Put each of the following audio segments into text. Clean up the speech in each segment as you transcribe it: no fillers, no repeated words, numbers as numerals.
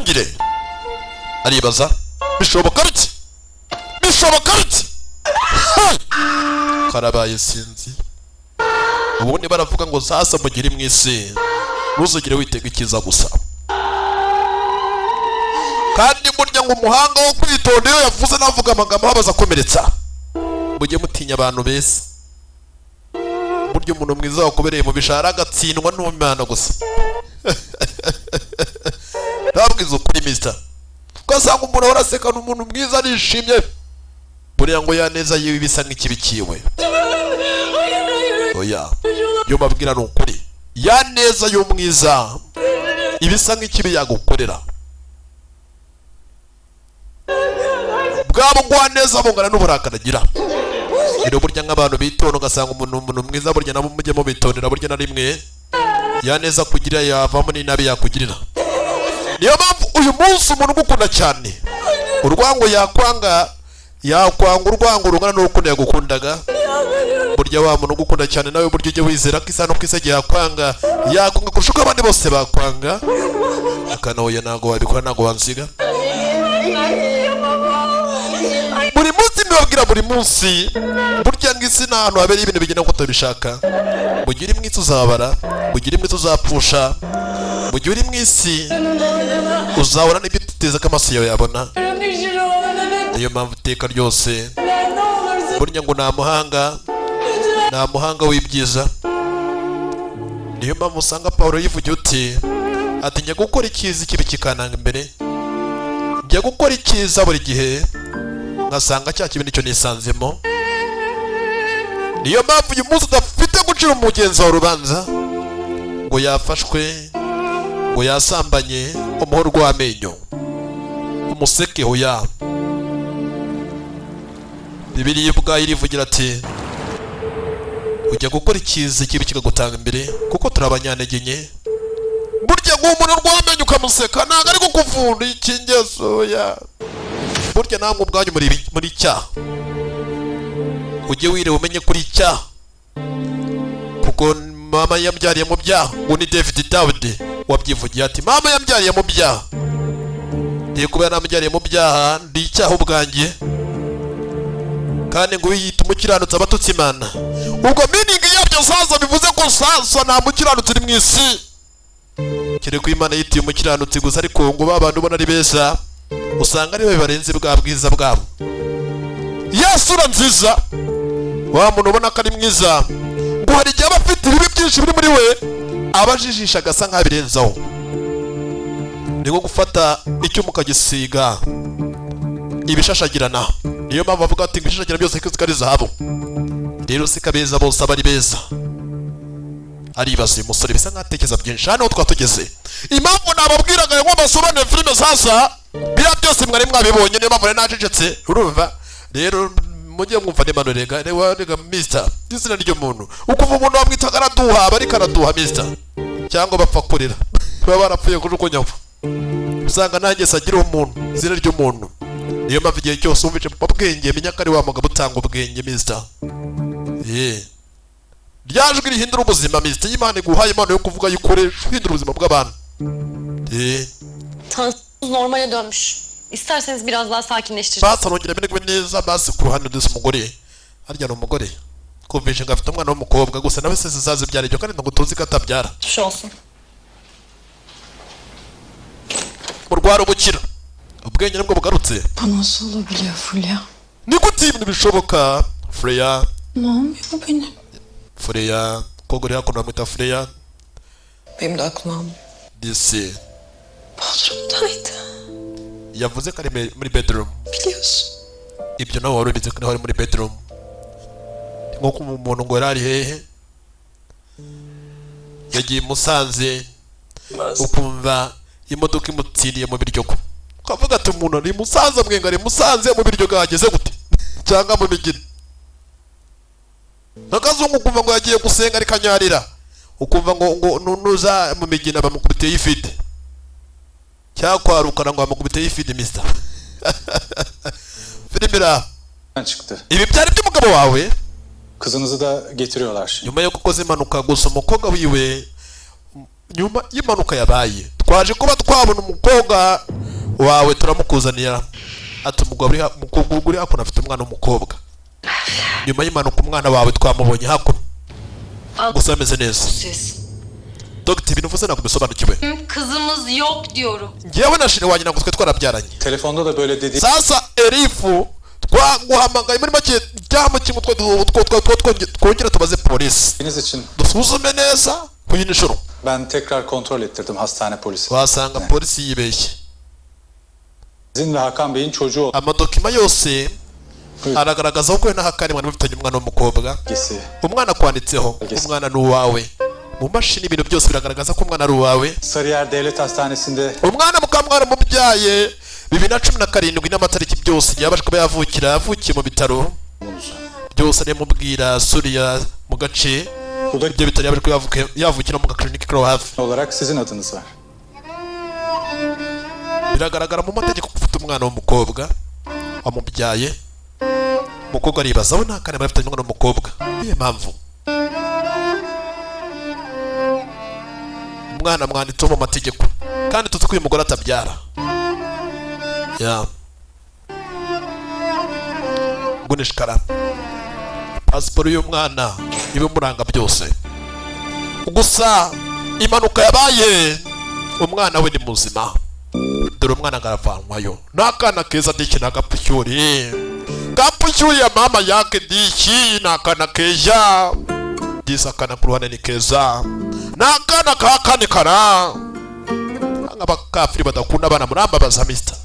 ntibirangire. Aribaza, bishoboka bite? Bishoboka bite? Karabaye sinzi. Ubundi baravuga ngo sasa mugire mwisi ntuzugire witega ikiza gusa. Kandi burya ngo umuhanga wo kwitonda iyo yavuze navuga amagambo habaza komeretsa. Mujye mutinya abantu bese. Burya umuntu mwiza wakubereye mu bishara agatsindwa n'Imana gusa. Ntabwiza ukuri mister. Ugasanga umuntu ahora aseka n'umuntu mwiza arishimye. Buriya ngo yaneza yiwe bisa nk'ikibi kiwe. Oya. Yo mabwira n'ukuri. Yaneza yo mwiza ibisa nk'ikibi yagukorera. Bwabo gwaneza bungana n'uburakaragira. Iro burya nk'abantu bitonda ugasanga umuntu mwiza burya nabo mujye mu bitondera burya na rimwe yaneza kugira yavamo n'inabi yakugirira. Niyo mpamvu uyu munsi umuntu ugukunda cyane urwango yakwanga urwango rungana n'urukundo yagukundaga. Burya wa muntu ugukunda cyane nawe burya ujye wizera ko isano kwisege yakwanga kurusha uko abandi bose bakwanga. Akanahoya ntago wabikora ntago wansiga. Buri munsi mbabwira buri munsi burya ngisi n'ahantu habera ibintu bigenda uko utabishaka. Mugire mwisi uzabara, mugire mwisi uzapfusha, mugire mwisi uzahora n'ibyo tuteze ko amaso yawe yabona. Niyo mpamvu iteka ryose burya ngo nta muhanga w'ibyiza. Niyo mpamvu usanga Pawulo yivugira ati njya gukora icyiza ikibi kikananga imbere, njya gukora icyiza buri gihe ngasanga cya kibi nicyo nisanzemo. Niyo mpamvu uyu munsi udafite gucira umugenzi wa rubanza ngo yafashwe, ngo yasambanye umuhoro rw'amenyo umuseke. Hoya, Bibiliya ubwayo irivugira ati ujya gukora icyiza ikibi kikagutanga imbere kuko turi abanyantege nke. Burya ngo umuntu rw'amenyo ukamuseka ntabwo ari kukuvunda ikingeso. Burya namwe ubwanyu muri cyaha ujye wireba umenye kuri icyaha kuko mama yambyariye mu byaha. ngo ni David wabyivugiye ati mama yambyariye mu byaha, ndiye kuba yaramubyariye mu byaha ndi icyaha ubwanjye. Kandi ngo yita umukiranutsi abatutsi Imana. Ubwo meaning yabyo sasa bivuze ko sasa nta mukiranutsi uri mu isi kereka Imana yitiye umukiranutsi gusa. Ariko ngo babantu ubona ari beza usanga ari barenze bwa bwiza bwabo. Yasura nziza wa muntu ubona ko ari mwiza ngo hari igihe aba afite ibibi byinshi biri muri we abajijisha agasa nk'abirenzaho. Niko gufata icyo mukagisiga ibishashagirana. Niyo mpamvu bavuga ati ibishashagirana byose kari zahabu. Rero sikabeza bose abari beza. Aribaza uyu musore bisa nk'atekereza byinshi. Hano twatugeze impamvu nababwiraga ngo basobane filime sasa bira byose mwari mwabibonye. Niyo mpamvu nacecetse urumva. Rero mujye mwumva n'imano rega mister izina ryo muntu ukuva umuntu wamwitaga araduha bari karaduha mister cyangwa bapfa kurira baba barapfuye kujukunyaho. Usanga nanjye sagira umuntu izina ry'umuntu. Niyo mpamvu igihe cyose umvice mu bwenge menya ko ari wa mugabo utanga ubwenge mister. Ryajwi rihindura ubuzima mister. Imana iguhaye impano yo kuvuga yikoresha uhindura ubuzima bw'abantu. Tansiyonunuz normale dönmüş. İsterseniz biraz daha sakinleştiririz. Batanongera bene neza basi ku ruhande duse umugore. Harya no umugore. Kumvisha ngo afite umwana w'umukobwa gusa nawe sese zaze byari byo kandi ngo tuzi ko atabyara. Şu olsun. Urwara ubukira. Ubwenge nibwo bugarutse. Bu nasıl olabiliyor Fulya? Ni gute ibintu bishoboka Freya? Ne oluyor benim? Freya, kogore hakuno bamwita Freya. Benim de aklım almıyor. Disi. Bodrum'daydı. Yavuze ko ari muri bedroom. Biliyorsun. Ibyo nawe wari ubizi ko ari muri bedroom. Nko ku umuntu ngo yari hehe? Yagiye Musanze ukumva imodoka imutsiriye mu Biryogo. Ukavuga ati umuntu ari Musanze mwenga ari Musanze mu Biryogo yageze gute? Cyangwa mu Migina. Nakazungu ukumva ngo yagiye gusenga ari Kanyarira. Ukumva ngo nuza mu Migina bamukubitiye ifite. Cyakwarukana ngo bamukubitiye ifite mister. Filmira çıktı. Ibi byari by'umugabo wawe? Kızınızı da getiriyorlar şimdi. Nyuma yo gukoza impanuka gusa umukobwa wiwe nyuma y'impanuka yabaye twaje kuba twabona umukobwa wawe turamukuzanira. Ati umukobwa uri hakuno afite umwana w'umukobwa. Nyuma y'impanuka umwana wawe twamubonye hakuno. Gusa ameze neza. Dogita ibintu uvuze ntabwo bisobanukiwe. Kızımız yok diyorum. Ngewe na shiri wanjye ntabwo twe twarabyaranye. Telefonda da böyle dedi. Sasa Elifu twaguhamagaye muri make cyamukimwe twongera tubaze polisi. Deniz için Dusuzume neza ku yindi nshuro. ben tekrar kontrol ettirdim hastane polisi. Wasanga polisi yibeshye. Sizin ve Hakan Bey'in çocuğu Amadokima yose aragaragaza ko na Hakani mwari mufitanye umwana w'umukobwa. Umwana kwanditseho umwana n'uwawe. Mu mashini ibintu byose biragaragaza ko umwana ari uwawe. Sarıyer Devlet Hastanesi'nde umwana mukamwana mubyaye 2017 n'amatariki byose yabashe kuba yavukiye mu bitaro byose ari mubwira Suriya mu gace ibyo bitaro yabashe kuba yavukira mu clinic kro hafi olarak sizin adınız var. Biragaragara mu mategeko gufite umwana w'umukobwa wamubyaye umukobwa aribaza we nta kane bafite umwana w'umukobwa niyo mpamvu umwana mwanditseho mu mategeko kandi tuzi ko uyu mugore atabyara gunishikara pasiporo y'umwana ibimuranga byose gusa impanuka yabaye umwana we ni muzima dore umwana agaravanwayo n'akana keza diki n'agapushyuri gapushyuri ya mama yake diki n'akana keja disa akana ku ruhande ni keza n'akana kakane kara nk'abakafiri badakunda abana murambabaza mister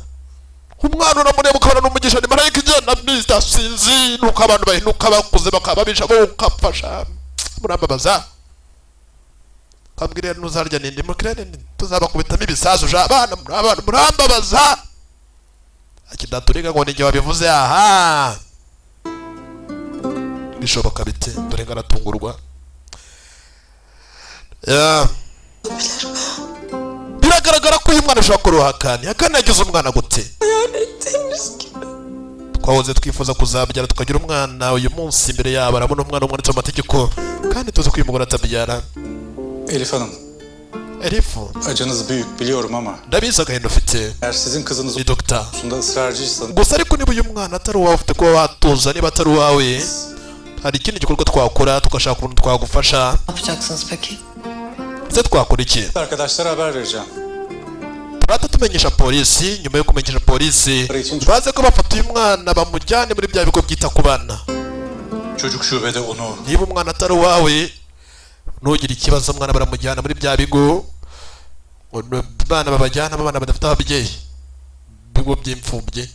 umwana uramureba ukabona n'umugisha ni marayika igenda mister sinzi nuko abantu bahinuka bakuze bakaba bisha bo ukafasha murambabaza kambwire ntuzarya nindi mukirene tuzabakubitamo ibisasu ja abana murambabaza akidaturiga ngo ninjye wabivuze aha bishoboka bite dore ngaratungurwa biragaragara ko uyu mwana ashobora kuroha Hakani yagize umwana gute twahoze twifuza kuzabyara tukagira umwana uyu munsi imbere yabo arabona umwana umwanditse mu mategeko kandi tuzi ko uyu mugore atabyara. Elif Hanım. Elif. Acınız büyük biliyorum ama. Ndabizi agahinda ufite. Eğer sizin kızınız doktor. Sunda ısrarcıysanız. Gusa ariko niba uyu mwana atari uwawe ufite kuba watuza niba atari uwawe hari ikindi gikorwa twakora tukashaka ukuntu twagufasha. Ne yapacaksınız peki? Size twakora iki? Arkadaşlara haber vereceğim. Turata tumenyesha polisi nyuma yo kumenyesha polisi baze ko bafata uyu mwana bamujyane muri bya bigo byita ku bana. Çocuk şubede onu. Niba umwana atari uwawe ntugire ikibazo umwana baramujyana muri bya bigo bana babajyana abana badafite ababyeyi bigo by'imfubyi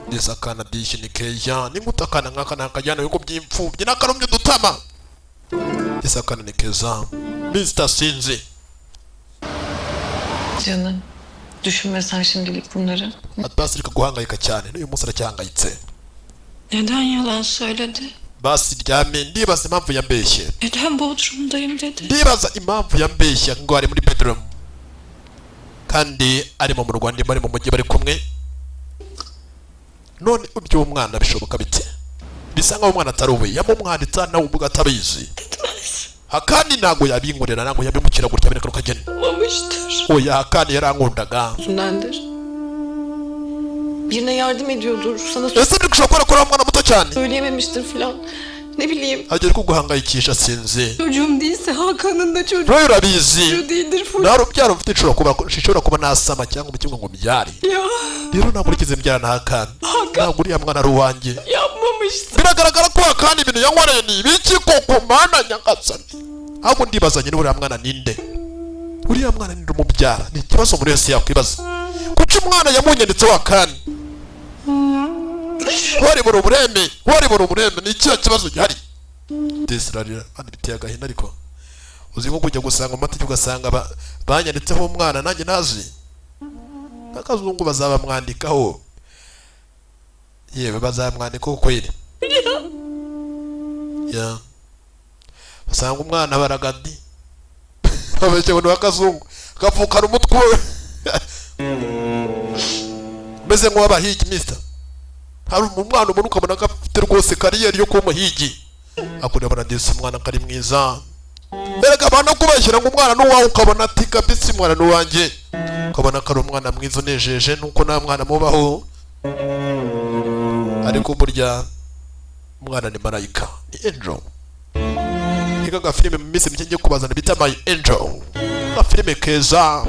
ndetse akana dishi ni keja ningutakana nk'aka nakajyana bigo by'imfubyi n'akarumbye dutama ndetse akana ni keza Mr. Sinzi. Canım düşünme sen şimdilik bunları. Atbasirika guhangayika cyane n'uyu munsi aracyahangayitse. Neden yalan söyledi? Basi ryame ndibaza impamvu yambeshye. Neden Bodrum'dayım dedi? Ndibaza impamvu yambeshye ngo ari muri bedroom kandi ari mu murwa ndimo ari mu mujyi bari kumwe. None ubyo umwana bishoboka bite? Bisa nkaho umwana atari uwe yamumwanditsa nawe ubwo atabizi. Hakani ntago yabinkorera ntago yabimukira gutya bene karuka gene. Olmamıştır. Oya Hakani yarankundaga. Yüzündendir. Birine yardım ediyordur. Sana Ese bir kuşakora kora umwana muto cyane. söyleyememiştir filan. Ne bileyim. Hagera ko guhangayikisha Sinzi. Çocuğum değilse Hakan'ın da çocuğu. Royo urabizi. Çocuğu değildir full. Naro byaro mfite ishobora kuba nasama cyangwa mu kimwe ngo myari. Ya. Rero nakurikize mbyara na Hakani. Ntabwo uriya mwana ari uwanjye. Yapmamıştır. Biragaragara ko Hakani ibintu yankoreye ni ibiki koko mana nyagasani. Ahubwo ndibazanye n'uriya mwana ninde? Uriya mwana ni umubyara. Ni ikibazo muri wese yakwibaza. Kuki umwana yamunyanditseho Hakani? Hori buru bureme ni ikihe kibazo gihari? Desirarira kandi biteye agahinda ariko uzi nko kujya gusanga amategeko ugasanga banyanditseho umwana nanjye nazi n'akazungu bazaba mwandikaho yewe bazamwandikaho kweli ya basanga umwana baragadi babeshye ngo n'akazungu kapfukana umutwe mbese nk'uwabahigi mister hari umwana umuntu ukabona ko afite rwose kariyeri yo kuba umuhigi akureba na disi umwana kari mwiza erega abantu kubashyira ngo umwana n'uwawe ukabona ati kabisi umwana n'uwanjye ukabona ko ari umwana mwiza unejeje nuko nta mwana mubaho ariko burya umwana ni marayika ni angel. Ika gafilime mu minsi mike ngiye kubazana bita My Angel, gafilime keza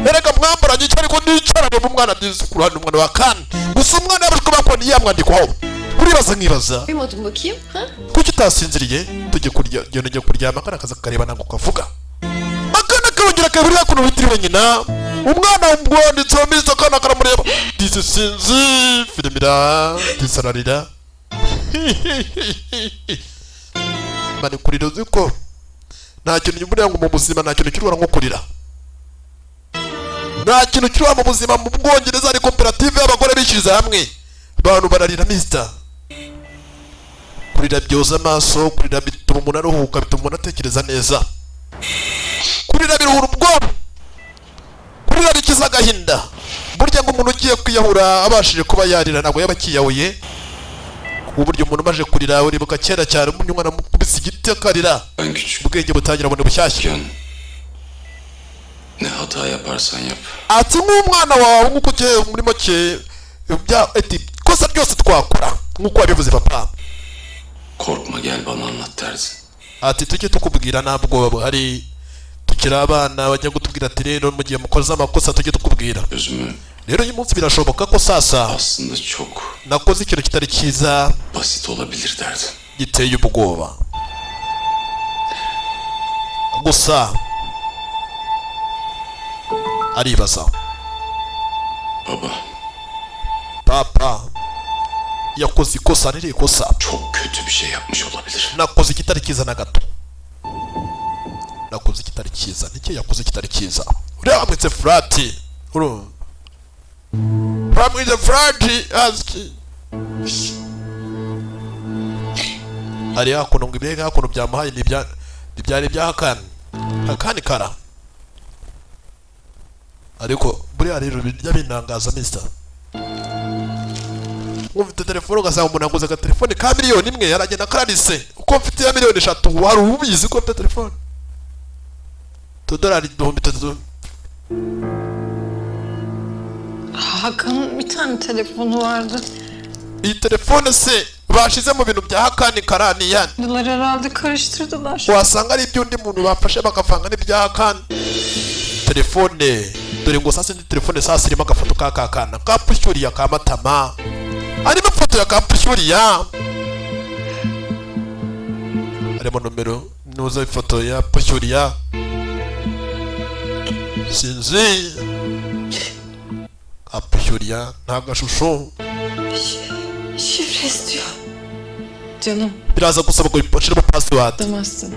erega mwambaranye icyo ariko nicarane mu mwana disi ku ruhande umwana wa kane gusa umwana yabashwe bakoni yamwandikwaho uribaza nkibaza Uyumadım bakayım. Ha? kuki utasinziriye tujye kurya njye kuryama kana kaza kareba nango kavuga akana karongera kabiri hakuno bitiriwe nyina umwana w'umwanditsi w'amisi akana karamureba disi sinzi filmira disararira mani kurira uzi ko nta kintu nyumvira ngo mu buzima nta kintu kirwara nko kurira. Nta kintu kirwara mu buzima mu Bwongereza ari koperative y'abagore bishyize hamwe abantu bararira mister. Kurira byoza amaso, kurira bituma umuntu aruhuka, bituma umuntu atekereza neza. Kurira biruhura ubwonko, kurira bikiza agahinda. Burya ngo umuntu ugiye kwiyahura abashije kuba yarira ntabwo yaba akiyahuye. Uburyo umuntu maje kurira uribuka kera cyane umwana mukubise igiti akarira Ben küçük. ubwenge butangira bundi bushyashya. Can, ne hata yaparsan yap. Ati nk'umwana wawe nk'uko ugiye muri make bya eti kosa ryose twakora nk'uko wabivuze papa. Korkma gel bana anlat dersin. Ati tujye tukubwira ntabwo buhari tukiri abana bajya gutubwira ati rero mu gihe mukoze amakosa tujye tukubwira. Özümü Rero uyu munsi birashoboka ko sasa aslında çok nakoze ikintu kitari cyiza basit olabilir derdin. giteye ubwoba. Gusa aribaza Baba, papa yakoze ikosa riri ikosa çok kötü bir şey yapmış olabilir. nakoze ikitari cyiza na gato nakoze ikitari cyiza nicyo yakoze kitari cyiza uriya wamwitse frati wamwitse frati aski ari hakuno ngo ibirega hakuno byamuhaye ntibyari byahakana hakani kara ariko buriya rero bijya binangaza mister. Mufite telefone ugasanga umuntu aguze agatelefone ka miliyoni imwe yaragenda akarise uko mfite ya miliyoni 3 wari ubizi ko mfite telefone $2 3 Hakan'ın bir tane telefonu vardı. iyi telefone se bashize mu bintu bya hakani karani yani Bunlar herhalde karıştırdılar. wasanga ari iby'undi muntu bafashe bakavanga n'ibya hakani telefone dore ngo sasa ni telefone sasa irimo agafoto ka kakana kapushyuriya ka matama harimo ifoto ya kapushyuriya harimo nomero nuza ifoto ya pushyuriya sinzi kapushyuriya nta gashusho Şifre istiyor. Canım biraza gusaba ngo bashiremo password demezsin.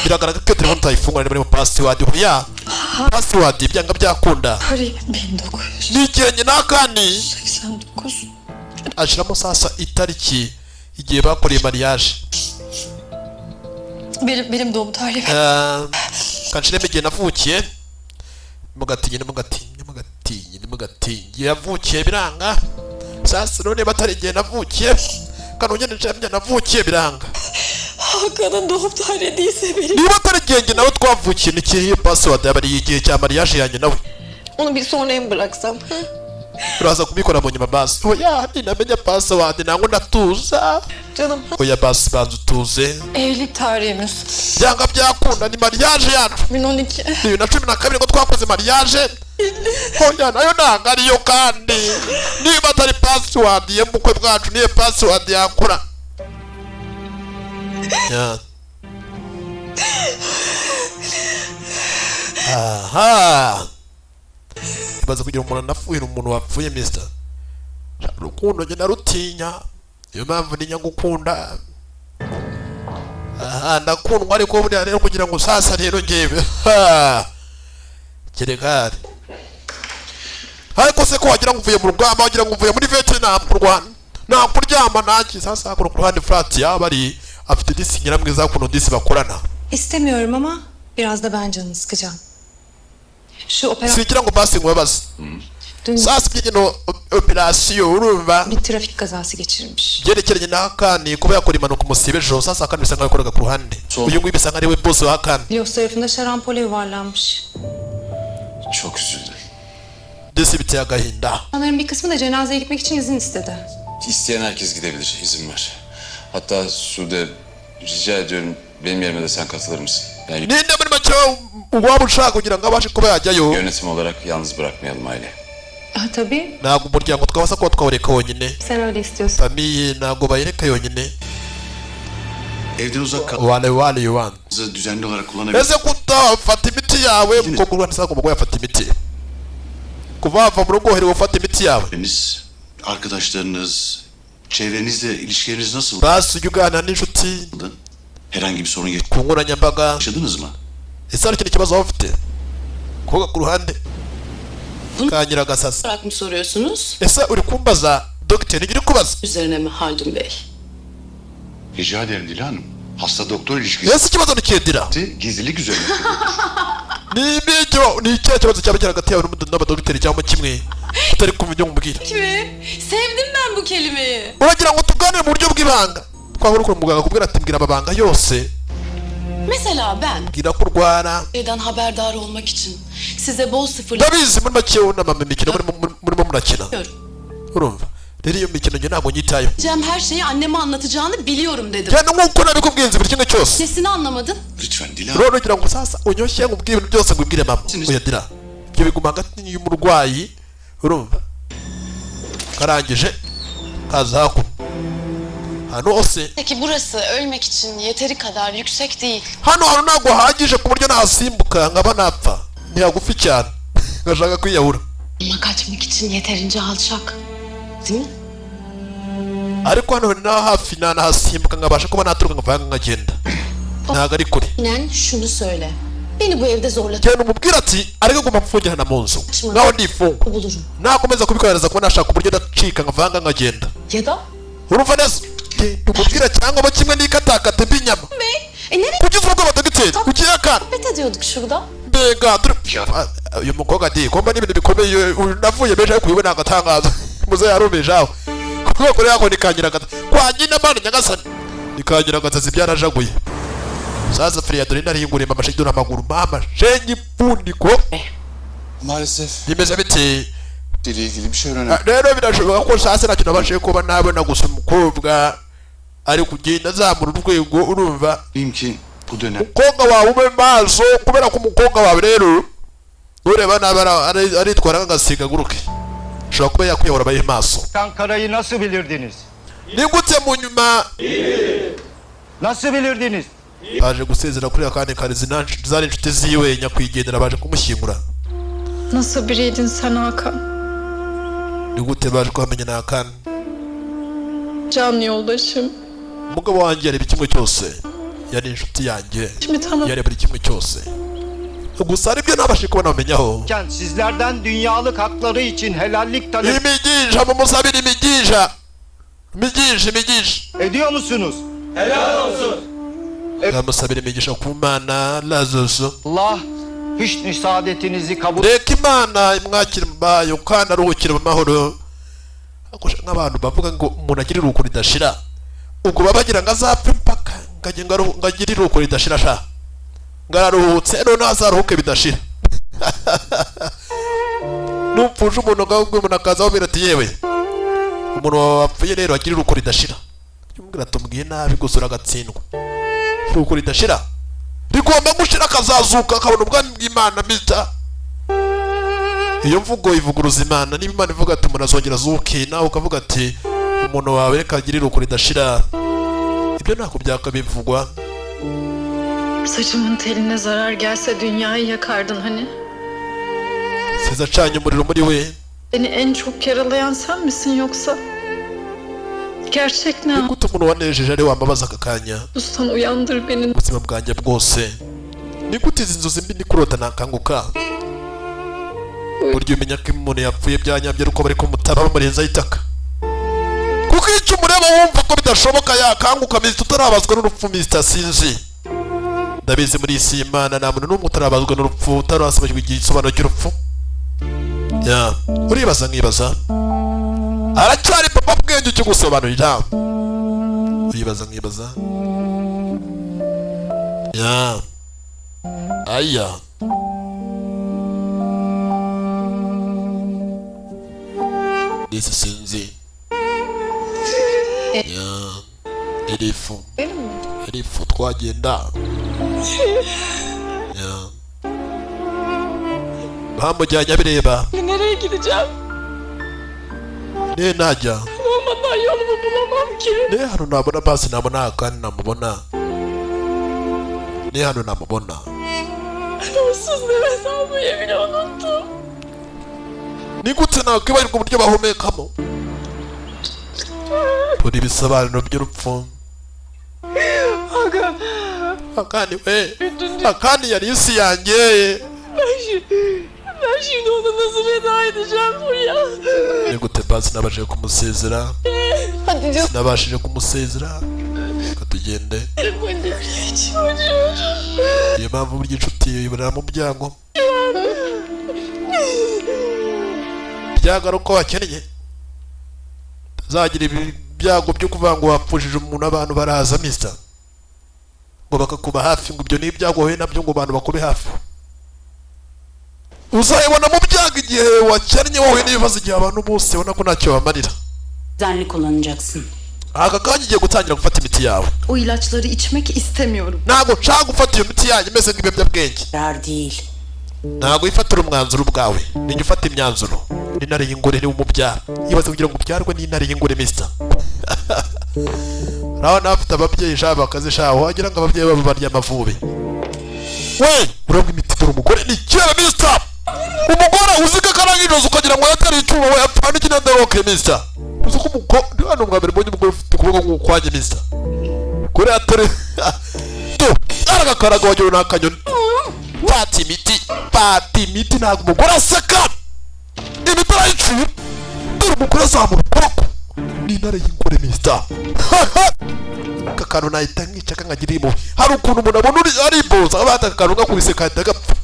biragaragara ko iyo telefone utayifungura muri password hoya password byanga byakunda Arayayım 1989. nigiranye n'akani ashiramo sasa itariki igihe bakoreye mariage Benim doğum tarihim. kanshiremo igihe navukiye mugatinye yavukiye biranga sasa none batari igihe navukiye kanongera nshamye navukiye biranga Hakan'ın doğum tarihi değilse benim. niba atari igihe nawe twavukiye nikihe password yaba ari igihe cya mariage yanjye nawe Onu bir sonraya mı bıraksam? uraza kubikora mu nyuma basi oya ninamenya password nango ndatuza Canım oya basi banza utuze evlilik tarihimiz. byanga byakunda ni mariage yacu 2012. 2012 ngo twakoze mariage oya nayo ntabwo ariyo kandi niba atari password y'ubukwe bwacu niyo password yakora ya aha ibaza kugira umuntu anafuhira umuntu wapfuye mister urukundo njye narutinya niyo mpamvu ninya gukunda aha ndakundwa ariko buriya rero kugira ngo sasa rero ngewe kerekari ariko se ko wagira ngo uvuye mu rugamba wagira ngo uvuye muri Vietnam mu Rwanda nta kuryama naki sasa hakuno ku ruhande flat yaba ari afite disi nyiramwiza kuno disi bakorana İstemiyorum ama biraz da ben canını sıkacağım. Şu operasyon sigira ngo basi ngo babaze Dün sasa iby'ino operasiyo urumva bir trafik kazası geçirmiş. byerekeranye na Hakani kuba yakora impanuka umusibe ejo. Sasa Hakani bisa nkaho yakoraga ku ruhande, uyu nguyu bisa nkaho ari we boss wa Hakani. Los tarafında şarampole yuvarlanmış. Çok üzüldüm. Byose biteye agahinda. İnsanların bir kısmı da cenazeye gitmek için izin istedi. İsteyen herkes gidebilir, izin ver. Hatta Sude, rica ediyorum benim yerime de sen katılır mısın? Yani Ninde muri make uwaba ushaka kugira ngo abashe kuba yajyayo. yönetim olarak yalnız bırakmayalım aile. Ah tabii. Ntabwo umuryango twabasa kuba twawureka wonyine, Sen öyle istiyorsun. famiye ntabwo bayireka yonyine. Evden uzak Wale yuwan. kalmanızı düzenli olarak kullanabilirsiniz. Ese kutafata imiti yawe kuko kurwana sako umugore yafata imiti. Kuva wava mu rugo uherewe ufata imiti yawe. Arkadaşlarınız, çevrenizle ilişkileriniz nasıl? Basi ujya uganira n'inshuti Herhangi bir sorun ku nkoranyambaga. yaşadınız mı? Ese hari ikindi kibazo waba ufite? Koga ku ruhande kanyira agasasa. olarak mı soruyorsunuz? Ese uri kumbaza dogiteri iri kubaza? Üzerine mi Haldun Bey? Rica ederim Dila Hanım. Hasta doktor ilişkisi Ese ikibazo nikiyedira? gizlilik üzerine. Ni ikihe kibazo cyaba kiri hagati yawe n'abadogiteri cyangwa kimwe utari kumenya umubwira? Kimi? Sevdim ben bu kelimeyi. Uragira ngo tuganire mu buryo bw'ibanga? Twaba uri muganga kubwira ati mbwira amabanga yose, Mesela ben bwira ko urwara. şeyden haberdar olmak için size bol sıfırla Ndabizi muri make unama imikino murimo murakina, urumva rero iyo mikino njye ntabwo nyitayeho. diyeceğim her şeyi anneme anlatacağını biliyorum dedim. Genda nk'uko nabikubwiye buri kimwe cyose. Sesini anlamadın. Lütfen Dila Hanım. Rero ugira ngo sasa unyoshye nkubwire ibintu byose ngubwire mama. Uyadira ibyo biguma hagati y'umurwayi, urumva karangije kaza hakuno hano hose. Peki burası ölmek için yeteri kadar yüksek değil. Hano hantu ntabwo hahagije ku buryo nasimbuka nkaba napfa, ni hagufi cyane ngashaka kwiyahura. Ama kaçmak için yeterince alçak. Değil mi? Ariko hano ni hafi nahasimbuka nkabasha kuba naturuka nkavanga nkagenda, ntabwo ari kure. İnen şunu söyle. Beni bu evde zorla Genda umubwira ati areke guma mfungirana mu nzu nkaho ndifunga. bulurum. Nakomeza kubikohereza kuba nashaka uburyo ndacika nkavanga nkagenda. Ya da Urumva neza? Genda umubwira cyangwa bo kimwe n'ikatakate mbinyama. nereye Kugeza ubwo abadogiteri ugiye akana. sohbet ediyorduk şurada? Mbega uyu mukobwa adi komba n'ibintu bikomeye navuye beje ariko ubona agatangaza muze yarumeje aho kuko kuri yako nikanyiragaza kwa nyina mana nyagasani nikanyiragaza zibyarajaguye. Sasa Freya dore narihinguriye mama shidura amaguru mama shenyi pundiko. Maalesef Bimeze bite? ile ilgili bir şey öğrenelim. Rero birashoboka ko sasa ntacyo nabashije kuba nabona gusa umukobwa ari kugenda azamura urwego, urumva Diyeyim ki bu dönem umukobwa wawe ube maso kubera ko umukobwa wawe rero ureba nabi aritwara nk'agasiga guruke ushobora kuba yakwiyahura abaye maso. Ankara'yı nasıl bilirdiniz? Ni gute mu nyuma Nasıl bilirdiniz? baje gusezera kuri akandi kare zari inshuti ziwe nyakwigendera baje kumushyingura. Nasıl biriydin sen Hakan? Ni gute baje kuhamenya na Hakan? Can yoldaşım. Umugabo wanjye yari kimwe cyose, yari inshuti yanjye, Şimdi tanıdım. yari buri kimwe cyose, gusa aribyo nabashije kubona bamenyaho. Sizlerden dünyalık hakları için helallik talep Imigisha mumusabire imigisha, imigisha ediyor musunuz? ngamusabire imigisha ku Mana lazoso. Allah hüsnü saadetinizi kabul Reka Imana imwakire mu bayo kandi aruhukire mu mahoro. Akusha nk'abantu bavuga ngo umuntu agira iruhuko ridashira, ubwo baba bagira ngo azapfe mpaka ngagire iruhuko ridashira sha ngararuhutse none azaruhuke bidashira. Nupfuje umuntu ngahubwo umuntu akazaho bira ati yewe umuntu wapfuye rero agira iruhuko ridashira, yumvira tumubwiye nabi gusa uragatsindwa. Iruhuko ridashira rigomba gushira akazazuka akabona ubwami bw'Imana bita. Iyo mvugo ivuguruza Imana. Niba Imana ivuga ati umuntu azongera azuke, nawe ukavuga ati umuntu wawe reka agire iruhuko ridashira, ibyo ntabwo byakabivugwa. Saçımın teline zarar gelse dünyayı yakardın hani. Siz acanye umuriro muri we. Beni en çok yaralayan sen misin yoksa? Gerçek ne? Ni gute umuntu wanejeje ari wambabaza aka kanya Ustan uyandır beni. ubuzima bwanjye bwose? Ni gute izi nzozi mbi ndi kurota nakanguka? Burya umenya ko umuntu yapfuye byanyabye ariko bari kumutaba bamurenzaho itaka, kuko icyo umureba wumva ko bidashoboka yakanguka mizi tutarabazwa n'urupfu mizi tasinzi. Ndabizi muri isi y'Imana nta muntu n'umwe utarabazwa n'urupfu, utarasobanukirwa igisobanuro cy'urupfu. ya uribaza nkibaza aracyari papa bwenge cyo gusobanurira uribaza nkibaza ya aya disi sinzi ya Elifu twagenda ya bamujyanye bireba Nereye gideceğim? ne najya Olmadan yolumu bulamam ki. ne hano nabona basi nabona kandi namubona ne hano namubona Onsuz nefes almayı bile unuttum. ni gute nakwibagirwa uburyo bahumekamo turi ibisobanuro by'urupfu Hakan, akandi we akandi yari isi yanjye ben şimdi ona nasıl veda edeceğim Fulya? ni gute basi nabashije kumusezera Hadi canım. nabashije kumusezera reka tugende Hadi çocuğum. niyo mpamvu burya inshuti yibonera mu byango byagaruka wakeneye tazagira ibyago byo kuvuga ngo wapfushije umuntu abantu baraza mister ngo bakakuba hafi ngo ibyo ni ibyago wowe nabyo ngo abantu bakube hafi uzayibona mu byago igihe wakennye wowe n'ibibazo igihe abantu bose ubona ko ntacyo bamarira Düzenli kullanacaksın. aka kanya ugiye gutangira gufata imiti yawe O ilaçları içmek istemiyorum. ntabwo nshaka gufata iyo miti yanyu imeze nk'ibiyobyabwenge Karar değil. ntabwo wifatira umwanzuro ubwawe nijya ufata imyanzuro n'intare y'ingore ni umubyara yibaze kugira ngo ubyarwe n'intare y'ingore mister urabona bafite ababyeyi shaba bakazishaho wagira ngo ababyeyi babo barya amavubi we urabona imiti dore umugore ni kera mister umugore uziga karangiroza ukagira ngo yatari icyuma we apfana ikinadaroke mister uzi ko umugore hano bwa mbere mbonye umugore ufite ukuboko nk'ukwanye mister kuri atari tu aragakaraga wagira ni akanyoni pata imiti ntabwo umugore aseka imiti arayiciye dore umugore azamura ukuboko n'intare y'ingore mister aka kantu nahita nkica kankagira impuhwe hari ukuntu umuntu abona ari imboza aba yataka akantu gakubise kahita gapfa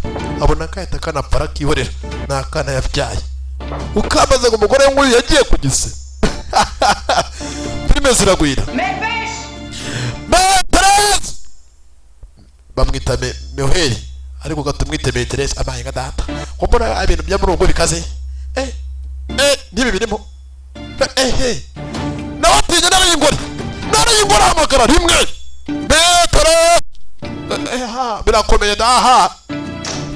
abona kahita kanapfa arakihorera ni akana yabyaye ukamaze ngo umugore nk'uyu yagiye ku gise filime ziragwira Meterese bamwita Meheri ariko gatumwite Meterese abaye nka data ko mbona ibintu bya murongo bikaze nibi birimo nawatinya narayingore hamagara rimwe Meterese birakomeye daha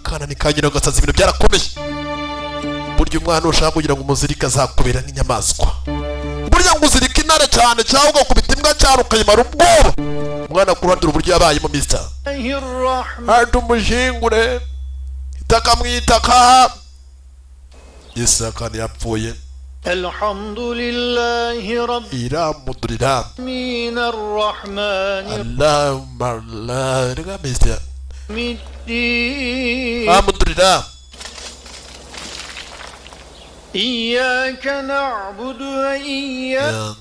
kana nikagira gasaza ibintu byarakomeye burya umwana ushaka kugira ngo umuzirika azakubera nk'inyamaswa burya ngo uzirika intare cyane cyangwa ugakubita imbwa cyane ukayimara ubwoba umwana ku ruhande uburyo yabayemo mister hadi umushingure itaka mu itaka isakani yapfuye Elhamdülillahi iramudurira Rabbil Rahmanir Allahumma la rega mister Rahim amudurira İyyâke na'budu ve iyyâke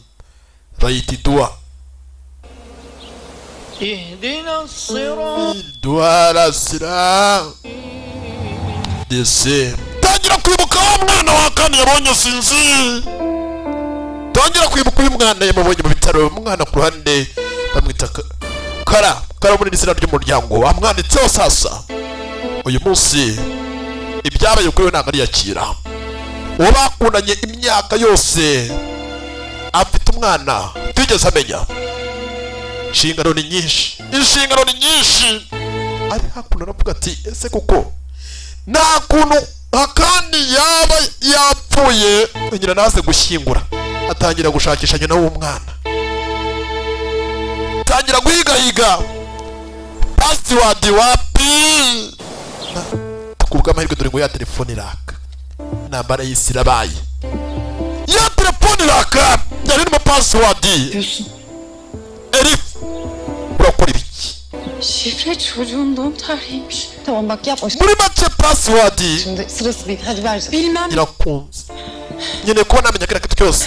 rayiti dua ihdinas sırat dua la sira dese tangira kwibuka wa mwana wa kane yabonye sinzi tangira kwibuka uyu mwana yamubonye mu bitaro umwana ku ruhande bamwita kara muri izina ry'umuryango wamwanditseho sasa uyu munsi ibyabaye kuri we ntabwo ariyakira uwo bakundanye imyaka yose afite umwana utigeze amenya inshingano ni nyinshi ari hakuno aravuga ati ese kuko nta kuntu akandi yaba yapfuye nyina naze gushyingura atangira gushakisha nyina w'umwana atangira guhigahiga pasiwadi wapi kubw'amahirwe dore ngo ya telefone iraka intambara y'isi irabaye ya telefone iraka yari irimo pasiwadi Elif urakora ibiki Şifre çocuğun doğum tarihiymiş. Tamam bak yapma. muri make pasiwadi Şimdi sırası değil. Hadi ver. Bilmem. irakunze nyine kuba namenya kariya kintu cyose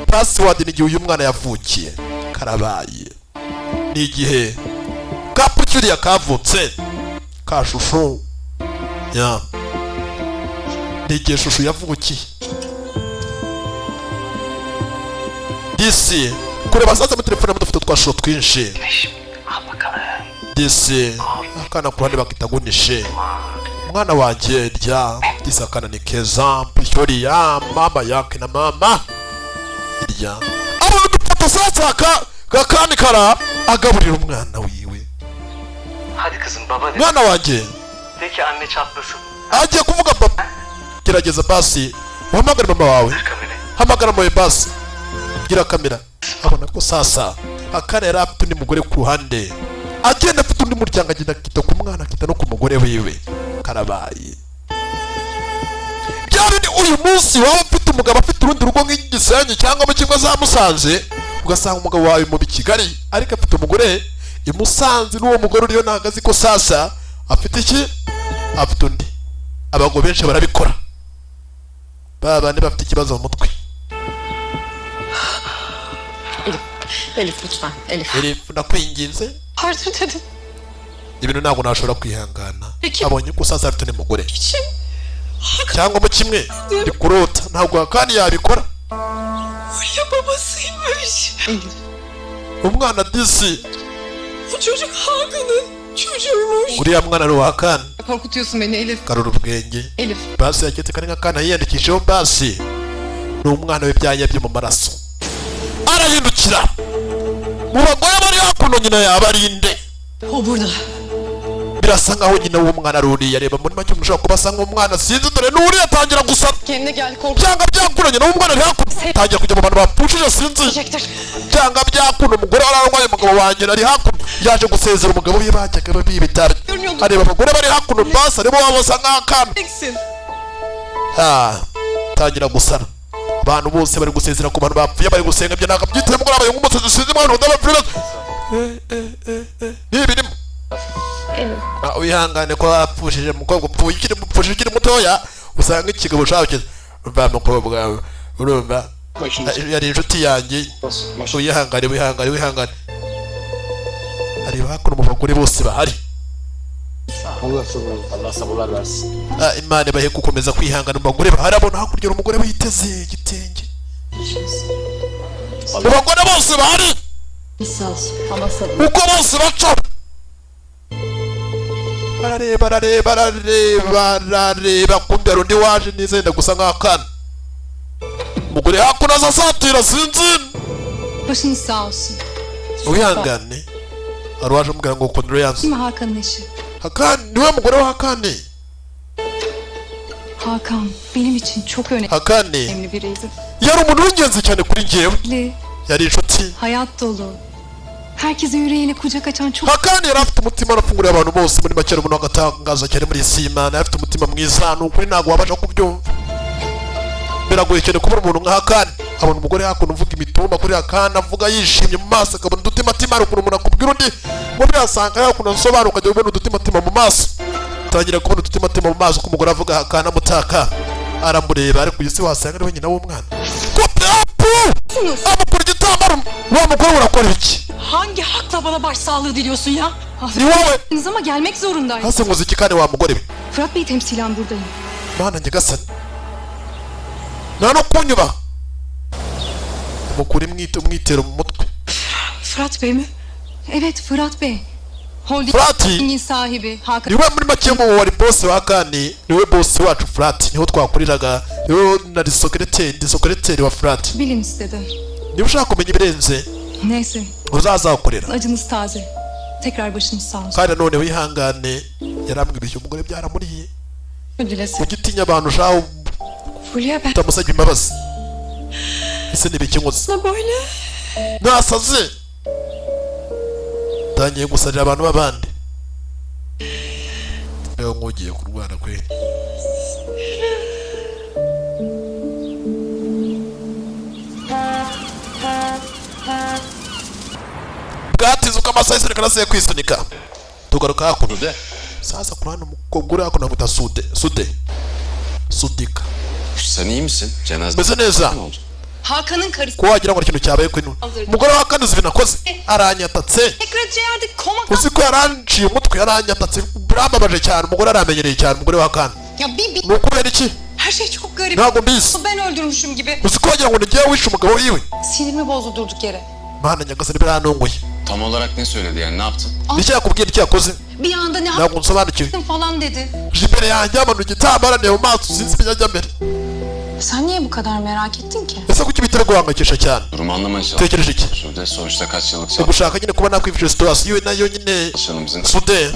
pasiwadi ni igihe uyu mwana yavukiye karabaye ni igihe kapukiriya kavutse ka shusho ya ni igihe shusho yavukiye. disi kureba sasa muri telefone mudufite twashusho twinshi. disi akana ku ruhande bakitagunishe mwana wanjye rya disi akana ni keza pishori ya mama yake na mama rya abo dufoto sasa kakani kara agaburira umwana wiwe. Hadi kızım baba de. mwana wanjye De ki anne çatlasın. agiye kuvuga papa. gerageza basi uhamagare mama wawe. Kamera. hamagara mwe basi gira kamera. abona ko sasa akana yari afite undi mugore ku ruhande agenda afite undi muryango agenda akita ku mwana akita no ku mugore wiwe. karabaye byari uyu munsi waba ufite umugabo afite urundi rugo nk'igisenyi cyangwa mu kigo za Musanze ugasanga umugabo wawe mu Kigali ariko afite umugore i Musanze n'uwo mugore uriyo ntabwo azi ko sasa afite iki afite undi. abagabo benshi barabikora babandi bafite ikibazo mu mutwe. Elif lütfen. Elif. Elif nakwinginze Pardon dedim. ibintu ntabwo nashobora kwihangana. Peki. abonye ko sasa afite undi mugore Kim? cyangwa mu kimwe ndi kurota ntabwo kandi yabikora. Fulya babasıymış. Elif. umwana disi Bu çocuk Hakan'ın çocuğuymuş. uriya mwana ari uwa Hakani. Korkutuyorsun beni Elif. karura ubwenge. Elif. basi yaketse kari nk'akana yiyandikishijeho basi ni umwana w'ibyanya byo mu maraso. arahindukira mu bagore bari hakuno nyina yaba ari inde. O burada. birasa nkaho nyina w'umwana ari uriya. reba muri make mushobora kuba asa nk'umwana sinzi dore n'uriya atangira gusara Kendine gel korku. cyangwa byakuranye nawe umwana ari hakuno atangira kujya mu bantu bapfushije sinzi Çektir. cyangwa byakuno umugore ararwaye umugabo wanjye ari hakuno yaje gusezera umugabo we bajyaga babibitara. areba abagore bari hakuno basi aribo baba basa nk'akana. Eksin. tangira gusara abantu bose bari gusezera ku bantu bapfuye bari gusenga ibyo ntabwo byitire mugore abaye nk'umusazi sinzi abantu badabapfira n'ibirimo. wihangane ko wapfushije umukobwa upfuye ukiri mutoya usanga ikigabo ushaka umva mukobwa wawe urumva yari inshuti yanjye. wihangane areba hakuno mu bagore bose bahari. Allah sabırlar versin. imana ibahe gukomeza kwihangana mu bagore bahari. abona hakurya umugore witeze igitenge mu bagore bose bahari uko bose baca barareba kumbe hari undi waje nizenda gusa nk'akana. umugore hakuno aza asatira sinzi. Başınız sağ olsun. wihangane hari uwaje amubwira ngo ukundire yanzu. Değil mi Hakan'ın eşi? Hakani niwe mugore wa Hakani. Hakan benim için çok Hakani önemli biriydi. yari umuntu w'ingenzi cyane kuri njyewe. yari inshuti. Hayat dolu. Herkesin yüreğine kucak açan çok... Hakani yari afite umutima urafungurira abantu bose muri make umuntu agatangaza cyane muri isi y'Imana. yari afite umutima mwiza ni ukuri ntabwo wabasha kubyumva. biragoye cyane kubona umuntu nka Hakani. abona umugore hakuno uvuga imitoma kuri Hakani avuga yishimye mu maso akabona udutimatima hari ukuntu umuntu akubwira undi muri yasanga hakuno asobanuka ukajya ubona udutimatima mu maso. tangira kubona udutimatima mu maso ko umugore avuga Hakani amutaka aramureba ariko isi wasanga ari we nyina w'umwana. amukura igitambaro wa mugore urakora iki? Hangi hakla bana başsağlığı diliyorsun ya? ni wowe Ama gelmek zorundayım. hasi ngo zikikane wa mugore we. Fırat Bey temsilen buradayım. mana nyagasani nta no kunyuba mukura umwitero mu mutwe. Fırat Bey mi? Evet Fırat Bey. Fırat'ı sahibi Hakan. niwe muri make mu wari boss wa Hakani niwe boss wacu Fırat niho twakuriraga niwe nari secretary wa Fırat. Bilin istedim. niba ushaka kumenya ibirenze Neyse uzazakorera. acınız taze. Tekrar başınız sağ olsun. kandi none wihangane yarambwibishye umugore byaramuriye. Dilesin. ugitinya abantu ushaka Fulya ben utamusabye imbabazi. ese nibiki nkoze sana böyle. nasaze tangiye gusarira abantu b'abandi. niba nk'ugiye kurwara kweli. bwatize uko amasaha y'isirikare asigaye kwisunika. tugaruka hakuno sasa kurana umukobwa uri hakuno amwita Sudika. Sen iyi misin? Cenaze meze neza ne oldu? Hakan'ın karısı. ko wagira ngo ikintu cyabaye kuri none. umugore wa Hakani uzi ibintu akoze aranyatatse. Tekrar yerde komak. uzi ko yaranciye umutwe yaranyatatse birambabaje cyane. umugore aramenyereye cyane umugore wa Hakani. Ya bir ni ukubera iki? Her şey çok garip. ntabwo mbizi Ben öldürmüşüm gibi. uzi ko wagira ngo ni jyewe wishe umugabo wiwe. Sinirimi bozdu durduk yere. Mana nyagasani birantunguye. Tam olarak ne söyledi yani ne yaptın? Nicyo yakubwiye nicyo yakoze Bir anda ne ntabwo nsobanukiwe. yaptın falan dedi. uje imbere yanjye yamanuye igitambaro areba mu maso sinzi ibyo ajya mbere. Sen niye bu kadar merak ettin ki? Ese kuki bitari guhangayikisha cyane? Durumu anlamaya çalış. Utekereje iki? Sude sonuçta kaç yıllık ugushaka nyine kuba nakwifasha situwasiyo nayo nyine çalışanımızın Sude.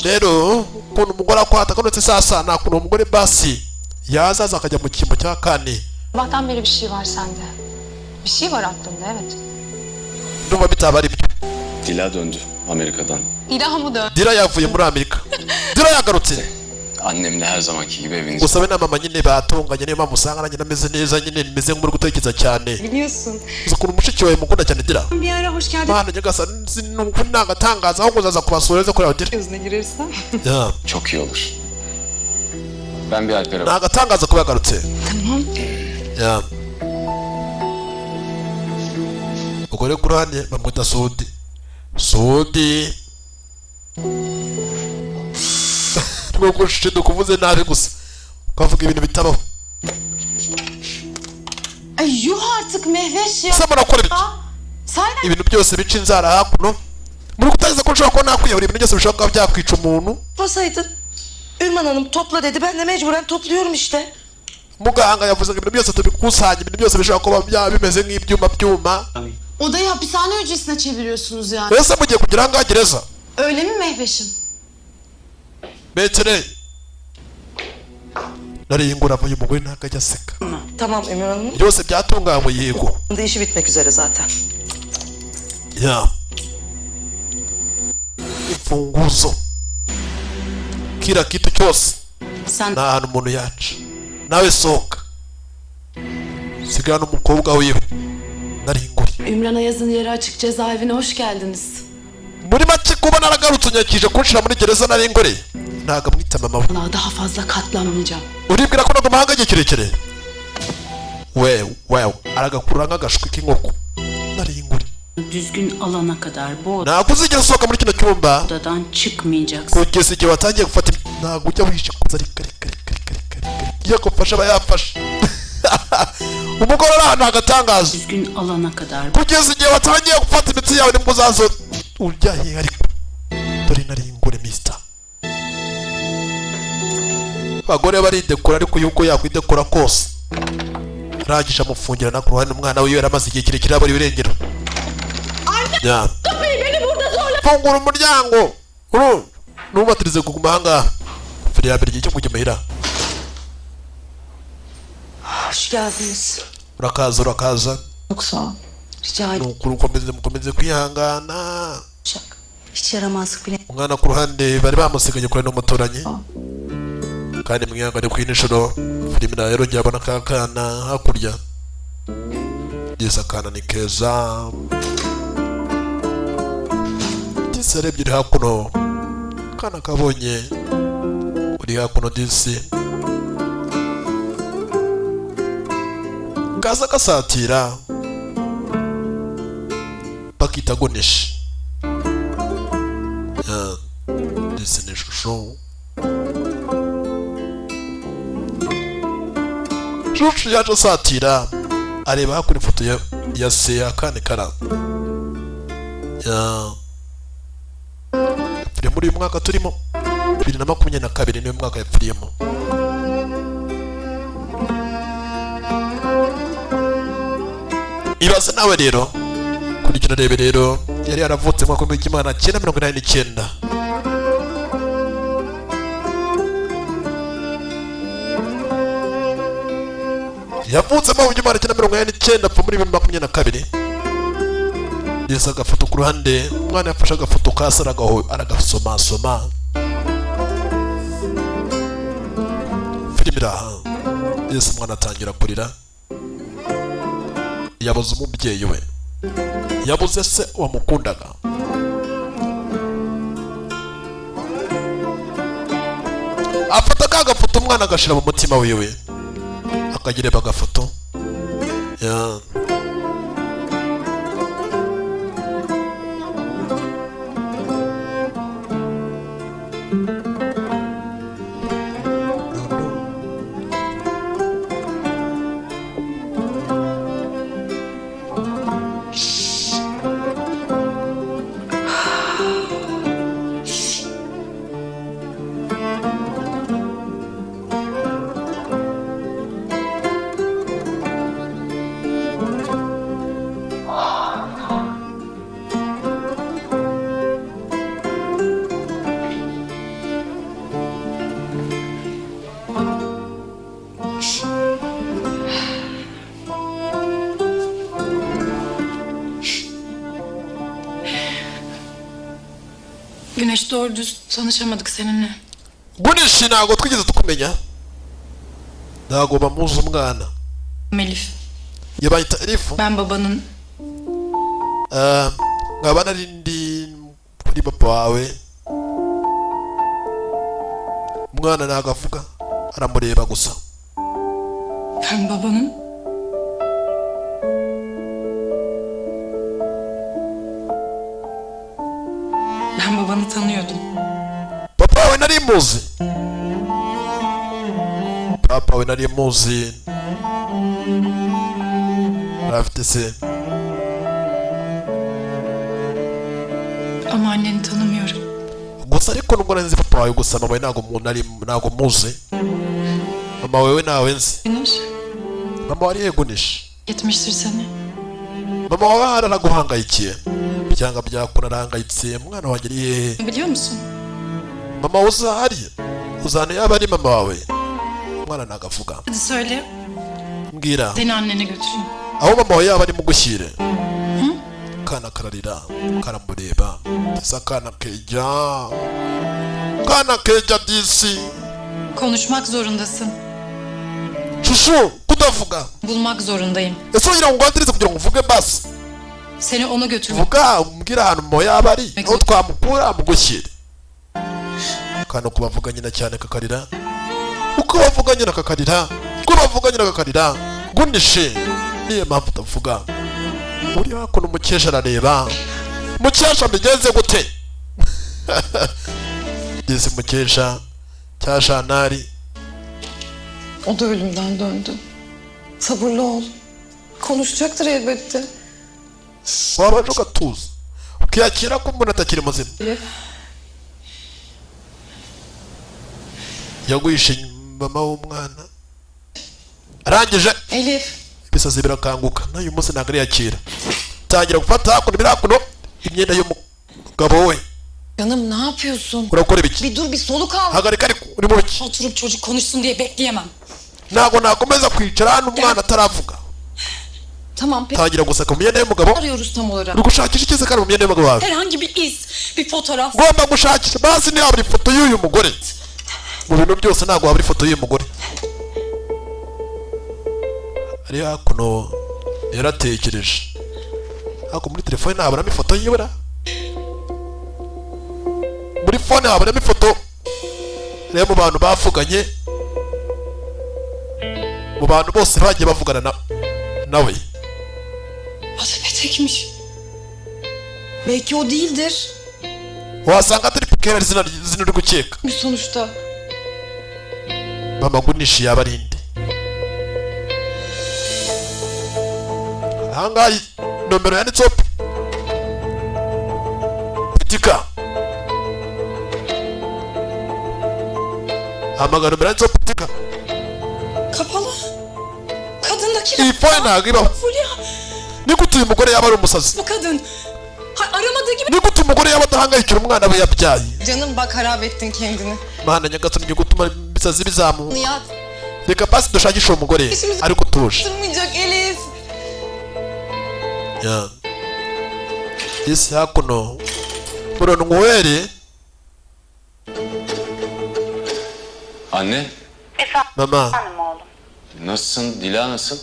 Rero ukuntu umugore akwataka ndetse sasa nta kuntu umugore basi yazaza akajya mu cyimbo cya kane. Sabahtan beri bir şey var sende. Bir şey var aklında evet. Ndumva bitaba ari byo. Dila döndü Amerika'dan. İlahi mı dön? Dira yavuye muri Amerika. Dira yagarutse. Annemle her zamanki gibi evinizde. Gusa we na mama nyine batunganye niyo mpamvu usanga nanjye nameze neza nyine nimeze nk'uri gutekereza cyane. Biliyorsun. Uzi ukuntu mushiki wawe mukunda cyane Dira. Bir ara hoş geldin. Mana nyagasani sinumva nagatangaza ahubwo uzaza kubasura neza kureba Dira. Gözüne girersen. Ya. Çok iyi olur. Ben bir Alper'e Nagatangaza kuba yagarutse. Tamam. Ya. Umugore ku ruhande bamwita Sudi. Sudi. Nubwo ushinzwe kuvuze nabi gusa ukavuga ibintu bitabaho. Ay yuh artık Mehveş ya. Ese murakora ibiki? Sahiden Ibintu byose bica inzara hakuno. Muri kutagize ko ushobora kuba nakwiyahura ibintu byose bishobora kuba byakwica umuntu. Toplasaydın. Ürman Hanım topla dedi. Ben de mecburen topluyorum işte. Muganga yavuze ngo ibintu byose tubikusanya, ibintu byose bishobora kuba bimeze nk'ibyuma. odayı hapishane hücresine çeviriyorsunuz yani. Ese mugiye kugira ngo gereza? Öyle mi Mehveş'im? Betere. Nariye ingura uyu mugore ntakajya aseka. Tamam Ümran Hanım. Byose byatunganywe yego. Da işi bitmek üzere zaten. Ya. Imfunguzo. Kila kitu cyose. Sen Nta hantu umuntu yaca. Nawe sohoka. Sigara n'umukobwa wiwe. Nari inguri. Ümran Ayaz'ın yeri açık cezaevine hoş geldiniz. Muri make kuba naragarutse unyakije kunshira muri gereza nari ingore. Ntago mwita mama we. Vallahi daha fazla katlanmayacağım. Uribwira ko naguma hanga igihe kirekire. Wewe aragakurura nk'agashwi k'inkoko. Nari inguri. Düzgün alana kadar bu Ntabwo uzigera usohoka muri kino cyumba odadan çıkmayacaksın. kugeza igihe watangiye gufata ntabwo ujya wishikuza reka iyo agufasha aba yafashe. Umugore ari ahantu hagatangaza Düzgün alana kadar kugeza igihe watangiye gufata imitsi yawe nibwo uzaza urya he ariko dore nari ingure mister. Abagore baridekura ariko yuko yakwidekura kose arangije amufungira na ku ruhande umwana wiwe yaramaze igihe kirekire abura ibirengero. Ya. Fungura umuryango. Ntubatirize kuguma ahangaha. Feri ya mbere igihe cyo kujya muhira. Hoş geldiniz. Urakaza. Çok sağ ol. Rica ederim. Nukuri mukomeze kwihangana. Hiç yaramazlık bile. Umwana ku ruhande bari bamusiganye kure n'umuturanyi. Kandi mwihangane ku inishuro. Filimi nayo yarongeye abona ka kana hakurya. Gisa akana ni keza. Disi arebye uri hakuno. Kana kabonye. Uri hakuno disi. Gaza gasatira. Bakita goneshi. Disi ni ishusho. Shusho yaje asatira. Areba hakuno ifoto ya se ya kane kara. Yapfiriye muri uyu mwaka turimo 2022 niyo mwaka yapfiriyemo. Ibaze nawe rero kurikina rebe rero yari yaravutse mu mwaka w'Imana 1989. Yavutse mu Imana 1989 apfa muri 2022. Yesa agafoto ku ruhande umwana yafashe agafoto kasi aragasoma. Filimi iraha. Yesa umwana atangira kurira. Yabuze umubyeyi we. Yabuze se wamukundaga. Afata ka gafoto umwana agashira mu mutima wiwe. Akagireba agafoto. Ya. Güneş doğru düz tanışamadık seninle. Gunishi ntabwo twigeze tukumenya. Ntabwo bamuzi umwana. Elif. Yabayita Elif. Ben babanın nkaba nari ndi kuri papa wawe. Umwana ntabwo avuga, aramureba gusa. Ben babanın Ben babanı tanıyordum. Papa wawe nari muzi. Papa wawe nari muzi. Afite se. Ama anneni tanımıyorum. Gusa ariko nubwo nzi papa wawe gusa mama wawe ntabwo muzi. Mama wewe nawe nzi. Güneş Mama wari yegunisha. gitmiştir seni. Mama wawe araguhangayikiye. Byanga byakuna arahangayitse. Umwana wanjye ari hehe? Biliyor musun? Mama uzahari. Uzane yaba ari mama wawe. Umwana nagavuga. Hadi söyle. Mbwira. Seni annene götüreyim. Aho mama wawe yaba ari mugushyire. Kana kararira. Karamureba. Tisa kana keja. Kana keja disi. Konuşmak zorundasın. Shushu kudavuga. Bulmak zorundayım. Ese ugira ngo ngwandirize kugira ngo uvuge basi. Seni ona götürmek. Vuga umbwira ahantu mama yaba ari. Aho twamukura mugushyire. Kana uko bavuga nyina cyane kakarira. Uko bavuga nyina kakarira. Uko bavuga nyina kakarira. Gunishe. Niyo mpamvu utavuga. Uri hakuno umukesha arareba. Mukesha mbigenze gute? Disi mukesha. Cyashanari. O da ölümden döndü. Sabırlı ol. Konuşacaktır elbette. Wabanje ugatuza. Ukiyakira ko umuntu atakiri muzima. Elif. Yagwishe mama w'umwana. Arangije. Elif. Ibisazi birakanguka. N'uyu munsi ntabwo ari yakira. Tangira gufata hakuno birakuno. Imyenda y'umugabo we. Canım ne yapıyorsun? Urakora ibiki? Bir dur bir soluk al. Hagarika ariko uri mu biki? Oturup çocuk konuşsun diye bekleyemem. Ntabwo nakomeza kwicara hano umwana ataravuga. Tamam peki. Tangira gusaka mu myenda y'umugabo. Arıyoruz tam olarak. Uri gushakisha ikize kandi mu myenda y'umugabo wawe. Herhangi bir iz, bir fotoğraf. Ngomba gushakisha basi niba buri foto y'uyu mugore. Mu bintu byose ntabwo wabura ifoto y'uyu mugore. Ari hakuno yaratekereje. Hako muri telefone ntaburamo ifoto yibura. Muri fone haburamo ifoto. Rero mu bantu bavuganye. Mu bantu bose bagiye bavugana nawe. Adı Petek'miş. Belki o değildir. Wasanga atari Pekera izina uri gukeka. Bir sonuçta. Mama Gunishi yaba ari inde? Ahangaha nomero yanditseho Pitika. Hamagara nomero yanditseho Pitika. Kapalı. Kadındaki İyi fone ntabwo ibaho. Fulya. Ni gute uyu mugore yaba ari umusazi? Bu kadın. Aramadığı gibi. Ni gute umugore yaba adahangayikira umwana we yabyaye? Canım bak harap ettin kendini. Mana nyagasani ngiye gutuma ibisazi bizamuka. Nihat. Reka basi dushakishe uwo mugore ariko tuje. Sırmayacak Elif. Ya. Isi hakuno. Buranın nguwere. Anne, Mama. nasılsın? Dila nasıl?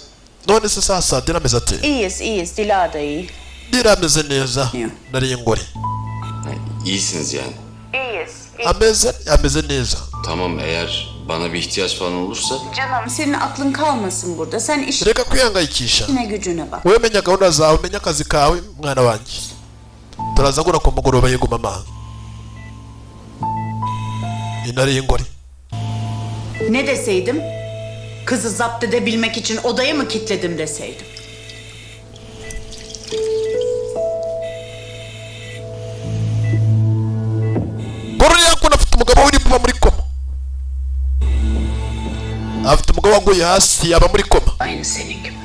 None se sasa dirameze ati. İyiyiz. Dila da iyi. Dirameze neza. Nari ingore. İyisiniz yani. Ameze neza. Tamam, eğer bana bir ihtiyaç falan olursa... Canım senin aklın kalmasın burada. Sen işine Reka kwihangayikisha. gücüne bak. Wowe menya gahunda zawe, menya akazi kawe, mwana wanjye. Turaza gura ku mugoroba yego mama. Nari ingore. Ne deseydim? Kızı zapt edebilmek için odaya mı kilitledim deseydim? Boroni yako afite umugabo uri kuba muri koma. Afite umugabo waguye hasi yaba muri koma. Aynı senin gibi.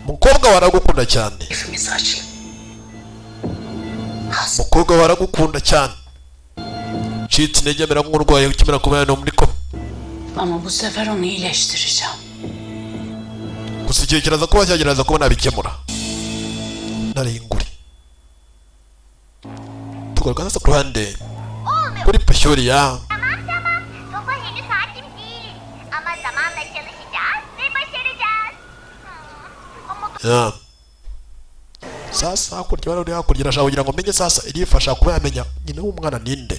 Umukobwa waragukunda cyane. Hepimiz açlı. Umukobwa waragukunda cyane. Citse intege amera nk'urwaye ukimera kuba yano muri koma. Ama bu sefer onu iyileştireceğim. Gusa igihe kiraza kuba cyagerageza kuba nabikemura. Nari inguri. Tugaruka sasa ku ruhande kuri peshori ya. Tamam. Baba henüz hakim değiliz. Ama zamanla çalışacağız ve başaracağız. Ya. Sasa hakurya bari hakurya irashaka kugira ngo menye sasa irifasha kuba yamenya nyina w'umwana ninde.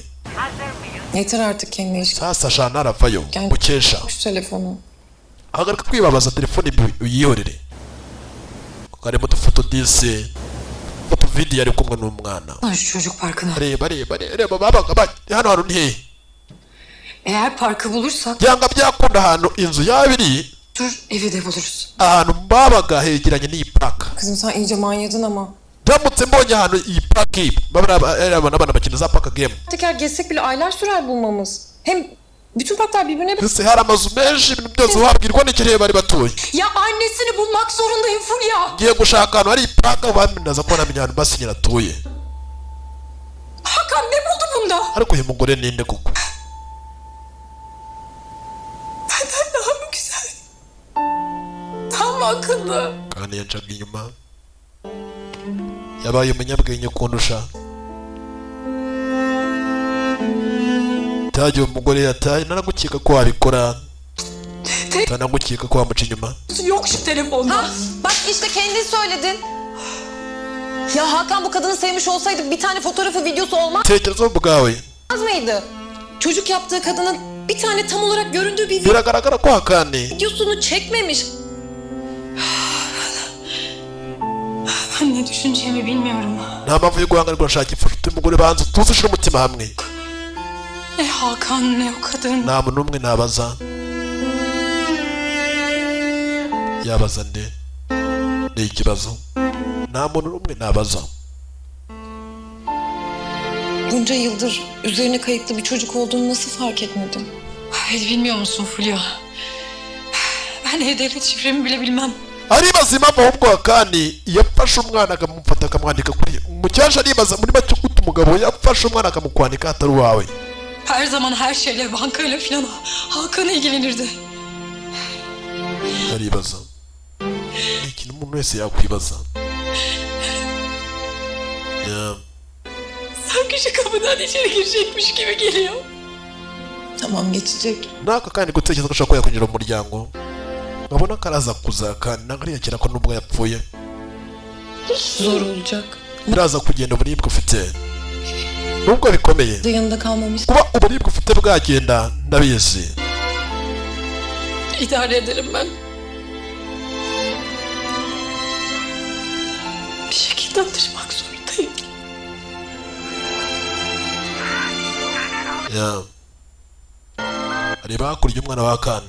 Yeter artık kendine iş. Sasa shana aravayo mukesha. Şu telefonu. Hagarika kwibabaza telefone uyihorere. Karimo udufoto disi. Foto video yari kumwe n'umwana. Lan şu çocuk parkına. Reba baba hano hari undi he. Eğer parkı bulursak Byanga byakunda ahantu inzu yabiri. dur evi de buluruz. Ahantu babaga hegeranye n'iyi park. Kızım sen iyice manyadın ama. Ndamutse mbonye ahantu iyi park iyi. Abana bakina za park game. Teker gezsek bile aylar sürer bulmamız. Hem bütün parklar birbirine... Kese hari amazu menshi ibintu byose wabwirwa n'ikirere bari batuye. Ya annesini bulmak zorundayım Fulya. Ngiye gushaka ahantu hari iyi park baminaza ko namenya ahantu basinyira atuye. Hakan ne buldu bunda? Ariko uyu mugore ninde koko? Benden daha mı güzel? Daha mı akıllı? Kandi yancaga inyuma. Yabaye umunyabwenge kundusha. Tagiye umugore yataye naragukeka ko wabikora. Tanagukeka ko wamuca inyuma. Yok şu telefonda. Ha, bak işte kendin söyledin. Ya Hakan bu kadını sevmiş olsaydı bir tane fotoğrafı videosu olmaz Tekereza bwawe. mıydı? Çocuk yaptığı kadının bir tane tam olarak göründüğü bir Biragaragara ko Hakani videosunu çekmemiş. Ben ne düşüneceğimi bilmiyorum. nta mpamvu yo guhangana gushaka ifoto y'umugore banza tuzishira umutima hamwe. Ne Hakan ne o kadın. Nta muntu umwe nabaza. Yabaza nde? Ni ikibazo. Nta muntu umwe nabaza. Bunca yıldır üzerine kayıtlı bir çocuk olduğunu nasıl fark etmedim? Hayır bilmiyor musun Fulya? Ben e-devlet şifremi bile bilmem. Aribaza impamvu ahubwo Hakani yafashe umwana akamufata akamwandika kuri Mukesha aribaza muri make gute umugabo yafashe umwana akamukwandika atari uwawe. Her zaman her şeyle bankayla filan Hakan ilgilenirdi. Aribaza. Ni ikintu umuntu wese yakwibaza. Ya. Sanki şu kapıdan içeri girecekmiş gibi geliyor. Tamam geçecek. Naka kandi gutekereza ko ashobora kuba yakwinjira mu muryango. Nkabona ko araza kuza kandi ntabwo ariyakira ko nubwo yapfuye. Zor olacak. Biraza kugenda uburibwe ufite. Nubwo bikomeye. Yanında kalmamız. Kuba uburibwe ufite bwagenda ndabizi. İdare ederim ben. Bir şekilde alışmak zorundayım. Ya. Areba hakurya umwana wa Hakani.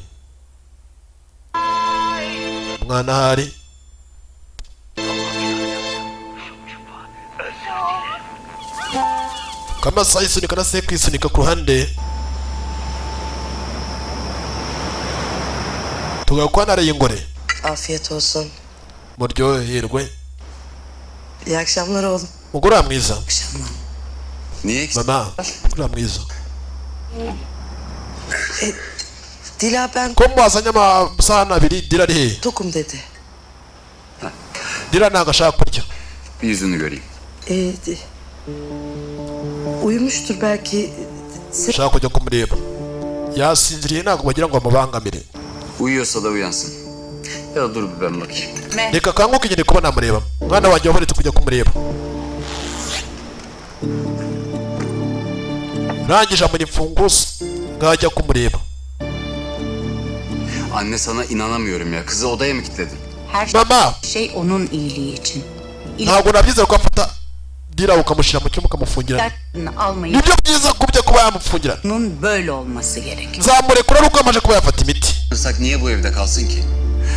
Umwana ahari. Kamasa yisunika na se kwisunika ku ruhande. Tugakwana ari ingore. Afiyet olsun. Muryoherwe. İyi akşamlar oğlum. Mugura mwiza. Akşamlar. Niye? Mama, mugura mwiza. Dila ben Ko mwazanye amasahani abiri Dila ari he? tokum dedi. Dila ntabwo ashaka kurya. Bir yüzünü göreyim. Uyumuştur belki. Ashaka kujya kumureba. Yasinziriye ntabwo bagira ngo amubangamire. Uyuyorsa da uyansın. Ya da dur bir ben bakayım. Reka kanguke nyine kuba namureba. Mwana wanjye wabonetse kujya kumureba. Rangije amuri imfunguzo ngajya kumureba. Anne sana inanamıyorum ya. Kızı odaya mı kilitledin? Her Mama, şey onun iyiliği için. ntabwo nabyizera ko afata Dila ukamushyira mu cyumba ukamufungirana. İlaçlarını almayı Nibyo byiza kubyo kuba yamufungirana. onun böyle olması gerek. Nzamurekura ari uko amaze kuba yafata imiti. Kırsak niye bu evde kalsın ki?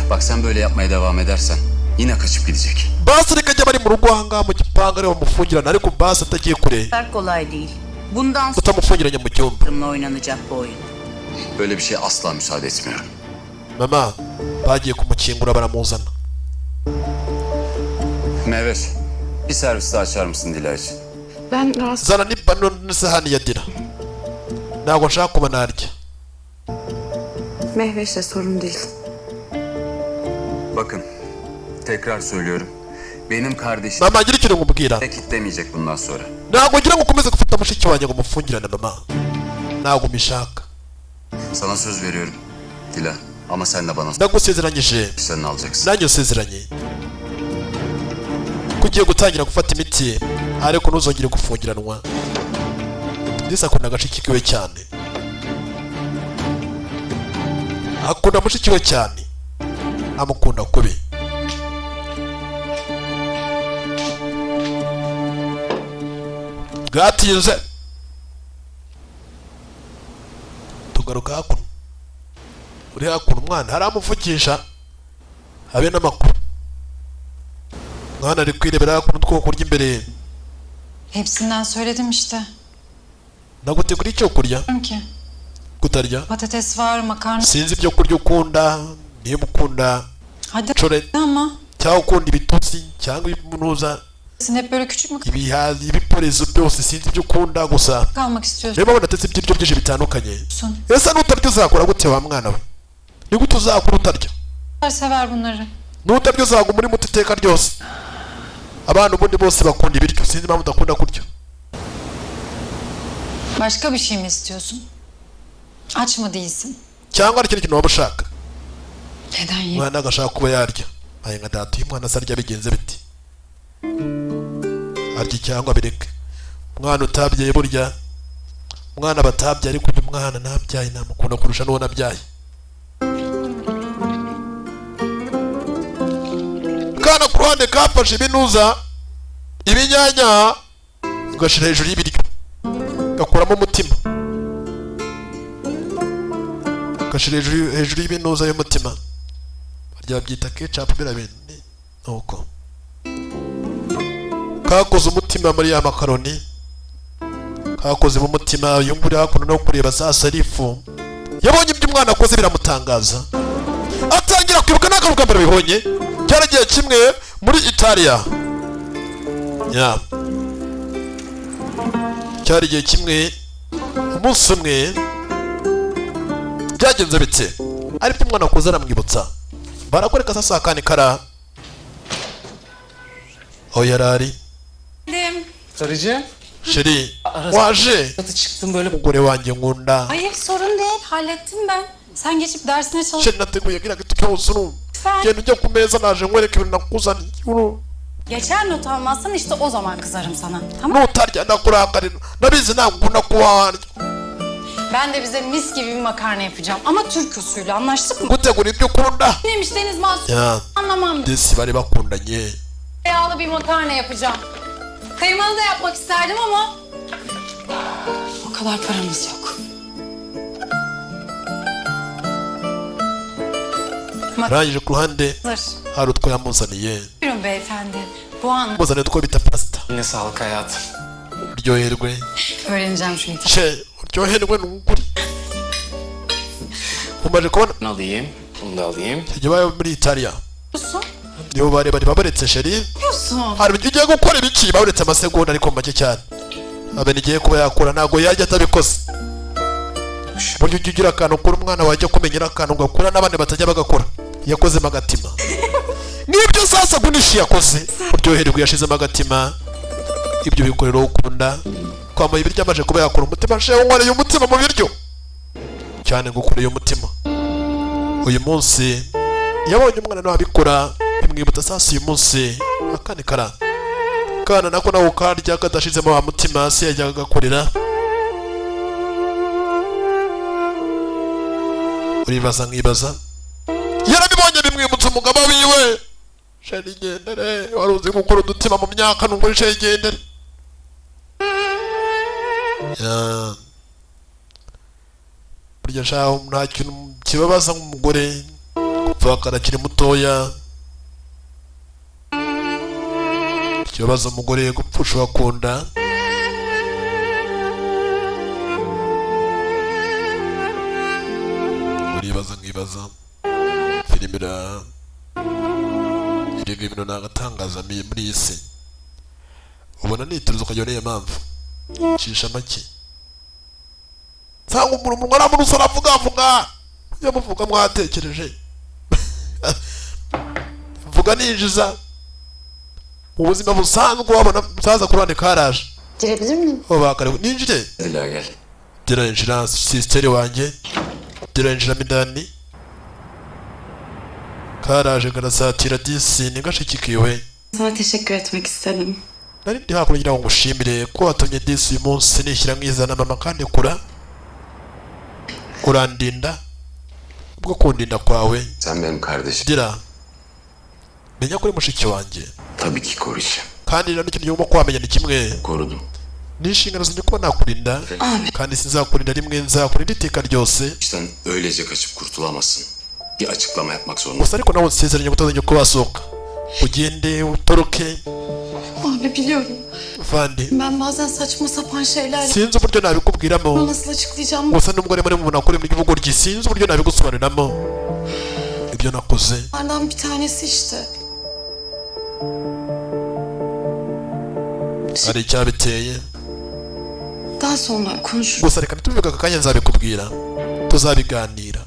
Bak sen böyle yapmaya devam edersen yine kaçıp gidecek. Basi reka ajya bari mu rugo ahangaha mu gipangu ariho bamufungirana ariko basi atagiye kure. kadar kolay değil. Bundan sonra Tutamufungiranye mu cyumba. oynanacak bu oyun. Böyle bir şey asla müsaade etmiyorum. Mama, bagiye kumukingura baramuzana. Meyveş, bir servis daha açar mısın Dila için? Ben rahatsız. Zana n'ipanu n'isahani ya Dila. Ntabwo nshaka kuba narya. Mehveş'le sorun değil. Bakın, tekrar söylüyorum. Benim kardeşim Mama, gira ikintu nkubwira. kitlemeyecek bundan sonra. ntabwo ngira ngo ukomeze gufata mushiki wanjye ngo umufungirane mama, ntabwo mbishaka. Sana söz veriyorum Dila ama sen de bana ndagusezeranyije sen alacaksın. nanjye usezeranye ko ugiye gutangira gufata imiti ariko ntuzongere gufungiranwa. Ndetse akunda agashiki kiwe cyane, akunda mushiki we cyane, amukunda kubi. Bwatinze tugaruka hakuno, uri hakuno umwana haramuvugisha habe n'amakuru. Mwana ari kwirebera hakuno two kurya imbere. Hepsinden söyledim işte. Nagutegura icyo kurya Ki kutarya. patates var, makarna. Sinzi ibyo kurya ukunda, niyo ukunda Hadi çöre ama. cyangwa ukunda ibitutsi cyangwa ibimunuza, Sen hep böyle küçük mü ibihazi, ibiporezo byose sinzi ibyo ukunda gusa. kalmak istiyorsun? Niyo mpamvu natetse ibiryo byinshi bitandukanye. Ese nutarya uzakora gute wa mwana we? Ni gute uzakora utarya? Sever bunları. Nutarya uzaguma muri muto iteka ryose. Abantu ubundi bose bakunda ibiryo, sinzi impamvu udakunda kurya. Başka bir şey mi istiyorsun? Aç mı değilsin? Cyangwa hari ikindi kintu waba ushaka? Neden ye? Umwana agashaka kuba yarya. Aye nka data, uyu mwana asarya bigenze biti. Arya cyangwa bireke. Umwana utabyaye burya, umwana batabyaye ariko uyu mwana ntabyaye namukunda kurusha n'uwo nabyaye. Kana ku ruhande kafashe ibinuza, ibinyanya, gashira hejuru y'ibiryo, gakuramo umutima, gashira hejuru y'ibinuza y'umutima. Barya babyita ketchup birabindi nuko. Kakoze umutima muri ya makaroni, kakoze mu mutima yunguri hakuno no kureba sasa arifu. Yabonye ibyo umwana akoze biramutangaza, atangira kwibuka n'akaruka mbere bihonye. Cyaragiye kimwe muri Italia, cyarigiye kimwe umunsi umwe byagenze bite, ariko umwana akoze aramwibutsa. Barakwereka sasa akani kara o yarari. Sarıcı. Şeri waje Çıktım böyle. umugore wanjye nkunda. Hayır sorun değil, hallettim ben. Sen geçip dersine çalış. Şeri nateguye kiriya giti cyose uru. Lütfen. Genda ujya ku meza naje nkwereka ibintu nakuzaniye uru. Geçer not almazsan işte o zaman kızarım sana. Tamam. Nutarya ndakurakarira. Nabizi ntabwo kuba Ben de bize mis gibi bir makarna yapacağım. Ama Türk usulü, anlaştık mı? gutegura ibyo ukunda. Neymiş Deniz Mahsun? Ya Anlamam. desi bari bakundanye. Yağlı bir makarna yapacağım. Kıymalı da yapmak isterdim ama o kadar paramız yok. Arangije ku ruhande Hazır. hari utwo yamuzaniye. Buyurun beyefendi. Bu an Muzaniye utwo bita pasta. Yine sağlık hayatım. Uryoherwe. öğreneceğim şu İtalyanca. She uryoherwe ni ukuri. Umaze kubona Alayım. Bunu da alayım. igihe bayo muri Italia. Musun? Nibo bari babaretse Sheri. Musun? Hari ibyo ugiye gukora ibiki baburetse amasegonda ariko make cyane. Abe nigiye kuba yakora ntago yajya atabikoze. Buryo ujya ugira akantu ukora umwana wajya kumenyera akantu ugakora n'abandi batajya bagakora. Yakozemo agatima. Nibyo sasa gunishi yakoze. Uryoherwe yashizemo agatima. Ibyo bikorero ukunda. Kwamaye ibiryo amaje kuba yakora umutima. Shewe nkoreye umutima mu biryo. Cyane gukoreye umutima. Uyu munsi yabonye umwana nawe abikora, bimwibutsa sasa uyu munsi akandi kara. Kana nako nawe ukarya kadashizemo wa mutima se yajyaga agakorera. Uribaza nkibaza. Yarabibonye bimwibutsa umugabo wiwe. Sheri gendere, wari uzi gukora udutima mu myaka nubwo sheri gendere. Ya. Burya shaho nta kintu kibabaza nk'umugore kuva karakiri mutoya. Kibabaza umugore gupfusha wakunda. Uribaza nkibaza. Filimira irega ibintu nagatangaza muri iyi si. Ubona nituruza ukajya niyo mpamvu. Cisha make. Sanga umuntu aramurusa aravuga. Yamuvuga mwatekereje. Vuga ninjiza. Ubuzima busanzwe wabona musaza kurane karaje. Girebilir miyim? O bakare ninjire. Dila gel. Direnjira sisteri wanjye. Direnjira midani. Karaje karasatira disini gashikikiwe. Sana teşekkür etmek istedim. Nari ndi hakuno ngira ngo ngushimire ko watumye disi uyu munsi nishyira mwizana mama kandi kurandinda ubwo kundinda kwawe. Sen benim kardeşim. Dira menya kuri mushiki wanjye Tabii ki koruyacağım. kandi rero n'ikintu ugomba kwamenya ni kimwe, Korudum. n'inshingano zanjye kuba nakurinda kandi sinzakurinda rimwe, nzakurinda iteka ryose. İşten öylece kaçıp kurtulamazsın. Bir açıklama yapmak zorunda. Gusa ariko nawe nsezeranye gutazongera kubasohoka, ugende utoroke. Abi biliyorum. Vandi Ben bazen saçma sapan şeyler sinzi uburyo nabikubwiramo, nasıl açıklayacağım? gusa n'umugore muri mu nakuri mu gihugu rye sinzi uburyo nabigusobanuriramo ibyo nakoze. Bunlardan bir tanesi işte. Hari icyabiteye, Daha sonra konuşuruz. gusa reka ntitubivuge aka kanya, nzabikubwira, tuzabiganira.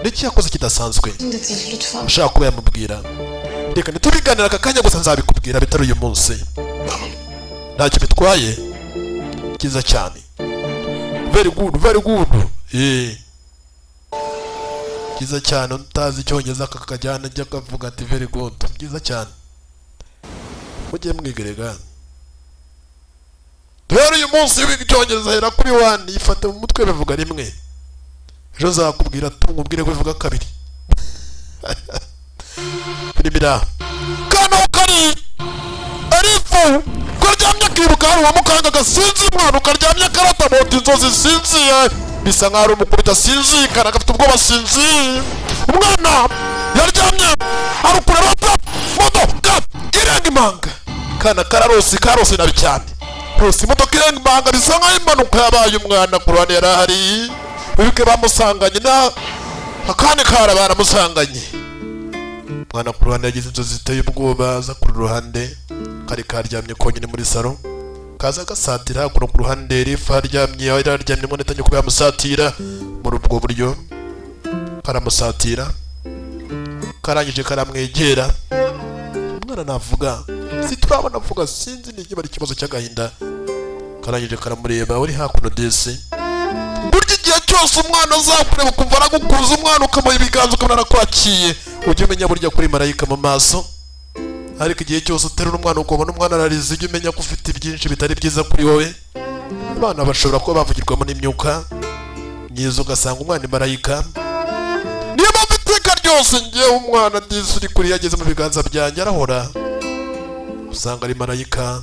N'iki yakoze kidasanzwe Şimdi değil lütfen. ushaka kuba yamubwira, reka ntitubiganira aka kanya, gusa nzabikubwira bitari uyu munsi. Ntacyo bitwaye, cyiza cyane. Very good, very good. Cyiza cyane, utazi icyongereza kakajyana ajya akavuga ati very good, cyiza cyane. Mujye mwigerega. Rero uyu munsi wiga icyongereza hera kuri 1, yifate mu mutwe bivuga rimwe. Ejo nzakubwira tumubwire ko bivuga kabiri. Birimira. Kano kari. Arifu. Karyamye kwibuka hari uwamukanga gasinzi umwana ukaryamye karata bota inzozi sinziye. Bisa nk'aho umukubita sinzikana gafite ubwoba sinziye. Umwana yaryamye arukura rata modoka irenga imanga. Kana karose nabi cyane. Rose imodoka irenga imanga bisa nk'aho impanuka yabaye, umwana ku ruhande yarahari. Bibuke bamusanganye na akandi kara baramusanganye. Mwana ku ruhande yagize inzozi ziteye ubwoba, aza ku ruhande kari karyamye konyine muri salo, kaza gasatira kuno ku ruhande rifa haryamye, yararyamye ngo netanye kuba yamusatira muri ubwo buryo, karamusatira karangije karamwegera. Umwana navuga siturabona avuga, sinzi niba ari ikibazo cy'agahinda. Karangije karamureba uri hakuno desi. Burya igihe cyose umwana azakureba kuva aragukuza, umwana ukamuha ibiganza ukabona arakwakiye, ujye umenya burya kuri marayika mu maso. Ariko igihe cyose uterura umwana ukabona umwana ararize, ujye umenya ko ufite byinshi bitari byiza kuri wowe. Abana bashobora kuba bavugirwamo n'imyuka myiza, ugasanga umwana ni marayika. Niyo mpamvu iteka ryose ngewe umwana disi uri kuri yageze mu biganza byanjye arahora usanga ari marayika.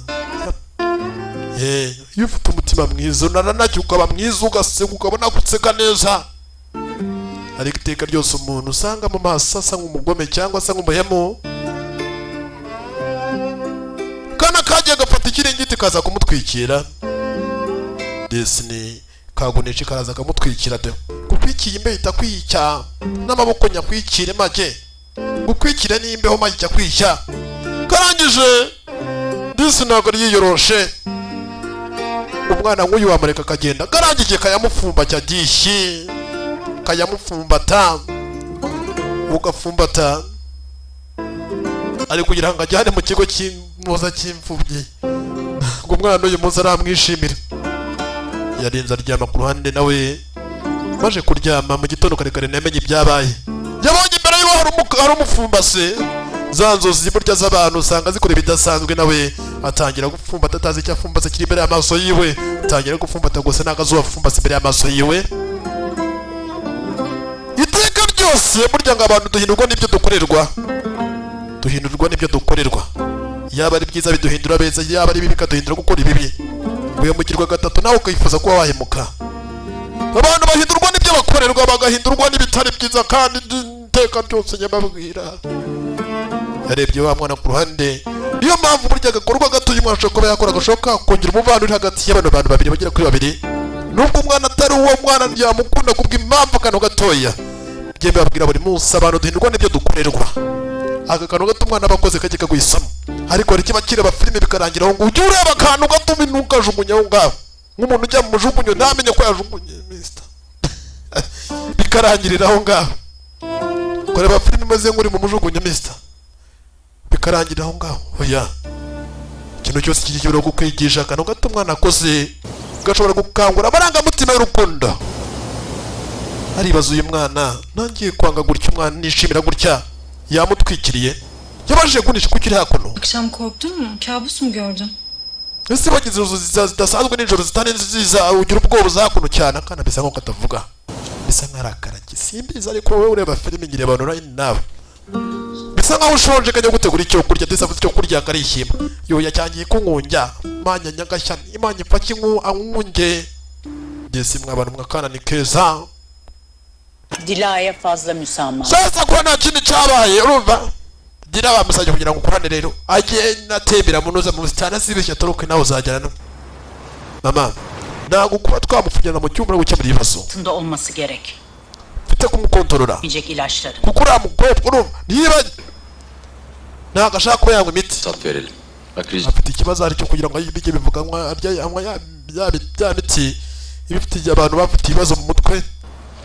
Iyo ufite umutima mwiza unanacyo ukaba mwiza, ugaseka ukabona guseka neza. Ariko iteka ryose umuntu usanga mu maso asa nk'umugome cyangwa asa nk'umuhemu, kana kagiye gafata ikiringiti kaza kumutwikira. Destiny kagunisha karaza kamutwikira de. Gukwikiye imbeho itakwicya n'amaboko nyakwikire make, gukwikira n'imbeho make cyakwicya. Karangije Destiny ntabwo yiyoroshe, umwana nk'uyu wamureka akagenda. Karangije kayamufumba cyadishi, kayamufumbata, ugafumbata ari kugira ngo ajyane mu kigo cy'impuza cy'imfubyi. Ngo umwana uyu munsi aramwishimira, yarinze aryama ku ruhande nawe. Maje kuryama mu gitondo karekare namenye ibyabaye, yabonye imbere y'uwo hari umufumbase. Za nzozi burya z'abantu usanga zikora ibidasanzwe, nawe atangira gufumbata atazi icyo afumbase kiri imbere y'amaso yiwe. Atangira gufumbata gusa n'akazuba afumbase imbere y'amaso yiwe. Iteka ryose burya ngo abantu duhindurwa n'ibyo dukorerwa, duhindurwa n'ibyo dukorerwa. Yaba ari byiza biduhindura beza, yaba ari bibi bikaduhindura gukora ibibi. Wihemukirwa gatatu nawe ukifuza kuba wahemuka. Abantu bahindurwa n'ibyo bakorerwa, bagahindurwa n'ibitari byiza, kandi iteka ryose nyababwira. Yarebye wa mwana ku ruhande. Niyo mpamvu burya agakorwa gato uyu mwana ashobora kuba yakora gashoboka kongera umubano uri hagati y'abantu babiri bagera kuri babiri. Nubwo umwana atari uwo mwana yamukunda kubw'impamvu akantu gatoya. Njye mbabwira buri munsi abantu duhindurwa n'ibyo dukorerwa. Aka kantu gato umwana abakoze kajye kaguhisamo, ariko hari kiba kireba filime bikarangira aho ngo ujye ureba akantu gato ntukajugunye aho ngaho, nk'umuntu ujya mu mujugunyo ntamenye ko yajugunye mister. Bikarangirira aho ngaho. Kureba filime umeze nk'uri mu mujugunyo mister, bikarangirira aho ngaho. Oya, jya ikintu cyose kigibura kukwigisha akantu gato umwana akoze gashobora gukangura amarangamutima y'urukundo. Aribaza uyu mwana nangiye kwanga gutya umwana nishimira gutya yamutwikiriye yabashije kunisha kuko iri hakuno. Akşam korktun mu? Kabus mu gördün? Ese bagize inzozi zidasanzwe nijoro zitari nziza ugira ubwoba uza hakuno cyane akana bisa nk'uko atavuga bisa nk'arakaragiye simbizi ariko wowe ureba filime ngire abantu urayini nawe bisa nk'aho ushonje kajya gutegura icyo kurya ndetse afite icyo kurya akarishima yoya cyangiye kungunjya manya nyagashyana imana ipfa angunge ngeze mwe abantu mwakana ni keza. Dila'ya fazla müsamaha. Sasa kuba nta kindi cyabaye urumva Dila bamusajya kugira ngo ukurane rero ajye natembera munoza mu busitani asibeshya atoroke nawe uzajyana mama ntabwo kuba twamupfunyana mu cyumba no gukemura ibibazo Tında olması gerek. mfite kumukontorora Yiyecek ilaçları. kuko uriya mukobwa urumva niba ntabwo ashaka kuba yanywa imiti Tat verelim. Bak Rica. afite ikibazo aricyo kugira ngo bijye bivuga anywa ya miti iba ifitiye abantu bafite ibibazo mu mutwe.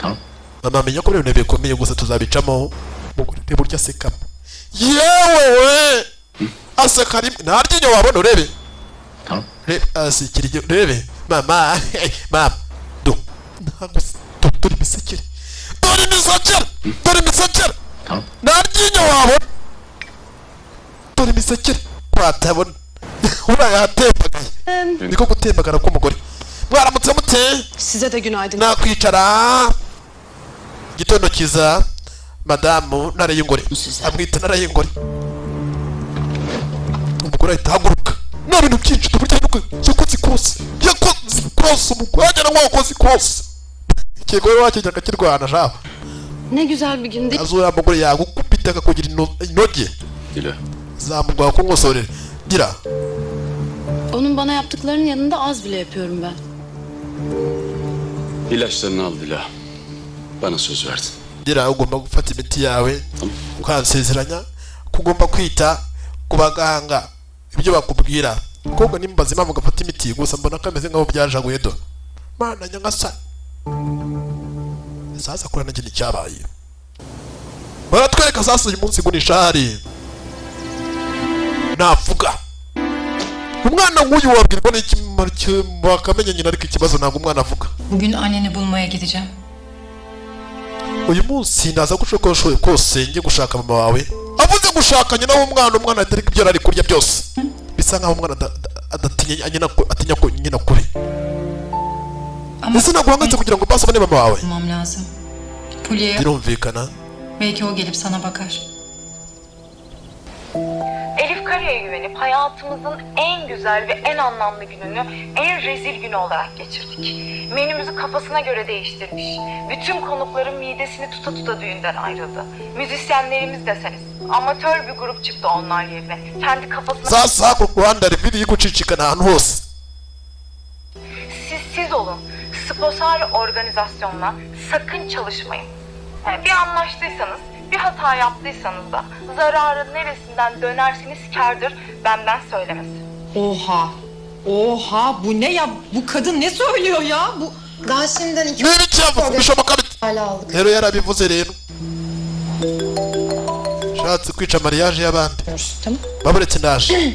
Tamam. mama amenya ko ibintu bikomeye gusa tuzabicamo mugore reba urya asekamo yewe aseka rimwe nta ryinyo wabona urebe Tamam. asekera urebe mama mama ntabwo dore imisekere Tamam. nta ryinyo wabona dore imisekere watabona urayatembagaye niko gutembagara k'umugore. Mwaramutse mute Size de günaydın. nakwicara gitondo kiza madamu ntara y'ingore amwita ntara y'ingore umugore ahita ahaguruka nta bintu byinshi tuburya yakoze ikosi umugore agera nk'uwakoze ikosi ikigore wakijya akakirwana shaho Ne güzel bir gün değil. azura umugore yagukupita akakugira inoge Dila. zamugwa kunkosorera gira Onun bana yaptıklarının yanında az bile yapıyorum ben. İlaçlarını al Dila. Bana söz verdin. gira ugomba gufata imiti yawe ukansezeranya kugomba kwita ku baganga ibyo bakubwira kobwa nimbaza impamvu ugafata imiti gusa mbona kameze nk'aho byajaguye do mana nyagasani sasa kuri nanjye nicyabaye baratwereka sasa uyu munsi gunisha hari navuga umwana nk'uyu wabwirwa n'ikimaro bakamenya nyina ariko ikibazo ntabwo umwana avuga. Bugün anneni bulmaya gideceğim. uyu munsi naza gushaka kose njye gushaka mama wawe avuze gushaka nyina w'umwana umwana atari ibyo ari kurya byose bisa nkaho umwana atinya ko nyina kure ese naguhangayitse kugira ngo basabone mama wawe Bulmam lazım. Fulya'ya birumvikana belki o gelip sana bakar. Elif Kara'ya güvenip hayatımızın en güzel ve en anlamlı gününü en rezil günü olarak geçirdik. Menümüzü kafasına göre değiştirmiş. Bütün konukların midesini tuta tuta düğünden ayrıldı. Müzisyenlerimiz deseniz amatör bir grup çıktı onlar yerine. Kendi kafasına... sasa ku Rwanda biri gucicikana ahantu hose Siz olun. Sposar organizasyonla sakın çalışmayın. Bir anlaştıysanız, bir hata yaptıysanız da zararın neresinden dönersiniz kârdır, benden söylemesi. Oha bu ne ya? Bu kadın ne söylüyor ya? Bu Daha şimdiden iki n'ibicyavu bishoboka bite hala aldık. rero yarabivuze rero shatse kwica mariage y'abandi Tamam. baburetse ndaje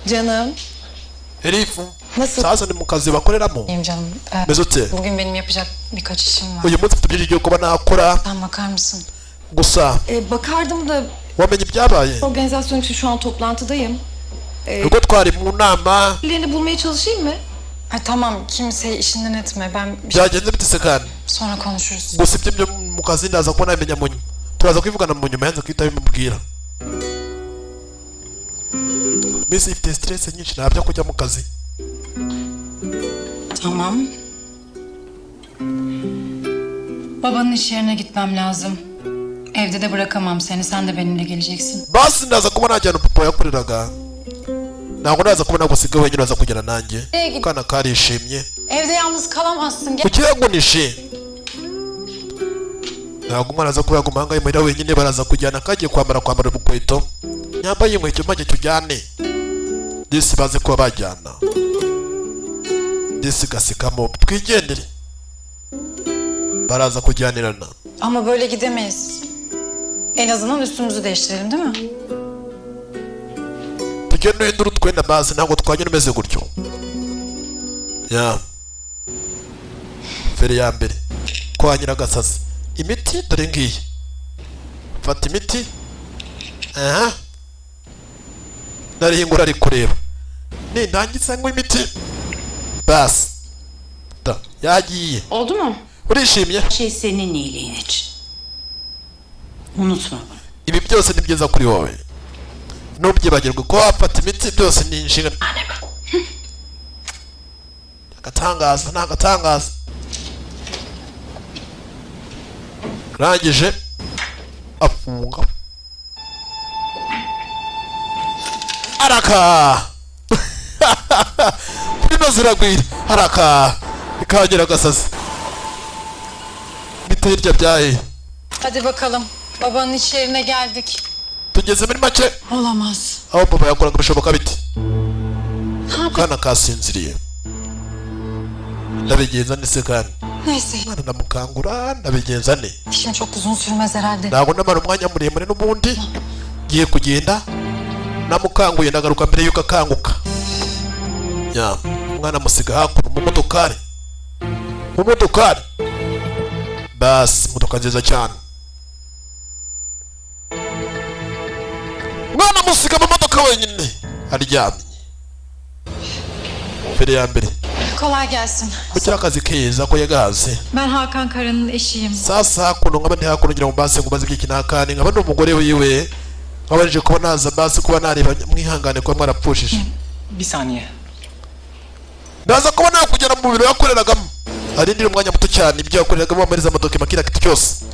Canım. Elifu Nasıl? sasa ni mu kazi bakoreramo benim canım. meze ute Bugün benim yapacak birkaç işim var. uyu munsi mfite byinshi byo kuba nakora Sen bakar mısın? gusa Bakardım da wamenye ibyabaye organizasyon için şu an toplantıdayım. ubwo twari mu nama Birilerini bulmaya çalışayım mı? Tamam kimseyi işinden etme. Ben byagenze bite se kandi sonra konuşuruz. gusa ibyo byo mu kazi ndaza kuba namenya mu nyuma turaza kubivugana mu nyuma yanze kwita bimubwira mbese ifite stress nyinshi ntabyo kujya mu kazi. Tamam. Babanın iş yerine gitmem lazım. Evde de bırakamam seni. Sen de benimle geleceksin. basi ndaza kuba najyana papa yakoreraga ntabwo ndaza kuba nagusiga wenyine aza kujyana nanjye kana karishimye Evde yalnız kalamazsın. kugira ngo nishe ntabwo umwana aza kuba yaguma ahangahe muhira wenyine baraza kujyana kagiye kwambara ubukweto nyambaye inkweto mpage tujyane disi baze kuba bajyana disi gasikamo twigendere baraza kujyanirana. Ama böyle gidemeyiz. En azından üstümüzü değiştirelim değil mi? tugende uhindura twenda basi ntabwo twanyura umeze gutyo. Ya feri ya mbere kwa Nyiragasazi. Imiti dore ngiyi, fata imiti. Narihingura ari kureba nindangiza ngo imiti basi da yagiye. Oldu mu? Urishimye? Şey senin iyiliğin için. Unutma bunu. Ibi byose ni byiza kuri wowe, ntubyibagirwe ko wafata imiti, byose ni inshingano. Agatangaza ni agatangaza. Rangije afunga araka bino ziragwira araka ikagera gasazi bitirya byahe. Hadi bakalım. Babanın iş yerine geldik. Tugeze muri make. Olamaz. Aho baba yakoraga bishoboka biti. Kana kasinziriye. Ndabigenza nise kandi. Neyse. Mwana ndamukangura ndabigenza ne. İşin çok uzun sürmez herhalde. Ntabwo ndamara umwanya muremure n'ubundi. Giye kugenda. Namukanguye ndagaruka mbere yuko akanguka. Ya, mwana musiga hakuno mu modokari. Mu modokari. Basi modoka nziza cyane. Mwana musiga mu modoka wenyine aryamye. Feri ya mbere. Kolay gelsin. Bukira akazi keza ko yagaze. Ben Hakan Kara'nın eşiyim. Sasa hakuno nkaba ndi hakuno ngira ngo basi ngubaze iki kinakani nkaba n'umugore wiwe. Nkaba kuba naza basi kuba nareba mwihangane kuba mwarapfushije. Bir saniye. Ndaza kuba nakugera mu biro yakoreragamo. Ari ndiri umwanya muto cyane ibyo yakoreragamo amariza amadokima kira kitu cyose.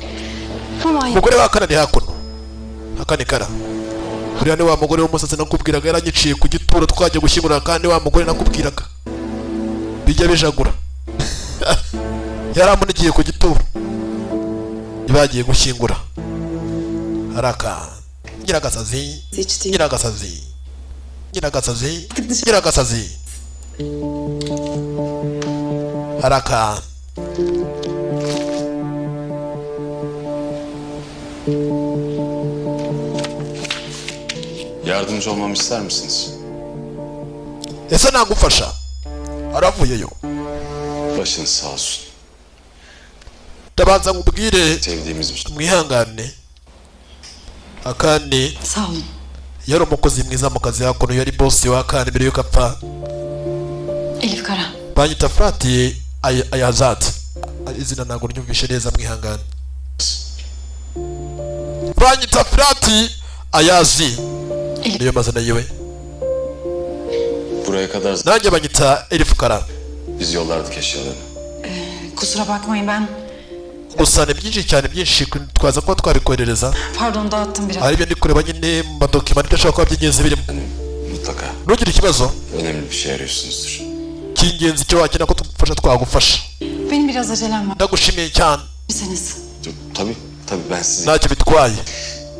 Umugore wa Kana ni hakuno. Akane Kara. Uriya ni wa mugore w'umusatsi nakubwiraga yaranyiciye ku gituro twajya gushyingura kandi wa mugore nakubwiraga. Bijya bijagura. Yaramunigiye ku gituro. Ibagiye gushyingura. Haraka. Nyiragasazi. Nyiragasazi. Nyiragasazi. Nyiragasazi. Haraka. Yardımcı olmamı ister misiniz? Ese nagufasha? Aravuyeyo. Başınız sağ olsun. Ndabanza ngubwire Sevdiğimiz bir şey. mwihangane. Akane Sağ olun. yari umukozi mwiza mu kazi hakuno, yari boss wa Akane mbere yuko apfa. Elif Kara. Banyita Frati Ayazat. Izina ntabwo nyumvishe neza, mwihangane. Banyita Frati Ayazi. Niyo mazina yiwe. Buraya kadar Nanjye banyita Elif Kara. biz yollardık eşyalarını. Kusura bakmayın ben. Gusa ni byinshi cyane byinshi twaza kuba twabikoherereza. Pardon dağıttım biraz. Hari ibyo ndi kureba nyine mu madokima ndashaka kuba by'ingenzi birimo. Mutlaka. Ntugire ikibazo. Önemli bir şey arıyorsunuzdur. Cy'ingenzi icyo wakenera ko tugufasha twagufasha. Benim biraz acelem var. Ndagushimiye cyane. Misiniz? Tabii ben sizi. Ntacyo bitwaye.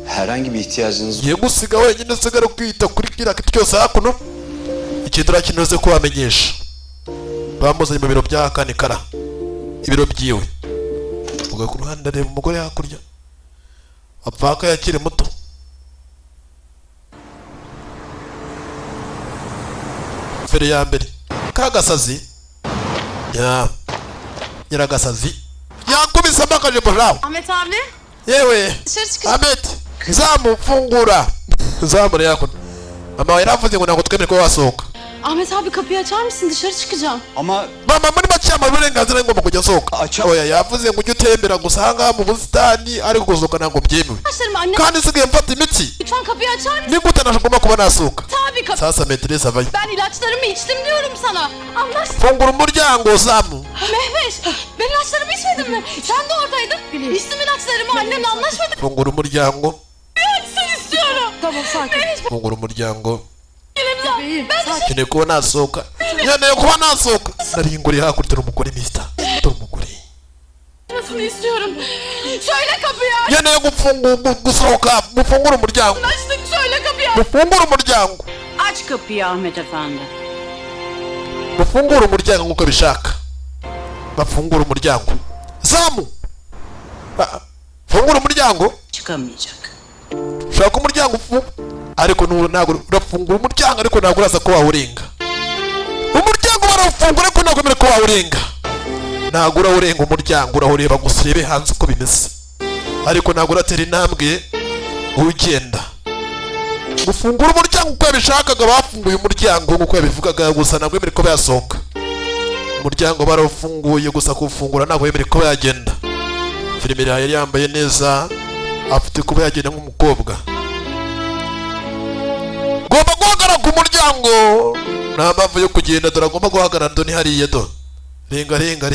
Herhangi bir ihtiyacınız Ngiye gusiga wenyine usigara kwita kuri kiriya kitu cyose hakuno. Ikintu urakinuze kubamenyesha. Bamuzanye mu biro bya Akane Kara. Ibiro byiwe. Uga ku ruhande areba umugore hakurya. Apfaka yakiri muto. Feri ya mbere. Kagasazi. Ya. Nyiragasazi. Yakubise amakaje burawo. Ahmet abi. Yewe. Dışarı çıkacağım. Ahmet. Zamufungura. Zamure yakuno. Mama yaravuze ngo ntabwo twemere ko wasohoka. Ahmet abi kapıyı açar mısın? Dışarı çıkacağım. Ama Mama muri make ama uburenganzira ngomba kujya sohoka. Oya yavuze ngo ujye utembera gusa ahangaha mu busitani ariko gusohoka ntabwo byemewe. Başlarım anne. Kandi sigaye mfata imiti. Lütfen kapıyı açar mısın? Ni gute nagomba kuba nasohoka? Tabii kapı. Sasa metresi avayo. Ben ilaçlarımı içtim diyorum sana. Anlaştık. Fungura umuryango Samu. Mehmet, ben ilaçlarımı içmedim mi? Sen de oradaydın. İçtim ilaçlarımı. Annemle anlaşmadık. Fungura umuryango. Açsın istiyorum. Tamam sakin. Fungura umuryango. Ben de Nkeneye kuba nasohoka. Nkeneye kuba nasohoka. Narihinguriye hakurya dore umugore mister. Dore umugore. çıkmasını istiyorum. Söyle kapıyı aç. Nkeneye gusohoka. Mufungure umuryango. Anlaştık. Söyle kapıyı aç. Mufungure umuryango. Aç kapıyı Ahmet Efendi. Mufungure umuryango nk'uko bishaka. Bafungure umuryango. Samu. Fungura umuryango. Çıkamayacak. Shaka umuryango ariko ntabwo urafungura umuryango ariko ntabwo uraza ko wawurenga. Umuryango barawufungura ariko ntabwo wemerewe ko wawurenga. Ntabwo urawurenga umuryango, urawureba gusa urebe hanze uko bimeze, ariko ntabwo uratera intambwe ugenda. Gufungura umuryango uko yabishakaga bafunguye umuryango nk'uko yabivugaga, gusa ntabwo wemerewe ko bayasohoka. Umuryango barawufunguye gusa kuwufungura ntabwo wemerewe ko yagenda. Filime yari yambaye neza, afite kuba yagenda nk'umukobwa. Gomba guhagarara ku muryango, nta mpamvu yo kugenda, dore agomba guhagarara, dore hariya do. Renga.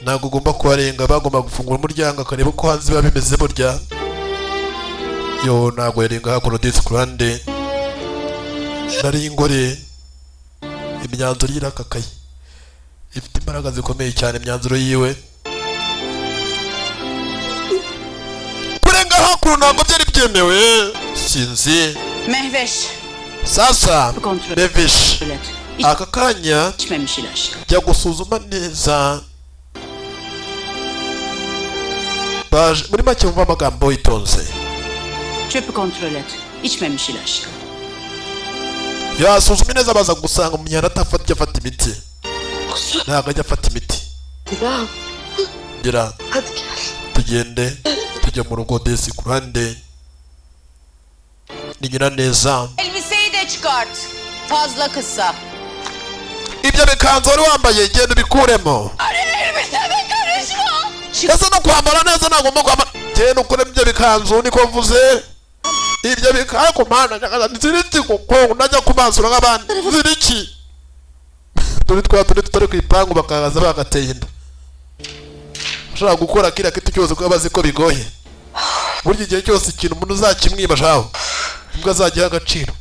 Ntabwo ugomba kuharenga, bagomba gufungura umuryango akareba uko hanze biba bimeze burya. Yo ntabwo yarenga hakuno disi ku ruhande. Nari ingore, imyanzuro yirakakaye, ifite imbaraga zikomeye cyane imyanzuro yiwe. Kurenga hakuno ntabwo byari byemewe, sinzi. Mehveş. Sasa Mehveş, aka kanya İçmemiş ilaç. jya gusuzuma neza. Baje muri make mva amagambo yitonze. Çöpü kontrol et. İçmemiş ilaç. Yasuzumye neza baza gusanga umunyana afata imiti. Ntabwo ajya afata imiti. Gira Hadi gel. tugende tujya mu rugo desi ku ruhande. Nigira neza. Elbiseyi de çıkart. Fazla kısa. Ibyo bikanzu wari wambaye genda ubikuremo. Elbiseme karışma. Ese no kwambara neza nagomba kwambara. Genda ukuremo ibyo bikanzu niko mvuze. Ibyo bikanzu mana ziriki kuko najya kubansura nk'abandi. Ziriki. Turi tutari ku ipangu bakaza bagateye inda. Ushaka gukora kiriya kiti cyose kuko bazi ko bigoye. Burya igihe cyose ikintu umuntu uzakimwiba shaho, ubwo azagiha agaciro.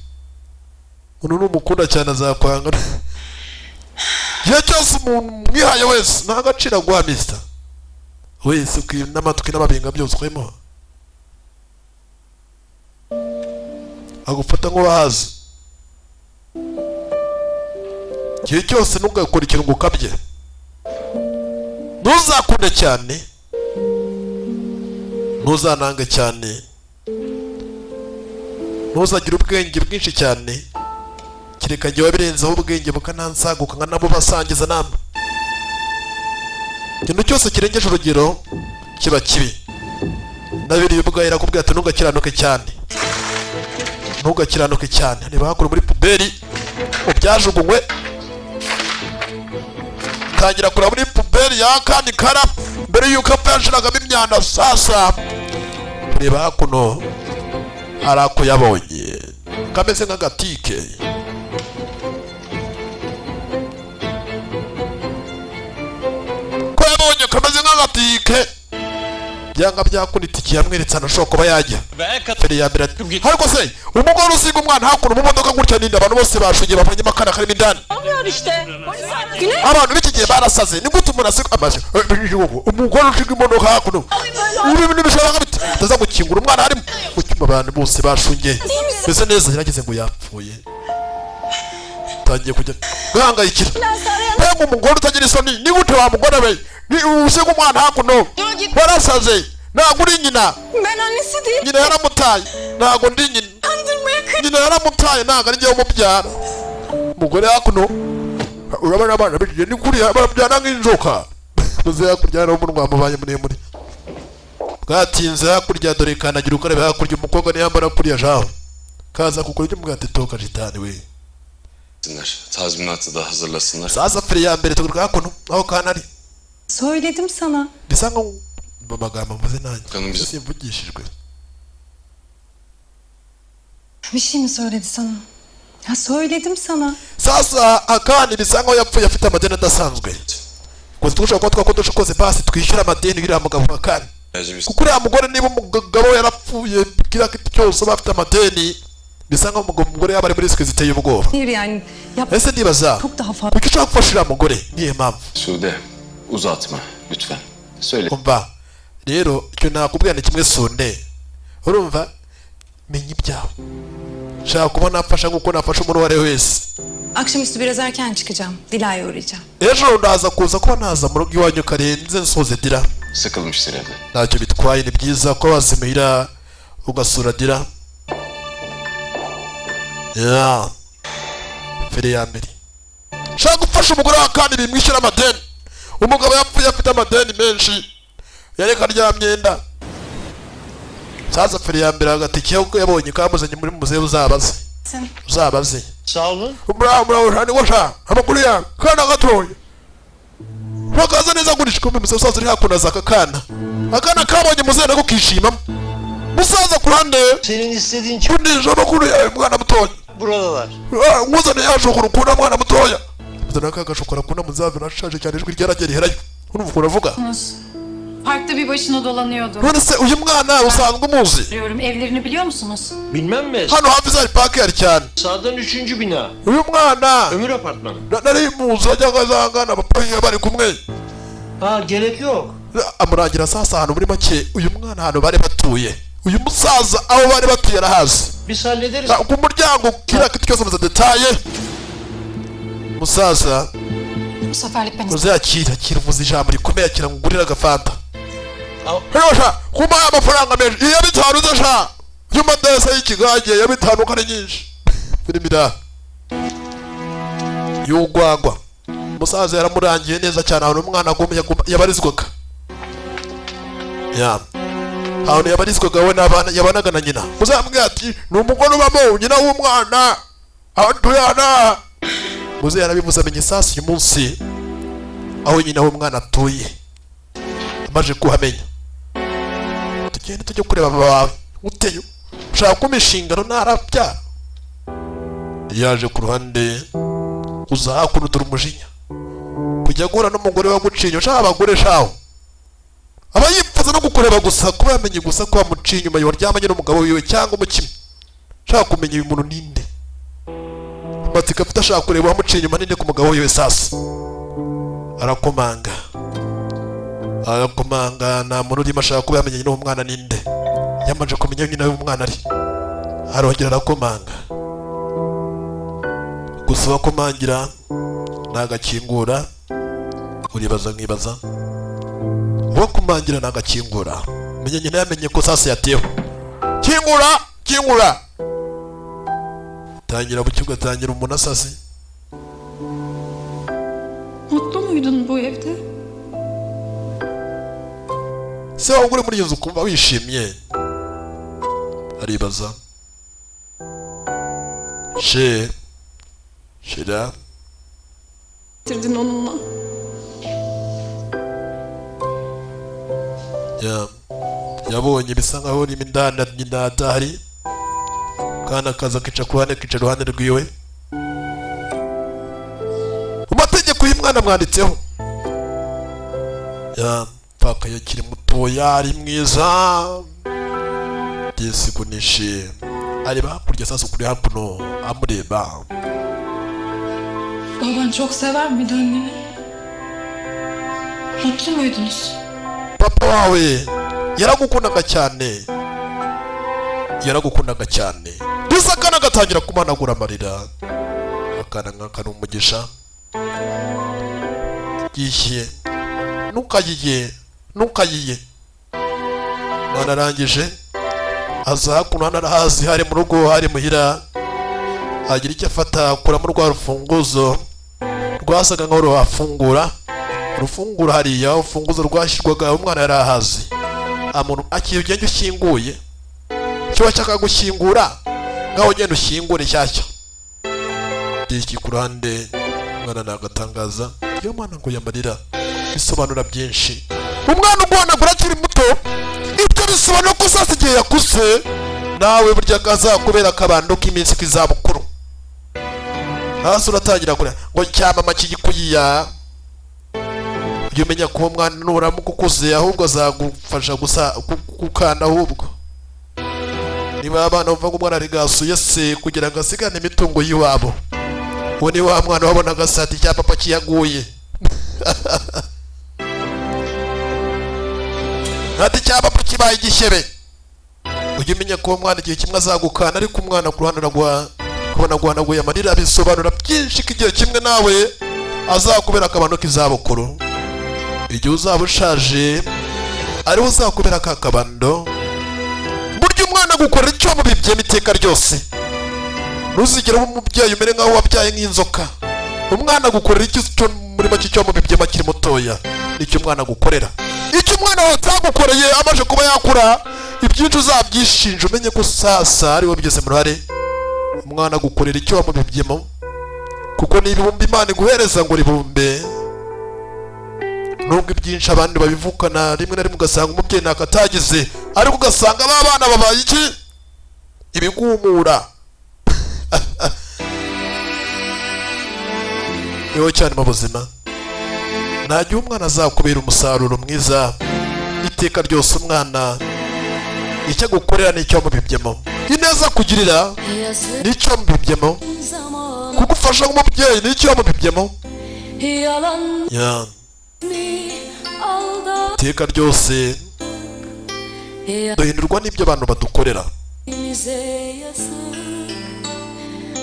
Umuntu n'umukunda cyane azakwanga. Igihe cyose umuntu mwihaye wese nta gaciro aguha mister. Wese n'amatwi n'amabinga byose ukwemo. Agufata nk'uwahazi. Igihe cyose ntugakora ikintu ngo ukabye. Ntuzakunde cyane, ntuzanange cyane, ntuzagire ubwenge bwinshi cyane, kereka igihe wabirenzeho ubwenge bukanansaguka nka nabo basangiza nama. Ikintu cyose kirengeje urugero kiba kibi. Nabiri ubwahera kubwira ati ntugakiranuke cyane, ntugakiranuke cyane. Niba hakora muri puberi ubyajugunywe, tangira kura muri puberi ya kandi kara mbere yuko apashiragamo imyanda. Sasa reba hakuno hari ako yabonye kameze nk'agatike. Ko yabonye kameze nk'agatike byanga byakunitikiye amweretse anashobora kuba yajya feri ya mbere. Ariko se umugore usiga umwana hakuno mu modoka gutya n'inda abantu bose bashugiye babonyemo akana karimo indani. Abantu b'iki gihe barasaze, ni gute umuntu asiga amaje umugore usiga imodoka hakuno ibi bintu bishobora biti ataza gukingura umwana harimo gutuma abantu bose bashungiye mbese neza yarageze ngo yapfuye. Tangiye kujya guhangayikira. Mbega umugore utagira isoni, ni gute wa mugore we ni usiga umwana hakuno warasaze. Ntabwo uri nyina. Ben annesi değil. Nyina yaramutaye. Ntabwo ndi nyina. Nyina yaramutaye ntabwo ari njyewe umubyara. Umugore hakuno urabona abana bigiye ni kuri babyana nk'inzoka. Muze hakurya no umunwa mubaye muremure. Bwatinze hakurya dore kanagira ukarebe hakurya umukobwa niyambara kuriya jaho. Kaza kukora ibyo mugati toka jitani we. Tazminatı da hazırlasınlar. Sasa feri ya mbere tuguruka hakuno aho kanari. Söyledim sana. Bisa nko amagambo mvuze nanjye. Kanımız Simvugishijwe. Bir şey mi söyledi sana? Ya söyledim sana. Sasa akandi bisa nko yapfuye afite amadeni adasanzwe. Kuko dushobora kuba twakodesha kose basi twishyura amadeni biriya mugabo akandi. Kuko uriya mugore niba umugabo yarapfuye kiriya kiti cyose bafite amadeni bisa nko umugore yaba ari muri risike ziteye ubwoba. Hayır yani. Ese ndibaza Çok daha fazla. kuki ushaka gufasha uriya mugore niyo mpamvu. Sude uzatma lütfen. Söyle. Umva rero icyo nakubwira ni kimwe Sunde, urumva menya ibyawe. Shaka kuba nafasha nk'uko nafasha umuntu uwo ari we wese. Akşamüstü biraz erken çıkacağım. Dila'ya uğrayacağım. Ejo ndaza kuza kuba naza mu rugo iwanyu karenze nsoze Dira. Sıkılmıştır evde. Ntacyo bitwaye, ni byiza ko wazimira ugasura Dira. ya feri ya mbere shaka gufasha umugore wa kandi bimwishyura amadeni umugabo yapfuye afite amadeni menshi yareka aryamyenda sasa feri ya mbere agatike ko yabonye kamuzanye muri muzehe uzabaze Sağ olun. Bravo, washa amakuru ya kana gatoya bakaza neza gurisha kumbe musaza uri hakuna zaka akana kabonye muzehe nako kishima musaza kurande Senin istediğin kundisha amakuru ya mwana mutoya buradalar. Nguzane yashokora ukunda mwana mutoya muzana kagashokora kuna muzavi nashaje cyane ijwi ryaragera iherayo urumva uravuga Parkta bir başına dolanıyordu. none se uyu mwana usanzwe umuzi Diyorum, evlerini biliyor musunuz? Bilmem mi? hano hafi zari park yari cyane Sağdan 3. bina. uyu mwana Ömür apartmanı. nari muzi ajyaga zangana abapanyi bari kumwe Ha gerek yok. amurangira sasa ahantu muri make uyu mwana ahantu bari batuye uyu musaza aho bari batuye arahazi Biz hallederiz. ku muryango kiriya kiti cyose muza detaye musaza Bu seferlik ben muze akira ijambo rikomeye akira ngurira agafanta Hosha kuma amafaranga menshi iya bitanu zasha yuma desa y'ikigage ya bitanu kare nyinshi filmira yugwagwa musaza yaramurangiye neza cyane ahantu umwana agomye yabarizwaga ya ahantu yabarizwaga we n'abana yabanaga na nyina muzambwira ati ni umugore ubamo nyina w'umwana atuyana muze yarabivuze amenye sasa uyu munsi aho nyina w'umwana atuye amaje kuhamenya tugende tujye kureba baba bawe uteyo ushaka kuma inshingano ntarabyara yaje ku ruhande uza hakuno dore umujinya kujya guhura n'umugore waguciye ushaka abagore shaho aba yipfuza no kukureba gusa kuba yamenye gusa ko wamuciye inyuma yaryamanye n'umugabo wiwe cyangwa umukimwe ushaka kumenya uyu muntu ninde amatsiko afite ashaka kureba wamuciye inyuma ninde ku mugabo wiwe sasa arakomanga nta muntu urimo ashaka kuba yamenye n'uwo mwana ninde yamaze kumenya nyina w'umwana ari arongera arakomanga gusa wakomangira nagakingura uribaza nkibaza wakomangira nagakingura menya nyina yamenye ko sasa yatewe kingura tangira bucyo ugatangira umuntu asase Mutlu muydun bu evde? se waba uri muri iyo nzu kumva wishimye aribaza Şira Bitirdin onunla. yabonye bisa nkaho urimo indani nyina adahari kandi akaza akica ku ruhande akica iruhande rwiwe mu mategeko y'umwana mwanditseho paka yakiri mutoya ari mwiza yesigunishe areba hakurya sasa kuri hakuno amureba Baban çok sever miydi anneni? Mutlu muydunuz? papa wawe yaragukundaga cyane ndetse akana gatangira kumanagura amarira akana nk'akana umugisha yishyuye ntukayiye mwana arangije aza hakuno hano arahazi hari mu rugo hari muhira agira icyo afata akuramo rwa rufunguzo rwasaga nkaho ruhafungura urufungura hariya urufunguzo rwashyirwaga umwana yari ahazi umuntu akiri ugenda ushyinguye icyo washaka gushyingura ngaho ugenda ushyingure shyashya iki ku ruhande umwana nagatangaza iyo mwana ngo yamarira bisobanura byinshi umwana uguhanagura akiri muto ibyo bisobanura ko sasa igihe yakuze nawe burya kazakubera akabando k'iminsi k'izabukuru hasi uratangira kureba ngo cyamama kigikuyiya ujye umenya ko uwo mwana nuramuka ukuze ahubwo azagufasha gusa gukanda ahubwo niba abana bumva ngo umwana rigasuye se kugira ngo asigane imitungo y'iwabo uwo ni wa mwana wabona agasati cya papa kiyaguye ati cya papa kibaye igishyebe ujye umenya ko uwo mwana igihe kimwe azagukana ariko umwana ku ruhande kubona guhanaguye amarira bisobanura byinshi ko igihe kimwe nawe azakubera akabando k'izabukuru igihe uzaba ushaje ariho uzakubera ka kabando burya umwana gukorera icyo mubibyemo iteka ryose ntuzigere uba umubyeyi umere nk'aho wabyaye nk'inzoka. Umwana gukorera icyo cyo muri make cyo mu bibyema akiri mutoya nicyo umwana gukorera. Icyo umwana watagukoreye amaje kuba yakura ibyinshi uzabyishinja umenye ko sasa ari we byose murare. Umwana gukorera icyo wamubibyemo kuko ni ibihumbi Imana iguhereza ngo ribumbe. Nubwo ibyinshi abandi babivukana rimwe na rimwe ugasanga umubyeyi nakatagize ariko ugasanga ba bana babaye iki ibigumura. Yewe cyane mu buzima nta gihe umwana azakubera umusaruro mwiza iteka ryose. Umwana icyo agukorera nicyo wamubibyemo, ineza kugirira nicyo wamubibyemo, kugufasha nk'umubyeyi nicyo wamubibyemo. Iteka ryose duhindurwa n'ibyo abantu badukorera.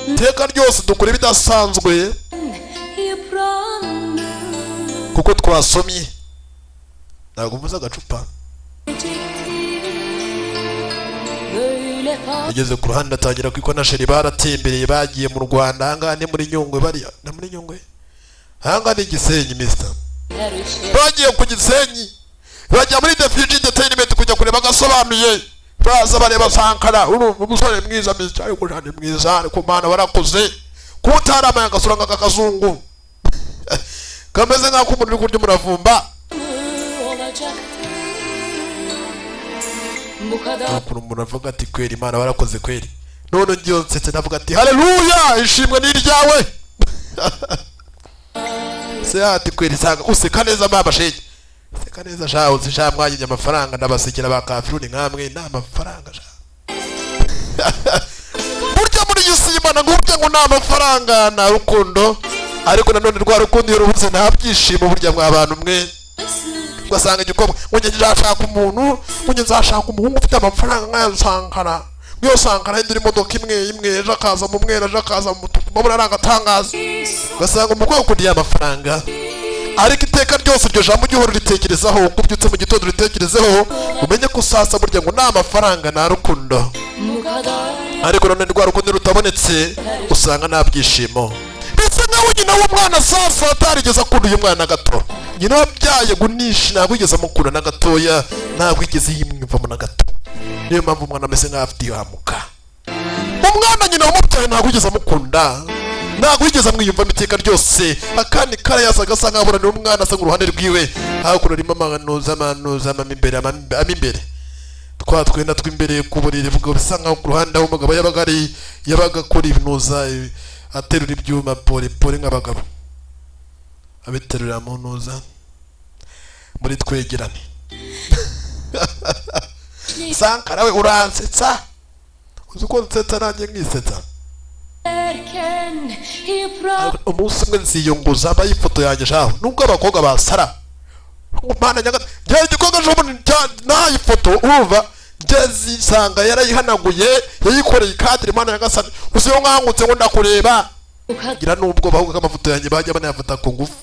Iteka ryose dukora ibidasanzwe kuko twasomye. Ntabwo mvuze agacupa. Ageze ku ruhande atangira kwiko na sheri baratembereye bagiye mu Rwanda. Ahangaha ni muri Nyungwe bariya. Na muri Nyungwe? Ahangaha ni Gisenyi mister. Bagiye ku Gisenyi. Bajya muri The Future Entertainment kujya kureba gasobanuye. Baza bareba Sankara. Umusore mwiza mister. Ariko jane mwiza ariko mana warakoze. Kutarama agasura nk'akazungu. Kameze nk'ako umuntu uri kurya umuravumba. Ukuntu umuntu avuga ati kweri Imana warakoze kweri. None ngiyo nsetse ndavuga ati haleluya ishimwe ni iryawe. Se ati kweri sanga useka neza mama shege. Seka neza shaho zisha mwanyije amafaranga ndabasekera bakafiruni nkamwe n'amafaranga sha. Burya muri yusi Imana ngubye ngo n'amafaranga na rukundo. Ariko nanone rwa rukundo rubuze nta byishimo burya mw'abantu mwe. Ugasanga igikobwa ngo njye nzashaka umuntu, ngo njye nzashaka umuhungu ufite amafaranga nk'aya Sankara. Niyo Sankara indira imodoka imwe ejo akaza mu mwera ejo akaza mu mutuku babona arangatangaza. Ugasanga umukobwa ukundiye amafaranga. Ariko iteka ryose iryo jambo ugihora uritekerezaho, kubyutse mu gitondo uritekerezeho umenye ko sasa burya ngo nta mafaranga nta rukundo. Ariko none rwa rukundo rutabonetse usanga nta byishimo. Bisa nkaho nyina w'umwana sasa atarigeze akunda uyu mwana gato. Nyina wabyaye gunisha ntabwo yigeze amukunda na gatoya, ntabwo yigeze yimwumvamo na gato. Niyo mpamvu umwana ameze nk'aho afite ihamuka. Umwana nyina wamubyaye ntabwo yigeze amukunda, ntabwo yigeze amwiyumvamo iteka ryose. Akandi karayaza agasa nk'aho abona umwana asa nk'uruhande rwiwe. Hakuno arimo amanuza imbere. Twa twenda tw'imbere ku buriri bwo bisa nk'aho ku ruhande aho umugabo yabaga akora ibinuza aterura ibyuma pole nk'abagabo. Abiterura mu ntuza muri twegerane. Sankara we uransetsa. Uzi ko nsetsa nanjye nkisetsa. Umunsi umwe nziyunguza bayifoto yanjye shaho nubwo abakobwa basara. Umwana nyaga njye igikoga cyo nayi foto urumva ngezi sanga yarayihanaguye yayikoreye kadiri mana nyagasani. Usiyo nkangutse ngo ndakureba. Gira nubwo bavuga amafoto yanjye bajya banayafata ku ngufu.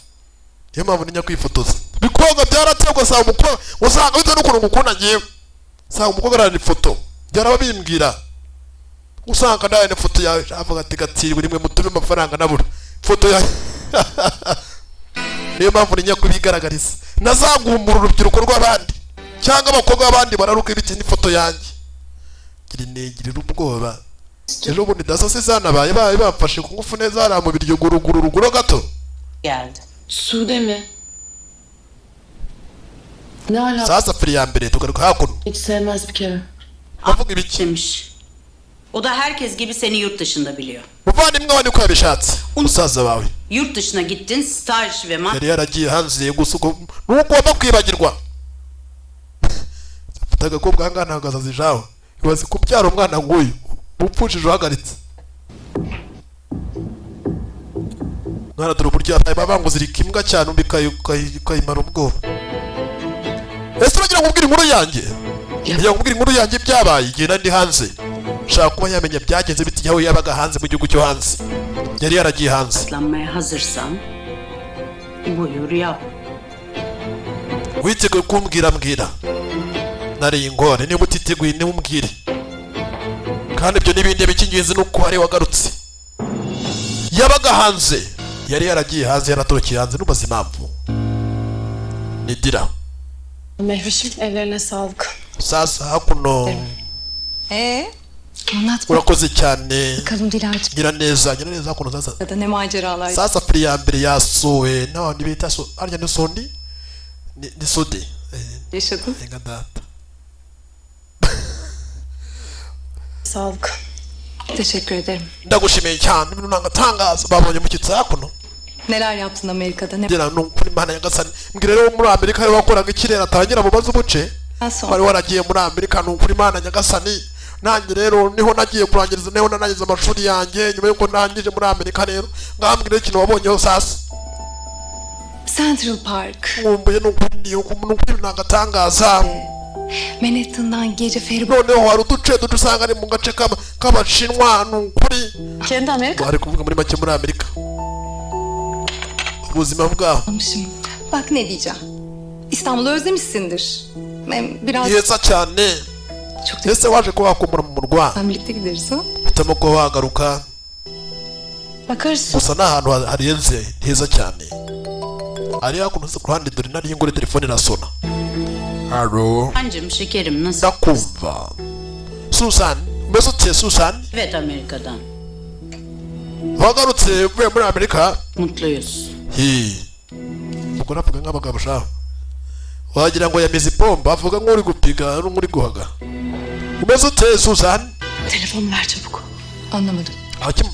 Niyo mpamvu ninya kwifotoza. Bikoga byarategwa saa umukobwa usanga bita n'ukuntu ngukunda ngiye. Saa umukobwa arana ifoto. Byaraba bimbwira. Usanga ndaye ne foto yawe avuga ati gatsiri rimwe mutume amafaranga nabura. Foto yawe. Niyo mpamvu ninya kubigaragariza. Nazagumbura urubyiruko rw'abandi. Cyangwa abakobwa b'abandi bararuka ibiti n'ifoto yanjye. Girira ubwoba. Ejo bundi dasase sana baye bafashe ku ngufu neza ara mu biryo guruguru gato. Geldi. Sude mi? Ne ala? Sasa firi ya mbere tugaruka hakuno. Hiç sevmez bir kere. Avuga ibiki? Demiş. O da herkes gibi seni yurt dışında biliyor. Muvandimwe wani uko yabishatse. Umusaza wawe. Yurt dışına gittin, staj ve yari yaragiye hanze gusuko nuko bakwibagirwa. Fataga ko bwanga ntagaza zijaho. Ibaze kubyara umwana nguyu. Bupfushije uhagaritse. Mwana dore burya babango zirika imbwa cyane umbikayimara ubwoba. Ese uragira ngo ubwire inkuru yanjye? Yagira ngo ubwire inkuru yanjye byabaye igihe nandi hanze. Shaka kuba yamenya byagenze biti yaho yabaga hanze mu gihugu cyo hanze. Yari yaragiye hanze. Aslanmaya hazırsan buyur yap. Witeguye kumbwira mbwira. Nari ingore niba utiteguye niba umbwire. Kandi ibyo n'ibindi bikingenzi nuko hari wagarutse. yabaga hanze, yari yaragiye hanze, yaratorokeye hanze, nubaza impamvu. Nidira Mehveş'im ellerine sağlık. sasa hakuno Anlat urakoze cyane. bakalım Dilara'cığım. Nyiraneza hakuno sasa. Ya da ne maceralar. Sasa fili ya mbere yasowe n'abandi bita so arya ni sondi ni sode Yaşadın. enga data. Sağlık. Teşekkür ederim. Ndagushimiye cyane ibintu nangatangaza babonye mu kitsa hakuno. Neler yaptın Amerika'da? Ne Ngira n'ukuri Imana nyagasani mbwira rero muri Amerika yo wakoraga ikirere atangira mu bazo buce wari waragiye muri Amerika n'ukuri Imana nyagasani. Nanjye rero niho nagiye kurangiriza, niho narangiza amashuri yanjye nyuma yuko ndangije muri Amerika. Rero ngambwira ikintu wabonyeho sasa. Central Park. Ngumbuye n'ukuri nangatangaza. Manhattan'dan gece feribot. Noneho hari uduce usanga ari mu gace k'abashinwa n'ukuri. Kendi Amerika. Bari kuvuga muri make muri Amerika ubuzima bwaho. Bak ne diyeceğim. İstanbul'u özlemişsindir. Biraz... Yesa cyane. Ese waje kuba wakumura mu murwa. Sen birlikte gideriz ha? Hitamo kuba wagaruka. Bakarız. Gusa n'ahantu harenze heza cyane. Ari hakuno ku ruhande dore nari ngore telefone irasona. Halo. Ancım şekerim nasıl? Ndakumva. Susan, mbese utuye Susan? Evet Amerika'dan. Wagarutse uvuye muri Amerika? Mutluyuz. Ubwo navuga nk'abagabo shaho. Wagira ngo yamize ipomba, avuga nk'uri gupiga n'uri guhaga. Umeze ute Susan? Telefonu ver çabuk. Anlamadım.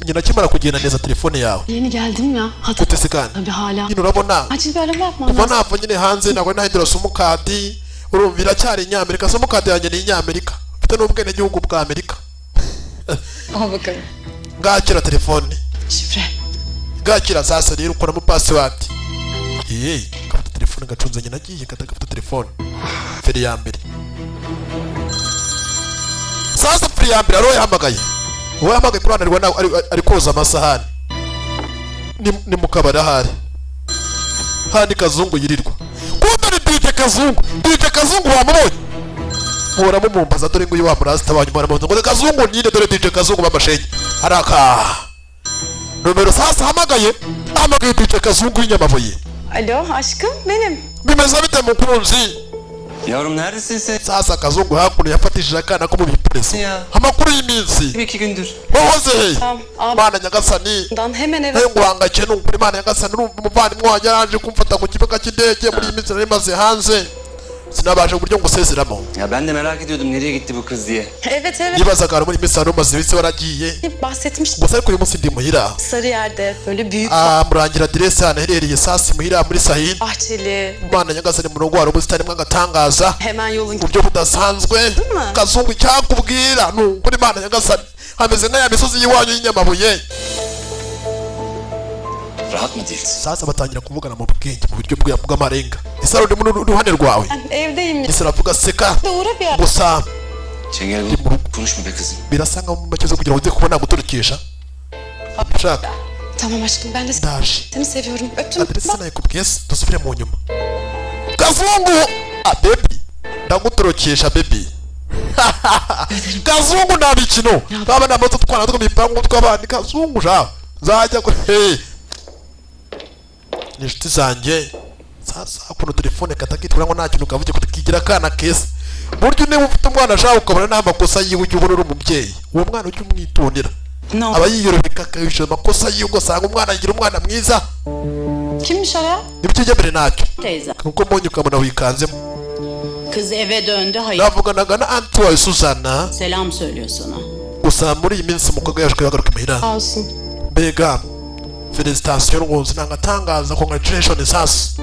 Nyina kimara kugenda neza telefone yawe. Yeni geldim ya. Utese kandi. Tabii hala. Nyine urabona. Acil bir arama yapmam Kuva lazım. nava nyine hanze ntabwo nahindura simukadi. Urumva iracyari Inyamerika. Simukadi yanjye ni Inyamerika. Mfite n'ubwenegihugu bwa Amerika. Al bakalım. Ngakira telefone. Şifre. Ngakira sasa rero ukuramo password. Gafata telefone ngacunze nyina agiye gafata telefone. Feri ya mbere. Sasa feri ya mbere aroye hamagaye. Wowe hamagaye kuranirwa nawe ari koza amasahani. Ni mu kabari ahari. Handi Kazungu yirirwa. Kumbe ni DJ Kazungu. DJ Kazungu wamubonye. Muramo mumbaza dore ngo wa murasta banyu muramo ngo Kazungu nyine dore DJ Kazungu bamashenye. Haraka. Numero sasa hamagaye DJ Kazungu y'inyamabuye. Alo aşkım benim. Bimeze bite mukunzi? Yavrum neredesin sen? Sasa Kazungu hakuno yafatishije akana ko mu bipresi. Amakuru y'iminsi. 2 gündür. Hoze. Abi. Mana nyagasani. Dan hemen eve. Ngwanga cyane ukuri Mana nyagasani urumva umuvandimwe wanjye yaraje kumfata ku kibuga cy'indege muri iyi minsi nari maze hanze. Sinabasha uburyo ngusezeramo. Ya ben de merak ediyordum nereye gitti bu kız diye. Evet. Nibazaga muri iyi minsi hari umaze ibisi waragiye. Bahsetmiştim. Gusa ariko uyu munsi ndi muhira. Sarıyer'de böyle büyük. Murangira adresse hano herereye sasi muhira muri Sahil. Bahçeli. Mana nyagasani mu rugo hari ubusitani bw'agatangaza. Hemen yolun. Uburyo budasanzwe. Kazungu cyakubwira n'ukuri Mana nyagasani. Hameze nk'aya misozi y'iwanyu y'inyamabuye. Rahat mı değilsin? Sasa batangira kuvugana mu bwenge mu buryo bw'amarenga. Ese ari mu ruhande rwawe? Evdeyim. Ese aravuga seka. Uğra bir ara. Gusa Çengel konuşma be kızım. birasa nkaho mu makezo kugira ngo uze kubona guturikisha. Shaka. Tamam aşkım ben de seni seviyorum. Öptüm. Adresi nayikubwiye dusubire mu nyuma. Kazungu! Baby. Ndaguturikisha baby. Kazungu nta bikino. Baba na moto twana two mipango tw'abandi Kazungu sha. Zajya ko Nishiti zanjye. Sasa kuno telefone katakitwara ngo nta kintu kavuge kutikigira kana keza. Buryo niba ufite umwana ashaka ukabona nta makosa yiwe ujye ubona uri umubyeyi. Uwo mwana ujye umwitondera. Aba yiyorobeka akayisha amakosa yiwe ugasanga umwana agira umwana mwiza. Kimmiş ara? Nibyo bere nacyo. Teyze. Kuko mbonye ukabona wikanzemo. Kız eve döndü hayır. Navuganaga na anti wawe Susana. Selam söylüyor sana. Gusa muri iyi minsi umukobwa yaje yagaruka muhira. Olsun. Mbega felicitation rwose nangatangaza congratulations sasa.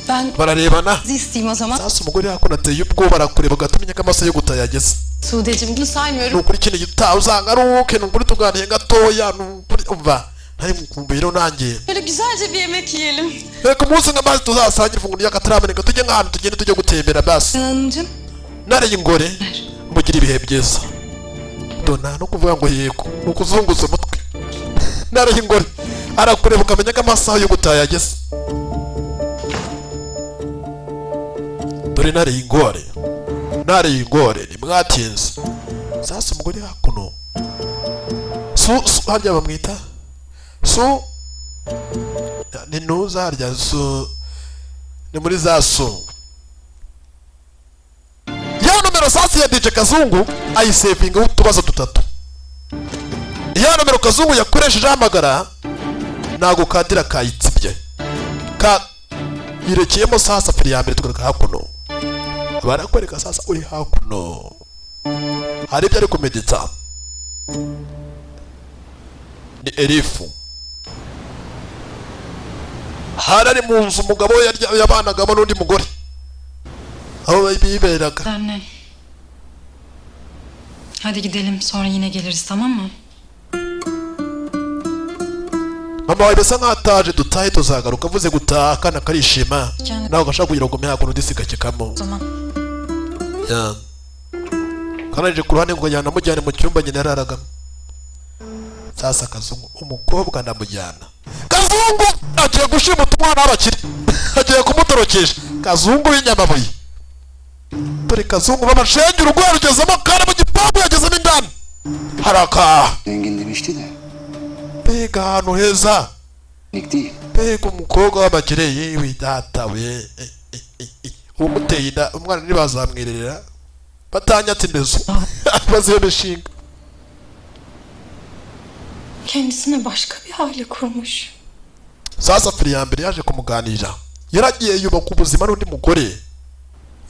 Ben bararebana. isteyeyim o zaman. Sasa umugore yakona ateye ubwoba arakureba gatumenya ko amaso yo gutayageze. Sudeciğim bunu saymıyorum. Nukuri kindi gitaha uzangaruke nukuri tuganiye gatoya nukuri umva. Ntari mukumbuye rero nanjye. Böyle güzelce bir yemek yiyelim. Reka umunsi nk'amazi tuzasangira ifunguro ry'akatarameneka tujye nk'ahantu tugende tujye gutembera basi. Hanımcığım. Nareye ingore mugira ibihe byiza. Dona no kuvuga ngo yego nukuzunguza umutwe. Nareye ingore arakureba ukamenya ko amasaha yo gutaha yageze. Dore nareye ingore nimwatinze. Sasa umugore hakuno harya bamwita su ni nuza harya su ni muri za su ya nomero sasa ya DJ Kazungu ayisevinga utubazo dutatu. Ya nomero Kazungu yakoresheje hamagara nago kadira kayitsibye ka irekeyemo sasa fili ya mbere tugaruka hakuno barakwereka sasa uri hakuno hari ibyo ari kumedita ni Erifu harari mu nzu umugabo yabanagamo n'undi mugore aho biberaga. Anne. Hadi gidelim sonra yine geliriz tamam mı? Mama wawe bisa nk'ataje dutahe tuzagaruka avuze gutaha akana karishima nawe ugashaka kugira ngo umehe hakuno udisiga kikamo. Ya kanaje ku ruhande ngo yajyana mujyane mu cyumba nyine yararagamo. Sasa Kazungu umukobwa ndamujyana. Kazungu agiye gushima umwana w'abakire agiye kumutorokesha. Kazungu w'inyamabuye dore Kazungu b'amashenge urugo yarugezemo kandi mu gipangu yagezemo indani haraka. Zengin demişti de. Mbega ahantu heza mbega umukobwa w'abakire yewe data we umuteye inda umwana ntibazamwirerera batanyatse indezo baziye mishinga. Kendisine başka bir aile kurmuş. Sasa fili ya mbere yaje kumuganira yaragiye yubaka ubuzima n'undi mugore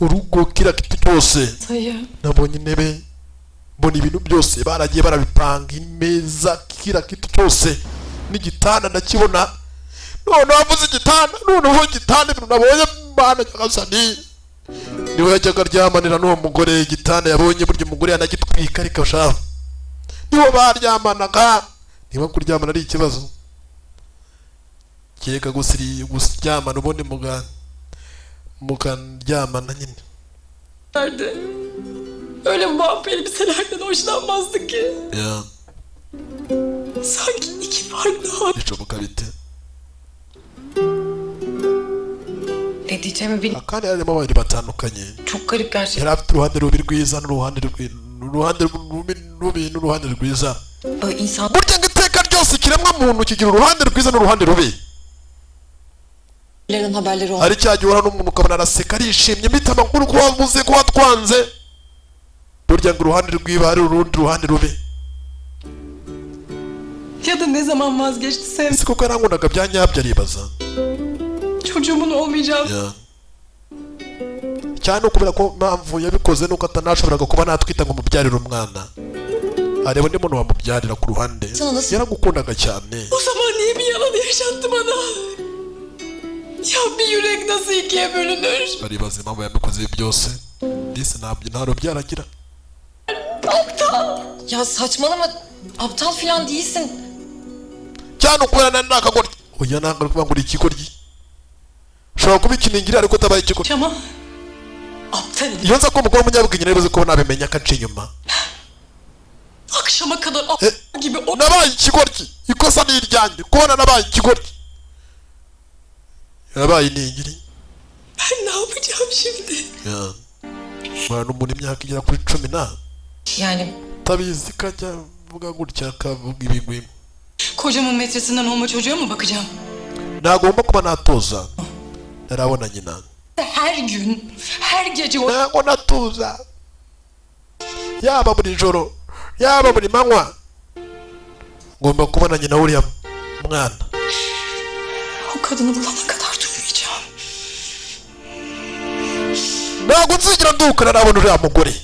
urugo kira kitu cyose nabonye intebe mbona ibintu byose baragiye barabipanga imeza kira kitu cyose n'igitanda ndakibona none wavuze igitanda noneho igitanda ibintu nabonye mbana cyakasani niwe yajyaga aryamanira n'uwo mugore igitanda yabonye burya umugore yanagitwika ariko shaho niho baryamanaga niba kuryamana ari ikibazo kereka gusyamana ubundi mukaryamana nyine. Nerede? Öyle muhabbet elbiselerden hoşlanmazdı ki. Ya. Sanki iki farklı hal. Bishoboka bite? Ne diyeceğimi bil. Akandi harimo babiri batandukanye. Çok garip gerçekten. Yari afite uruhande rubi rwiza n'uruhande rubi n'uruhande rwiza. İnsan... Burya ngo iteka ryose ikiremwa muntu kigira uruhande rwiza n'uruhande rubi. Haberleri oldu. Hari cyagiye uhura n'umuntu ukabona araseka arishimye mpitamo nkuru ko wavuze ko watwanze. Burya ngo uruhande rwiba hari urundi ruhande rubi. Ya da ne zaman vazgeçti sevdim. Ese koko yarankundaga bya nyabyo aribaza. Çocuğumun olmayacağım. Ya. Cyane ukubera ko mpamvu yabikoze nuko atanashoboraga kuba natwita ngo mubyarire umwana. Areba undi muntu wamubyarira ku ruhande. Yaragukundaga cyane. O zaman niye bir yalan yaşattı bana? Ya bir yürek nasıl ikiye bölünür? Aribaza impamvu yabikoze byose. Disi ntabwo byaragira. Aptal. Ya saçmalama. Aptal falan değilsin. Cyane ukubera nakagoryi. Oya ntabwo kuba ngo uri ikigoryi. Ushobora kuba ikiningiri ariko utabaye ikigoryi. Tamam. Aptal. Iyo nza ko umugore w'umunyabwenge naribuze ko nabimenya akaca inyuma. Akşama kadar gibi o... Nabaye ikigoryi. Ikosa ni iryanjye. Kubona nabaye ikigoryi. Yabaye iningiri. Ben ne yapacağım şimdi? Ya. Mwana umuntu imyaka igera kuri 10 na. Yani... Tabizi kajya vuga gutya akavuga ibigwi. Kocamın metresinden olma çocuğa mı bakacağım? Nagomba kuba natoza. Narabona nyina. Her gün, her gece o... Ntago natuza. Yaba buri joro, yaba buri manywa. Ngomba kubona nyina uriya mwana. O kadını bulana kadar durmayacağım. Ntago nzigira ndukana nabona uriya mugore.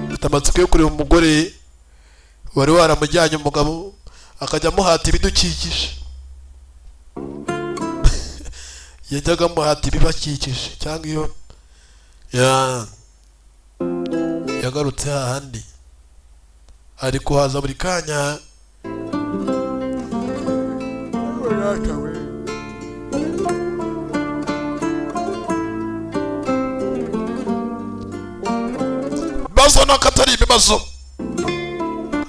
Mfite amatsiko yo kureba umugore wari waramujyanye umugabo akajya amuhata ibidukikije. Yajyaga amuhata ibibakikije cyangwa iyo yagarutse hahandi ari kuhaza buri kanya. Bazo nakatari ibibazo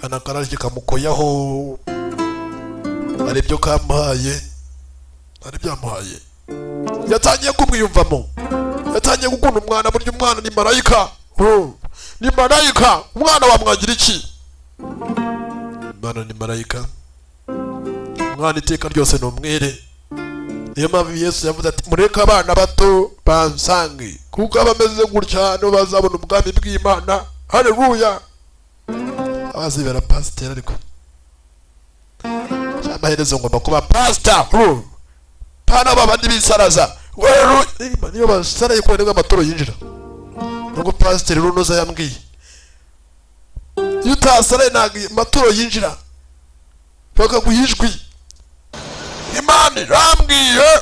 anakararye kamukoyaho ari byo kamuhaye ari byamuhaye. Yatangiye kumwiyumvamo, yatangiye gukunda umwana. Burya umwana ni marayika, ni marayika. Umwana wamwagira iki? Imana ni marayika, umwana iteka ryose ni umwere. Niyo mpamvu Yesu yavuze ati mureke abana bato bansange kuko abameze gutya nibo bazabona ubwami bw'Imana. Haleluya. Abazibera pasiteri ariko amaherezo ngomba kuba pasita pana babandi bisaraza niyo basaraye kure nibwo amatoro yinjira. Nubwo pasiteri runoza yambwiye iyo utasaraye ntabwo amatoro yinjira bakaguha ijwi. Imana irambwiye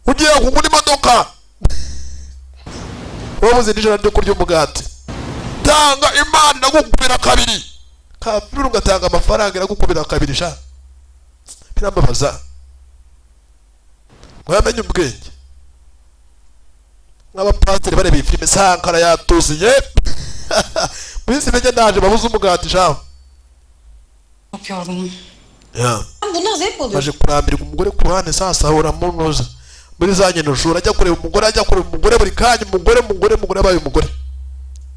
ugiye kugura imodoka wabuze n'ijana ryo kurya umugati, tanga Imana iragukubira kabiri. Kabiri ugatanga amafaranga iragukubira kabiri sha. Birambabaza. Mwamenye ubwenge. Nk'abapasiteri bareba iyi filime Sankara yatuziye. Mwisi menye ndaje babuze umugati sha. Çok yorgunum. Ya. Bunlar zevk oluyor. Baje kurambirwa umugore ku ruhande sasa ahora munoza. Muri za nyenojura ajya kureba umugore buri kanya umugore abaye umugore.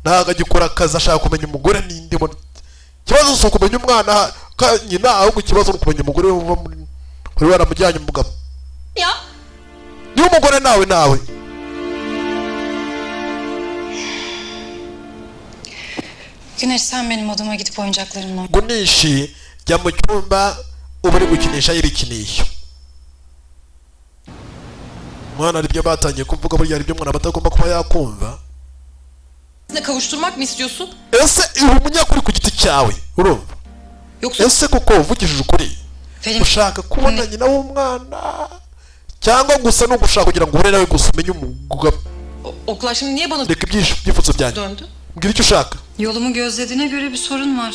Ntago agikora akazi ashaka kumenya umugore ninde mo. Kibazo si ukumenya umwana nyina ahubwo ikibazo ni ukumenya umugore uri waramujyanye umugabo. Ya. Ni umugore nawe. Güneş sen benim odama gidip oyuncaklarımla. Gunishi jya mu cyumba uba uri gukinisha ibikinisho. Mwana aribyo batangiye kuvuga burya aribyo mwana batagomba kuba yakumva. Ne kavuşturmak mı istiyorsun? Ese umunyakuri ku giti cyawe urumva? Yoksa ese kuko uvugishije ukuri ushaka kubona nyina w'umwana cyangwa gusa no gushaka kugira ngo uhure nawe gusa umenye umugabo? Oklar şimdi niye bana reka ibyifuzo byanjye mbwira icyo ushaka. Yolumu gözlediğine göre bir sorun var.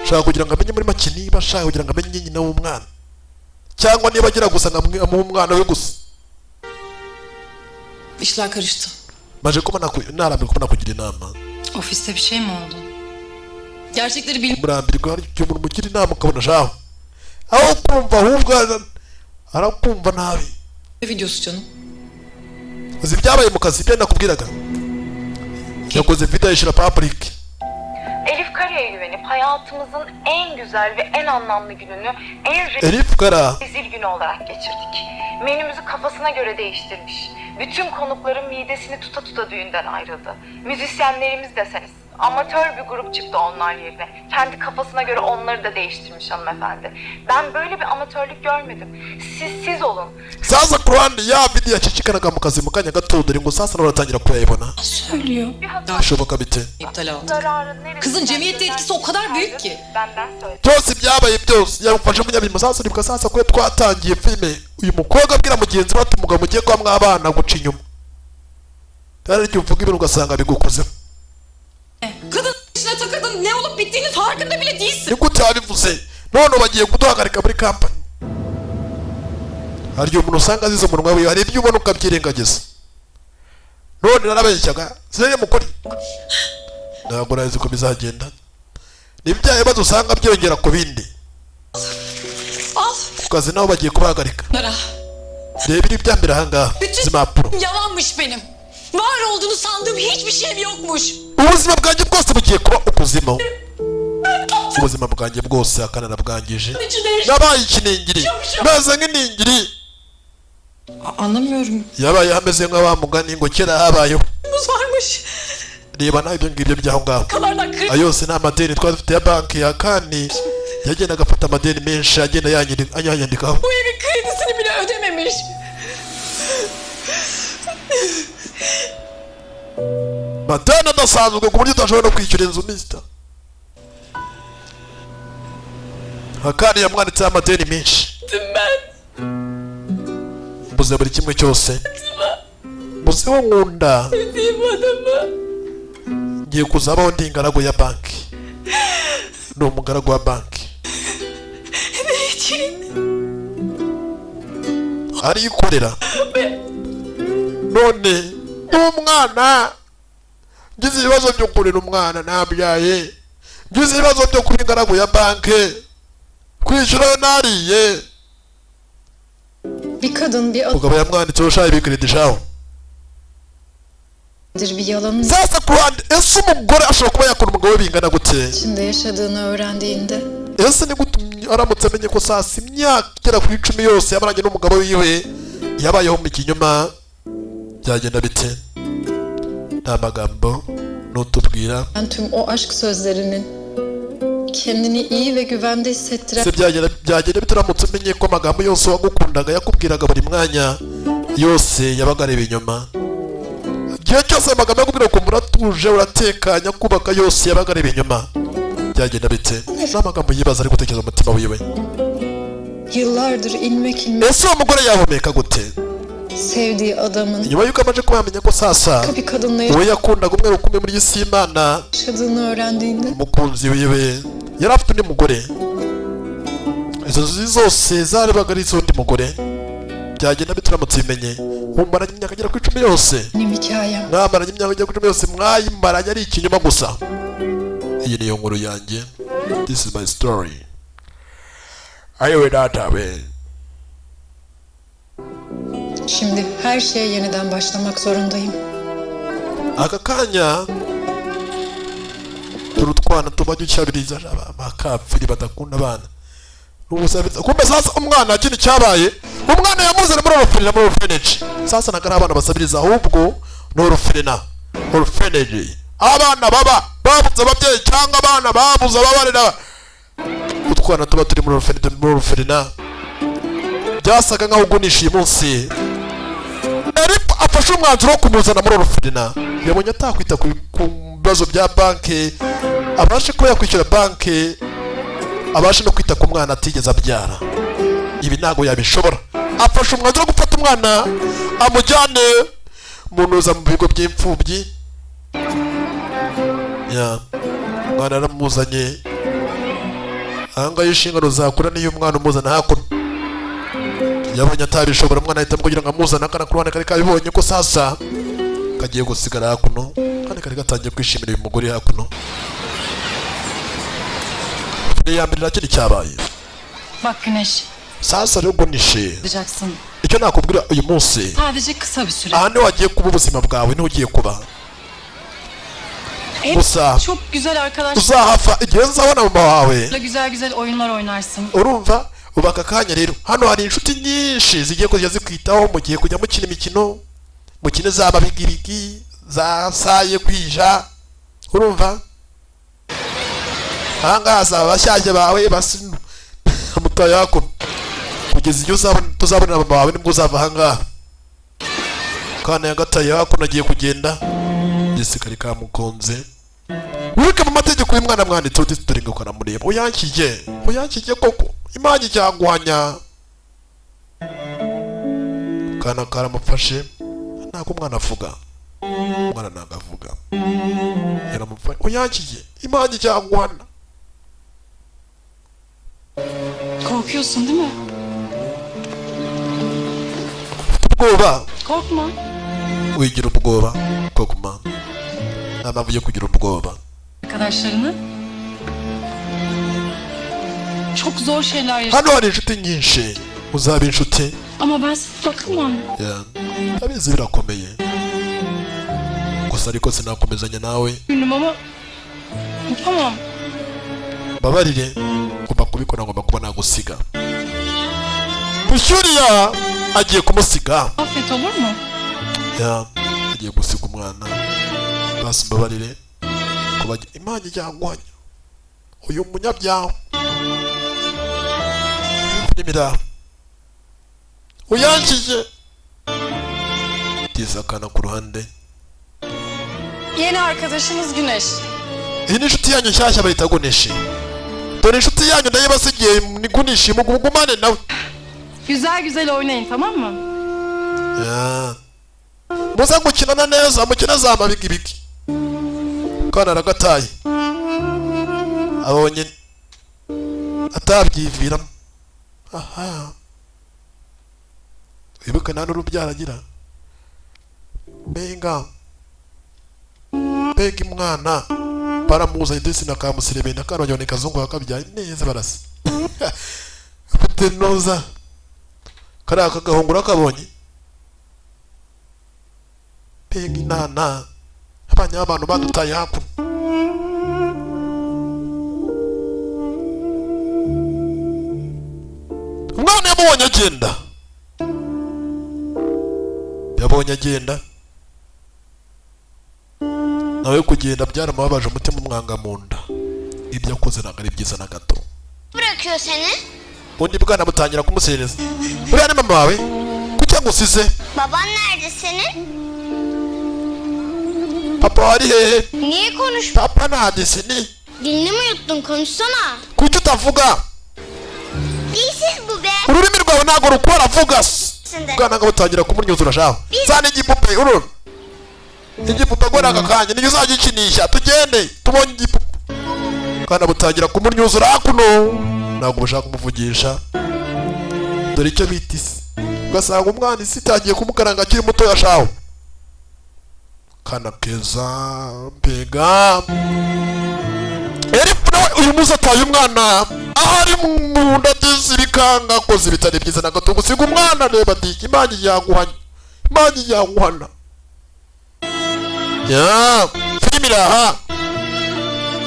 Ushaka kugira ngo amenye muri make niba ashaka kugira ngo amenye nyina w'umwana cyangwa niba agira gusa ngo umwana we gusa. İşler karıştı. Maje kuba narambirwa kuba nakugira inama. Ofiste bir şey mi oldu? Gerçekleri bil. Murambirwa hari icyo umuntu mugira inama ukabona shaho aho kumva ahubwo arakumva nabi. Videosu canım. Uzi byabaye mu kazi ibyo nakubwiraga. Yakoze video işine public. Elif Kara'ya güvenip hayatımızın en güzel ve en anlamlı gününü Elif Kara rezil günü olarak geçirdik. Menümüzü kafasına göre değiştirmiş. Bütün konukların midesini tuta düğünden ayrıldı. Müzisyenlerimiz deseniz amatör bir grup çıktı onlar yerine. Kendi kafasına göre onları da değiştirmiş hanımefendi. Ben böyle bir amatörlük görmedim. Siz olun. Sasa Kur'an ya video yacicikanaga mu kazi mu kanya gato dore ngo sasa uratangira kuyayibona. Söylüyor. Bishoboka bite? İptal oldu. Kızın cemiyette etkisi o kadar büyük ki. Benden söyle. Byose byabaye byose yamufashe munyabirimo sasa uribuka sasa ko twatangiye filime uyu mukobwa abwira mugenzi we ati umugabo mugiye kwa mwabana guca inyuma. Kandi icyo uvuga ibintu ugasanga bigukozeho. Kadın içine takıldın, ne olup bittiğini farkında bile değilsin. Ni gute wabivuze none bagiye kuduhagarika muri kampani. Hari umuntu usanga azize umunwa we hari ibyo ubona ukabyirengagiza. None narabeshyaga sinari mukuri. Ntabwo nazi ko bizagenda. Ni bya bibazo usanga byongera ku bindi. Al. Ku kazi naho bagiye kubahagarika. Reba iri byambere ahangaha z'impapuro. Yalanmış benim. Var olduğunu sandığım hiçbir şeyim yokmuş. Ubuzima bwanjye bwose bugiye kuba ukuzimu. Ubuzima bwanjye bwose akanana bwangije. Nabaye ikiningiri. Meze nk'iningiri. Anlamıyorum. Yabaye hameze nk'awa mugani ngo kera habayeho. Muz varmış. Reba nawe ibyo ngibyo by'aho ngaho. Kalardan kırık. Ayose ni amadeni twari dufite ya banki ya kandi yagendaga afata amadeni menshi agenda yanyandikaho. Bu evin kredisini bile ödememiş. Madeni adasanzwe ku buryo udashobora no kwishyura inzu misita. Hakani yamwanditseho amadeni menshi. Mbuze buri kimwe cyose. Mbuzeho nkunda. Ngiye kuzabaho ndi ingaragu ya banki. Ni umugaragu wa banki. Arikorera. None umwana ngize ibibazo byo kurera umwana nabyaye. Ngize ibibazo byo kuba ingaragu ya banki. Kwishyura nariye. Bir kadın bir Mugabo yamwanditseho shayi bikredi shaho. bir yalanın sasa ku ruhande ese umugore ashobora kuba yakora umugabo bingana gute içinde yaşadığını öğrendiğinde ese ni gute aramutse amenye ko sasa imyaka igera kuri 10 yose yabaranye n'umugabo wiwe yabayeho mu kinyoma byagenda bite nta magambo nutubwira tüm o aşk sözlerinin kendini iyi ve güvende hissettiren se byagenda bite uramutse umenye ko amagambo yose wagukundaga yakubwiraga buri mwanya yose yabaga ari ibinyoma igihe cyose amagambo yakubwira ko muratuje uratekanya kubaka yose yabaga ari ibinyoma byagenda bite n'amagambo yibaza ari gutekereza umutima wiwe yıllardır ilmek ese uwo mugore yahumeka gute sevdiği adamın nyuma yuko amaze kumenya ko sasa bir kadınla uwo yakundaga umwe rukumbi muri isi y'Imana yaşadığını öğrendiğinde umukunzi wiwe yari afite undi mugore izo nzozi zose zarebaga ari iz'undi mugore byagenda bite uramutse ubimenye mumaranye imyaka igera kuri 10 yose mwamaranye imyaka igera kuri 10 yose mwayimaranye ari ikinyoma gusa iyi niyo nkuru yanjye this is my story ayewe datawe şimdi her şeye yeniden başlamak zorundayım aka kanya turutwana tuba ducyabiriza bakapfiri badakunda abana n'ubusabiza kumbe sasa umwana kindi cyabaye umwana yamuzana muri orphanage muri orphanage sasa nagara abana basabiriza ahubwo no orphanage abana baba babuze ababyeyi cyangwa abana babuze ababarera utwana tuba turi muri orphanage byasaga nkaho ugunisha uyu munsi ariko afashe umwanzuro wo kumuzana muri orphanage yabonye atakwita ku bibazo bya banki abashe kuba yakwishyura banki abashe no kwita ku mwana atigeze abyara ibi ntabwo yabishobora afashe umwanzuro wo gufata umwana amujyane munoza mu bigo by'imfubyi umwana aramuzanye ahangaha inshingano zakura niyo umwana umuzana hakuno yabonye atabishobora umwana ahitamo kugira ngo amuzane akana ku ruhande kari kabibonye ko sasa kagiye gusigara hakuno kandi kari gatangiye kwishimira uyu mugore hakuno ya mbere nakindi cyabaye bak Güneş sasa rero ugunishe yapacaksın icyo nakubwira uyu munsi sadece kısa bir süre aha niho wagiye kuba ubuzima bwawe niho ugiye kuba gusa çok güzel arkadaşlar uzahafa igihe uzabona mama wawe güzel güzel oyunlar oynarsın urumva ubu aka kanya rero hano hari inshuti nyinshi zigiye kujya zikwitaho mu gihe kujya mukina imikino mukine zaba bigirigi za saye kwija urumva ahangaha hazaba abashyashya bawe basinu mutaye hakuno kugeza igihe tuzabonera mama wawe nibwo uzava ahangaha kana yagataye hakuno agiye kugenda igisirikare kamukunze wibuke mu mategeko y'umwana mwanditse udisituringi ukanamureba uyankije koko imana ijyaguhanya kana karamufashe ntabwo umwana avuga umwana ntabwo avuga yaramufashe uyankije imana ijyaguhana korkuyorsun değil mi? ubwoba Korkma. wigira ubwoba kokuma nta mpamvu yo kugira ubwoba Arkadaşlarını çok zor şeyler yaşadım. hano hari inshuti nyinshi uzaba inshuti Ama ben sana bakamam. abizi birakomeye gusa ariko sinakomezanya nawe Günüm ama yapamam. babarire ngomba kubikora ngomba kuba nagusiga bushyuriya agiye kumusiga Affet olur mu? agiye gusiga umwana basi mbabarire kuba imana ijyangwanya uyu munyabyaha nimira uyankije tiza akana ku ruhande Yeni arkadaşınız Güneş. iyi ni inshuti yanyu nshyashya bayita Guneshi dore inshuti yanyu nayo basigiye ni Guneshi mugumane nawe Güzel güzel oynayın tamam mı? muze gukinana neza mukina za mabigibigi kana aragataye abonye atabyiviramo aha wibuke nta n'urubyaro agira mbega umwana baramuzanye ndetse na kamusirebeye na karonyoni kazungu bakabyaye neza barasa afite noza kariya kagahungura kabonye mbega inana abantu badutaye hakuno. Umwana yamubonye agenda, nawe kugenda byaramubabaje, umutima umwanga mu nda. Ibyo akoze ntabwo ari byiza na gato. Bırakıyor seni. Undi bwana butangira kumuserereza. Uriya ni mama wawe? Kuki yagusize? Baban nerede senin? Papa wari hehe? Niye konuş? Papa neredesin? Dilini mi yuttun? Konuşsana. Kuki utavuga? Dilsiz bu be. Ururimi rwawe ntabwo rukora, vuga. Bwana ngo butangira kumunyuzura shaho. Sana igipupe ururu. Igipupe gora aka kanya niyo uzagikinisha, tugende tubonye igipupe. Bwana butangira kumunyuzura hakuno, ntabwo bushaka kumuvugisha. Dore icyo bita isi. Ugasanga umwana isi itangiye kumukaranga akiri muto yashaho. Kana keza mbega. Erifu nawe uyu munsi ataye umwana ahari mu nda bikanga koze bitari byiza na gato gusiga umwana. Reba ati Imana yaguhana. Ya filimi iraha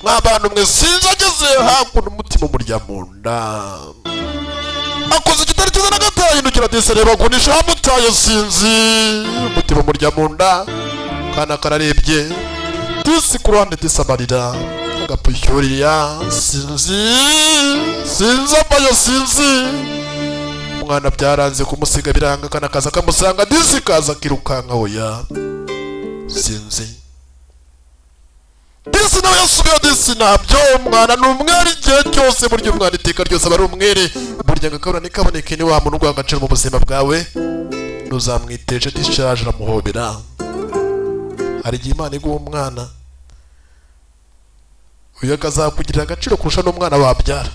nk'abantu mwe sinzi ageze hakuno umutima umurya mu nda. Akoze ikitari cyiza na gato yahindukira ati reba gunisha hamutaye sinzi, umutima umurya mu nda. Kana kararebye disi ku ruhande disamarira agapushyuriya sinzi amayo sinzi. Umwana byaranze kumusiga biranga, kana kaza kamusanga disi kaza kirukanka hoya sinzi. Disi nawe yasubiye disi nabyo. Umwana ni umwere igihe cyose, burya umwana iteka ryose aba ari umwere. Burya ngakabura nikaboneke ni wa muntu ugwagacira mu buzima bwawe, ntuzamwiteje dishaje aramuhobera. Hari igihe Imana iguha umwana uyu akazakugirira agaciro kurusha n'umwana wabyara.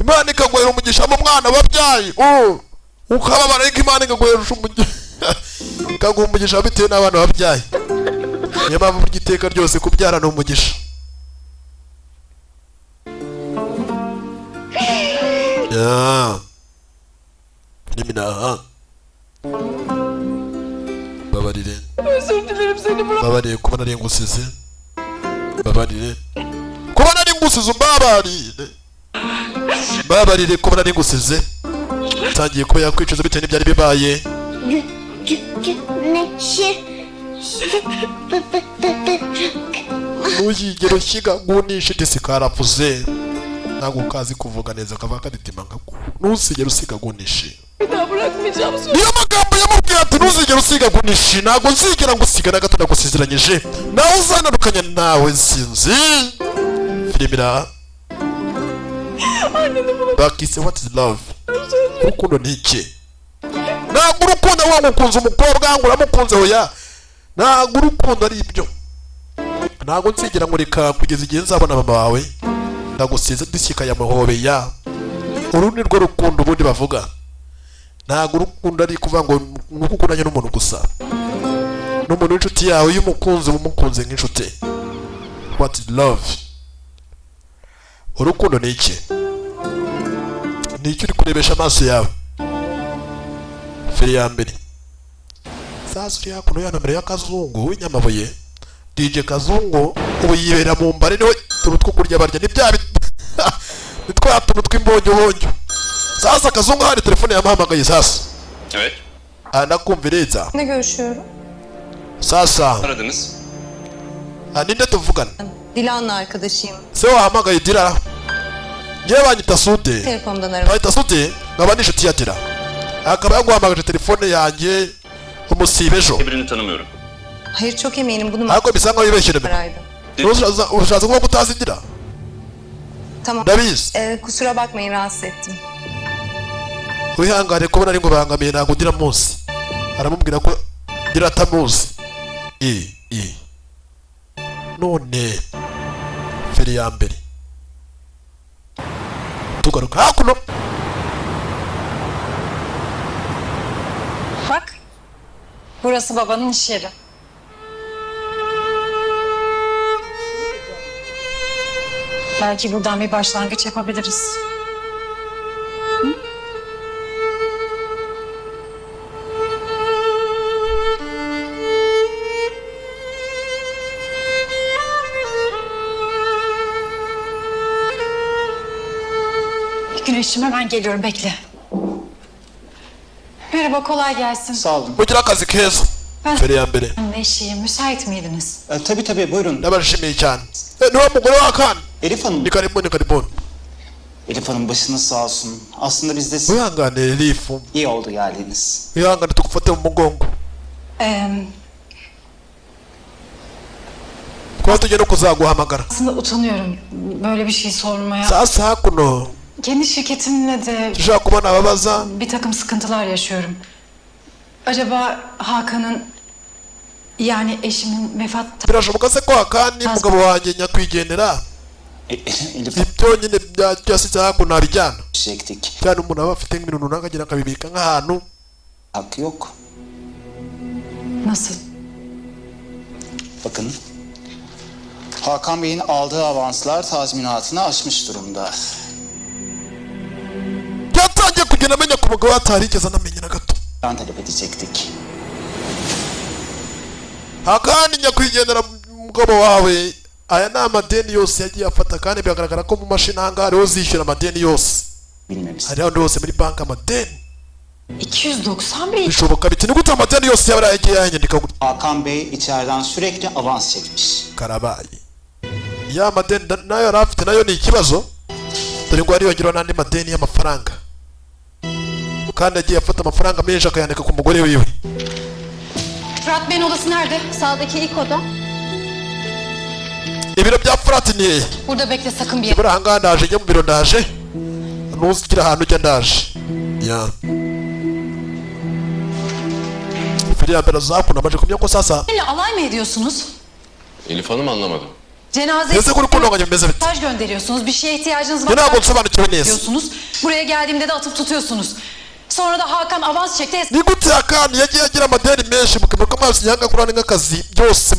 Imana ikaguhera umugisha mu mwana wabyaye, ukababara ariko Imana ikaguha umugisha bitewe n'abana wabyaye. Niyo mpamvu burya iteka ryose kubyara ni umugisha. Niminaha babarire, babarire kuba nari ngusize, babarire kuba nari ngusize, babarire kuba nari ngusize. Tangiye kuba yakwicuza bitewe n'ibyari bibaye. Ntuzigere ushyiga gunisha disi karavuze, ntabwo kazi kuvuga neza kava kaditima nkako. Ntuzigere usiga gunisha. Niyo magambo yamubwiye ati ntuzigere usiga gunisha, ntabwo nzigera ngusiga na gato, ndagusezeranyije nawe uzanarukanya nawe sinzi. Filimira bakise what is love. Urukundo ni iki? Ntabwo urukundo wangu ukunze umukobwa ngo uramukunze hoya, ntabwo urukundo ari ibyo. Ntabwo nzigera nkureka kugeza igihe nzabona mama wawe, ndagusize dishyika ya muhobeya. Uru ni rwo rukundo ubundi bavuga. Ntabwo urukundo ari kuvuga ngo nuko ukundanye n'umuntu gusa, n'umuntu w'inshuti yawe. Iyo umukunze uba umukunze nk'inshuti. What is love? Urukundo ni iki? Ni iki uri kurebesha amaso yawe? Feri ya mbere sasa uri hakuno ya nomero ya Kazungu w'inyamabuye. DJ Kazungu ubu yibera mu mbare, niwe tuntu two kurya barya ni bya ni twa tuntu tw'imbonyo. Sasa Kazungu hari telefone yamuhamagaye sasa. Evet. Anakumviriza. Ne görüşüyorum? Sasa. Aradınız. Ninde tuvugana? Dilan'la arkadaşıyım. Se wahamagaye Dila. Ngewe banyita Sude. Telefondan aradım. Banyita Sude nkaba n'inshuti ya Dila. Akaba yaguhamagaje telefone yanjye umusibe ejo. Birini tanımıyorum. Hayır, çok eminim bunu. Ariko bisa nkaho yibeshyere mbere. Urashatse kuba utazi Dila? Tamam. Ndabizi. Kusura bakmayın, rahatsız ettim. Wihangane kuba nari ngo bangamiye, ntabwo Dila munsi. Aramubwira ko Dila atamuzi. None feri ya mbere tugaruka hakuno. Bak, burası babanın iş yeri. Belki buradan bir başlangıç yapabiliriz. Güneşim hemen geliyorum, bekle. Merhaba, kolay gelsin. Sağ olun. Mugira akazi keza. Ben Feri ya mbere. eşiyim, müsait miydiniz? Tabii buyurun. Ndabarishimiye cyane. Niwe mugore wa Akani. Elif Hanım. Ni karibuni. Elif Hanım başınız sağ olsun. Aslında biz de Wihangane Elifu. iyi oldu geldiğiniz. Wihangane tukufate mu mugongo. Kuba tujya no kuzaguhamagara. Aslında utanıyorum böyle bir şey sormaya. Sasa hakuno Kendi şirketimle de tushaka kubona ababaza. bir takım sıkıntılar yaşıyorum. Acaba Hakan'ın, yani eşimin vefat Birashoboka se ko Akani mugabo wanjye nyakwigendera Elif ibyonyine byasize hakuno abijyana çektik. cyane umuntu aba afite nk'ibintu runaka agira akabibika nk'ahantu. Hakkı yok. nasıl? Bakın. Hakan Bey'in aldığı avanslar tazminatını aşmış durumda. Byatangiye kugenda amenya ku mugabo atarigeze anamenya na gato. Ben talep edecektik. Akani nyakwigendera mugabo wawe aya ni amadeni yose yagiye afata kandi biragaragara ko mu mashini ahangaha hariho zishyura amadeni yose. Bilmemiz. Hariho ahandi hose muri banki amadeni 290 bin. bishoboka biti ni gute amadeni yose yaba yaragiye yanyandika gutya. Hakan Bey içeriden sürekli avans çekmiş. Karabaye ya madeni nayo yari afite nayo ni ikibazo, dore ngo yariyongeraho n'andi madeni y'amafaranga kandi yagiye afata amafaranga menshi akayandika ku mugore wiwe. Fırat Bey'in odası nerede? Sağdaki ilk oda. Ibiro bya Fırat ni hehe? Burada bekle, sakın bir yere. Ibura ahangaha ndaje, njya mu biro ndaje, ntuzigira ahantu ujya ndaje. Ya Feri ya mbere azakuna amaze kumenya ko sasa Benimle alay mı ediyorsunuz? Elif Hanım anlamadım. Cenaze ese kuri kundonganya bimeze bite? mesaj gönderiyorsunuz. Bir şeye ihtiyacınız Njye ntabwo nsobanukiwe neza. diyorsunuz. Buraya geldiğimde de atıp tutuyorsunuz. Sonra da Hakan avans çekti. Ni gute Akani yagiye agira amadeni menshi mukemera ko mwese nyanga kurana nk'akazi byose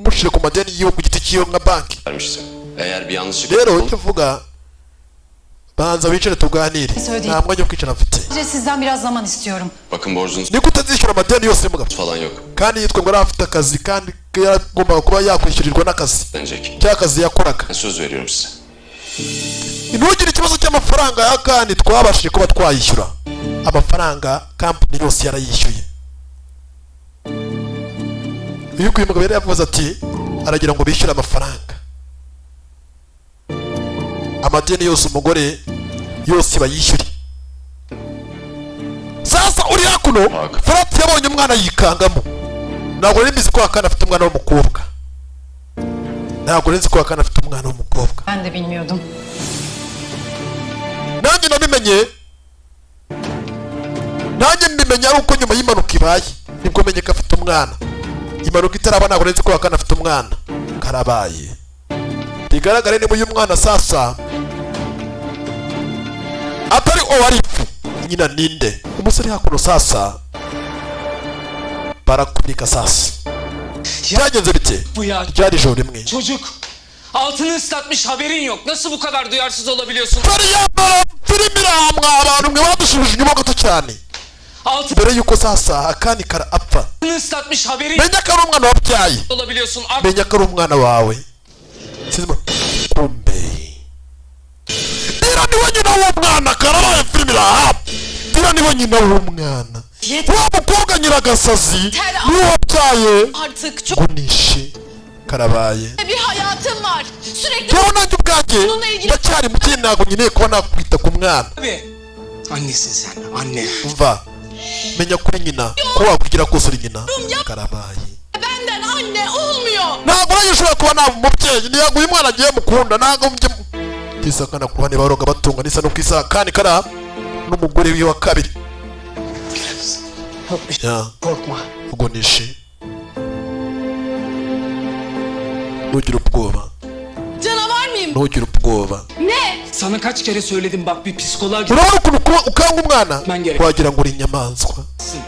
mushire ku madeni yiwe ku giti cyiwe nka banki. Vermiştim. Eğer bir yanlışlık Rero icyo uvuga banza wicare tuganire, Söyleyeyim. nta mwanya wo kwicara mfite. Sadece sizden biraz zaman istiyorum. bakın borcunuz Ni gute azishyura amadeni yose y'umugabo falan yok. kandi yitwa ngo yari afite akazi kandi yagombaga kuba yakwishyurirwa n'akazi Denecek. cy'akazi yakoraga. Ben söz veriyorum size. Ntugire ikibazo cy'amafaranga ya kandi twabashije kuba twayishyura amafaranga kampani yose yarayishyuye. Iyo uyu mugabo yari yavuze ati aragira ngo bishyure amafaranga, amadeni yose umugore yose bayishyure. Sasa uri hakuno Fırat yabonye umwana yikangamo. Ntabwo nari mbizi ko Akani afite umwana w'umukobwa. Ntabwo nzi ko Akani afite umwana w'umukobwa. Ben de bilmiyordum. Nanjye nabimenye, nanjye mbimenya ari uko nyuma y'impanuka ibaye nibwo menye ko afite umwana. Impanuka itaraba ntabwo nzi ko Akani afite umwana. Karabaye bigaragare niba uyu mwana sasa atari uwarifu nyina ninde umusore hakuno sasa barakunika sasa. Byagenze bite? Bu ya Ryari ijoro rimwe çocuk altını ıslatmış, haberin yok. Nasıl bu kadar duyarsız olabiliyorsun? filimi iramwa abantu mwe badushubije inyuma gato cyane mbere yuko sasa Akani kara apfa. Altını ıslatmış, haberin Menya ko ari umwana wabyaye, olabiliyorsun. menya ko ari umwana wawe. Sinzi kumbe dira niwe nyina w'umwana karabaye filimi iraha. Dira niwe nyina w'umwana wa mukobwa nyiragasazi niwe wabyaye Artık çok gunishe. Karabaye bir hayatım var. Sürekli yewe nanjye ubwanjye ndacyari muto, ntabwo nkeneye kuba nakwita ku mwana. Abi. Annesin sen, anne. Umva menya kuri nyina ko wakwigira kose uri nyina. Karabaye benden anne olmuyor. ntabwo nanjye ushobora kuba nta mubyeyi, ntabwo uyu mwana agiye mukunda, ntabwo mujye kisakana ku bane baroga batunga nisa no kwisa kandi kara n'umugore wiwe wa kabiri. Ya Korkma. ugonishe ntugire ubwoba, Canavar mıyım? ntugire ubwoba. Ne? Sana kaç kere söyledim, bak bir psikoloğa git. Urabona ukuntu ukanga umwana Ben gerek. wagira ngo uri inyamaswa.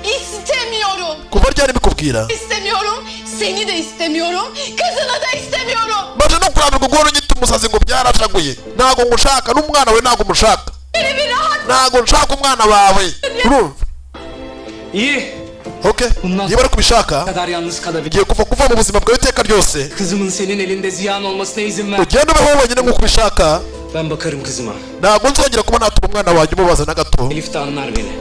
İstemiyorum. Kuva ryari mbikubwira? İstemiyorum. Seni de istemiyorum. Kızını da istemiyorum. maze no kurambirwa guhora unyita umusazi ngo byarashaguye. Ntabwo ngushaka n'umwana we ntabwo umushaka. Beni bir rahat. Ntabwo nshaka umwana wawe. Urumva? İyi. Okay. Niba ari kubishaka kadar yalnız kalabilir. ugiye kuva mu buzima bwawe iteka ryose. Kızımın senin elinde ziyan olmasına izin ver. Ugende ubeho wenyine nk'uko ubishaka Ben bakarım kızıma. ntabwo nzongera kuba natuma umwana wanjye umubaza na gato. Elif de anlar beni.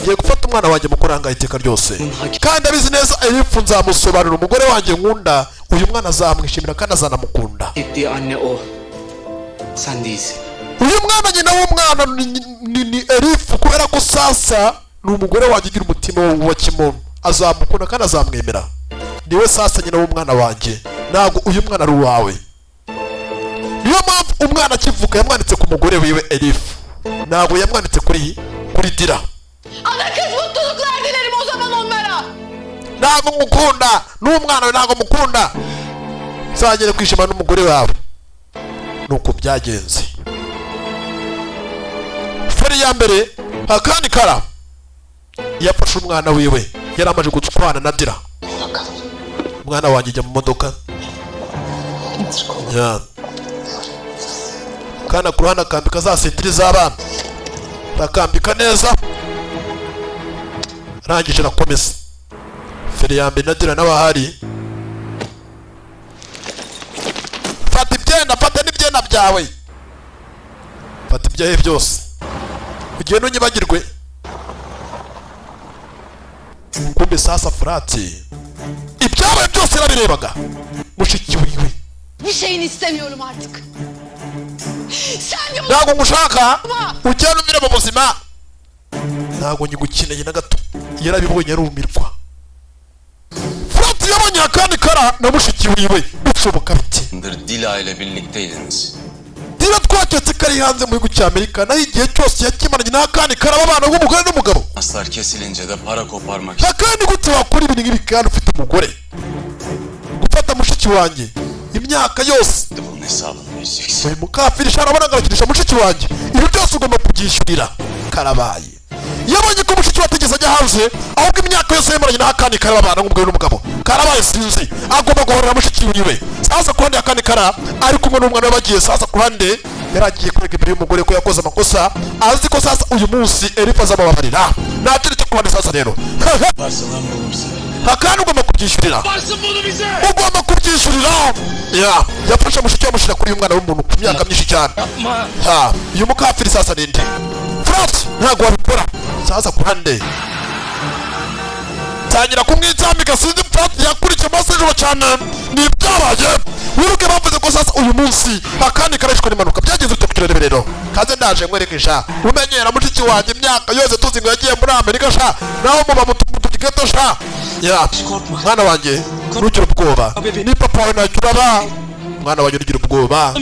Ngiye gufata umwana wanjye mukuranga iteka ryose, kandi abizi neza Elif nzamusobanurira umugore wanjye nkunda, uyu mwana azamwishimira kandi azanamukunda. Ettiği anne o. Sen değilsin. Uyu mwana nyina w'umwana ni Elif, kubera ko sasa ni umugore wanjye ugira umutima wa kimuntu, azamukunda kandi azamwemera. Niwe sasa nyina w'umwana wanjye, ntabwo uyu mwana ari uwawe. Niyo mpamvu umwana akivuka yamwanditse ku mugore wiwe Elif, ntabwo yamwanditse kuri Dira. Ana kız mutluluklar dilerim o zaman onlara. Ntabwo mukunda n'umwana we, ntabwo mukunda. Uzagere kwishima n'umugore wawe. Nuko byagenze. Feri ya mbere Hakani Kara yafashe umwana wiwe, yari amaze gutwana na Dira. Umwana wanjye ajya mu modoka. Kana ku ruhande akambika za sentiri z'abana, akambika neza, arangije arakomeza. Feri ya mbere na Dira n'abahari. Fata ibyenda, fata n'ibyenda byawe, fata ibyawe byose, ugende unyibagirwe. Kumbe sasa Furati ibyawe byose yarabirebaga. Mushiki wiwe, Bir şeyini istemiyorum artık. Sen ntabwo ngushaka, ugenda umire mu buzima, ntabwo nyigukeneye na gato. Yarabibonye arumirwa. Furati yabonye Hakani Kara na mushiki wiwe bishoboka bite. Dila ile birlikteydiniz. Dira twaketse ko ari hanze mu gihugu cy'Amerika, naho igihe cyose yakimaranye na Hakani Kara babana nk'umugore n'umugabo. Aslar kesilince de para koparmak. Hakani gute wakora ibintu nk'ibi kandi ufite umugore? Gufata mushiki wanjye imyaka yose, Bunun hesabını vereceksin. uyu mukafiri arabona agakinisha mushiki wanjye, ibi byose ugomba kubyishyurira. Karabaye yabonye ko mushiki we atigeze ajya hanze, ahubwo imyaka yose yemeranye na Hakani Kara babana nk'umugore n'umugabo. Karabaye sinzi, agomba guhorera mushiki wiwe. Sasa ku ruhande Hakani Kara ari kumwe n'umwana we bagiye, sasa ku ruhande yari agiye kurega imbere y'umugore ko yakoze amakosa, azi ko sasa uyu munsi Elif azamubabarira. Ntakiri cyo kubona sasa rero. Varsalan bulursa. Hakani ugomba kubyishyurira, ugomba kubyishyurira. Yafashe mushiki amushyira kuri uyu mwana w'umuntu ku myaka myinshi cyane. Uyu mukafiri sasa ninde? Furati ntabwo wabikora. Sasa ku ruhande tangira kumwitambika, sinzi Furati yakurikiye amaso y'ijoro cyane, ni ibyabaye. Wiruke bavuze ko sasa uyu munsi Hakani Kara yishwe n'impanuka. Byagenze bite ku kirerebero? Kaze ndaje nkwereke sha, umenyera mushiki wanjye imyaka yose tuzi ngo yagiye muri Amerika sha, naho muba mutugeto sha. Mwana wanjye ntugira ubwoba, ni papa wawe ntacyo uraba. Mwana wanjye ntugira ubwoba,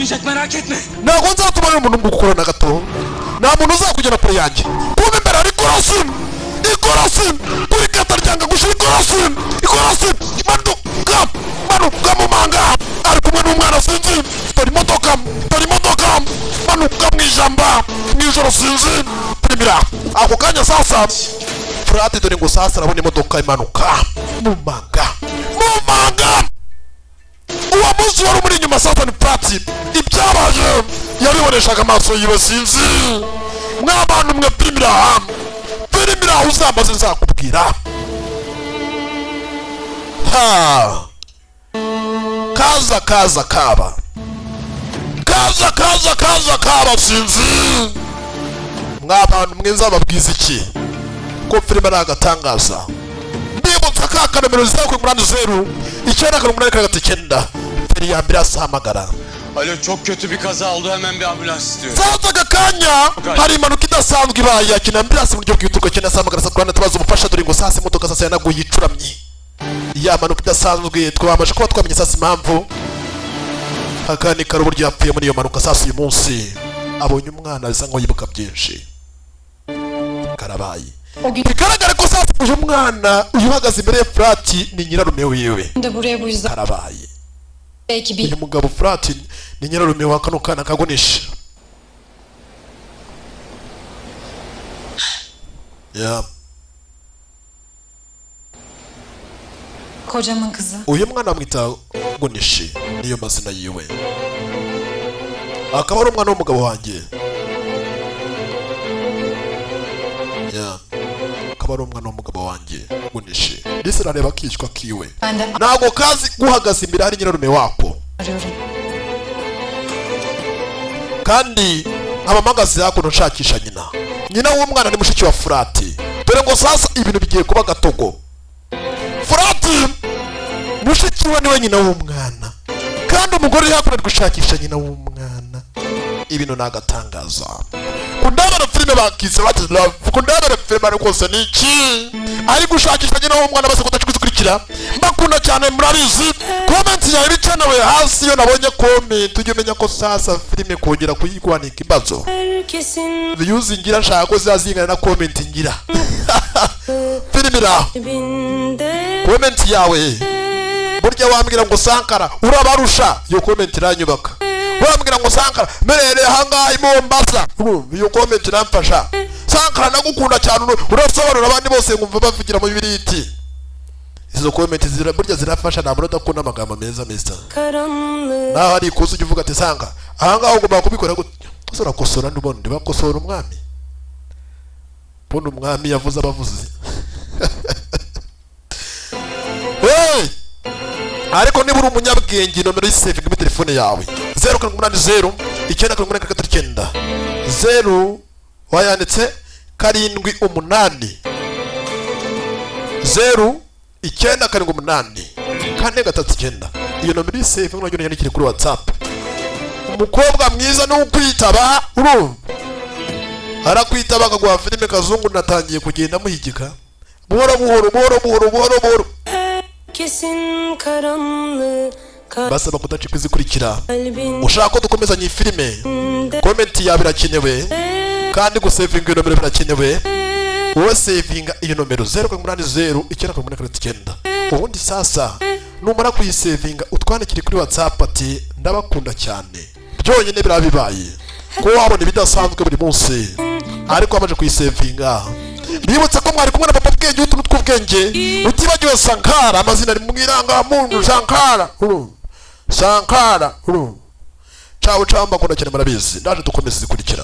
ntabwo nzatuma umuntu ngukora na gato. Nta muntu uzakugera kure yanjye. Kuba imbere hari ikorosi, kuri kata ryanga gushira ikorosi, manuka mu manga, ari kumwe n'umwana sinzi, tori modoka, manuka mu ijamba, mw'ijoro sinzi, primira. Ako kanya sasa Furati dore ngo sasa arabona imodoka imanuka mu manga. Uwo munsi wari umuri inyuma sasa ni Furati, ibyabaye yabiboneshaga amaso yiwe sinzi. Mw'abantu mwe primira uzambaze nzakubwira. Kaza kaba sinzi. Mw'abantu mwe nzababwiza iki? Ko filime ari agatangaza. Mbibutsa ka kanomero zizakwe muri 0 9 Feri ya mbere asahamagara. Alo, çok kötü bir kaza oldu, hemen bir ambulans istiyorum. Sasa gakanya hari impanuka idasanzwe ibaye, yakina ambulance mu buryo bw'ituruka cyane asahamagara sa Rwanda tubaza umufasha, dore ngo sasa imodoka sasa yanaguye icuramye. Ya mpanuka idasanzwe twabamaje kuba twamenye sasa impamvu Hakani Kara uburyo yapfuye muri iyo mpanuka. Sasa uyu munsi abonye umwana bisa nko yibuka byinshi. Karabaye bigaragara ko sasa uyu mwana uyu uhagaze imbere ya Furati ni nyirarume wiwe. Karabaye uyu mugabo Furati ni nyirarume wa kano kana kagunisha. Kocamın kızı. Uyu mwana amwita Gunishi, niyo mazina yiwe. Akaba ari umwana w'umugabo wanjye. Akaba ari umwana w'umugabo wanjye Gunishi. Ndetse arareba akishwa kiwe. Ntabwo kazi guhagaze imbere hari nyirarume wako. kandi amamagazi hakuno nshakisha nyina w'umwana ni mushiki wa Furati. Dore ngo sasa ibintu bigiye kuba gatogo. Furati mushiki we niwe nyina w'umwana, kandi umugore hakuno ari gushakisha nyina w'umwana. Ibintu nagatangaza. Kundabara filime bakise what is love. Kundabara filime rwose niki ari gushakisha nyina w'umwana base kutachikurikira. Mbakunda cyane murabizi. Comment yawe bicanawe hasi yo nabonye comment ujye umenya ko sasa filime kongera kuyigwana ikibazo. Views ngira nshaka ko zazingana na comment ngira. Filime ra. Comment yawe. Burya wambwira ngo Sankara urabarusha yo comment iranyubaka. Wambwira ngo Sankara merere hangaye Mombasa. Iyo comment iramfasha. Sankara nagukunda cyane urasobanura abandi bose ngumva bavugira mu bibiriti. Izo comment burya zirafasha ntabwo udakunda amagambo meza meza. Naho ari ikoze ujye uvuga ati Sankara ahangaho ugomba kubikora gutya. Kosora n'ubundi bakosora umwami. Pondo umwami yavuze abavuzi. Hey! Ariko niba uri umunyabwenge nomero y'isaving muri telefone yawe 080 989 0 wayanditse 78 0 978 439. Iyo nomero y'isaving nayo yandikire kuri WhatsApp. Umukobwa mwiza no kwitaba arakwitaba akaguha filime kazungu natangiye kugenda muhigika buhoro kesin karanlık basaba kudacika izikurikira. Ushaka ko dukomezanya iyi filime, comment yawe birakenewe kandi gusavinga iyo nomero birakenewe. Wowe savinga iyo nomero 080 ubundi sasa numara kuyisavinga utwandikire kuri WhatsApp ati ndabakunda cyane. Byonyine birabibaye ko wabona ibidasanzwe buri munsi ariko amaje kuyisavinga. Bibutsa ko mwari kumwe na papa bwenge utuntu tw'ubwenge utibagiwe Sankara amazina ari mu irangamuntu Sankara Ciao mbakunda cyane murabizi ndaje dukomeze zikurikira.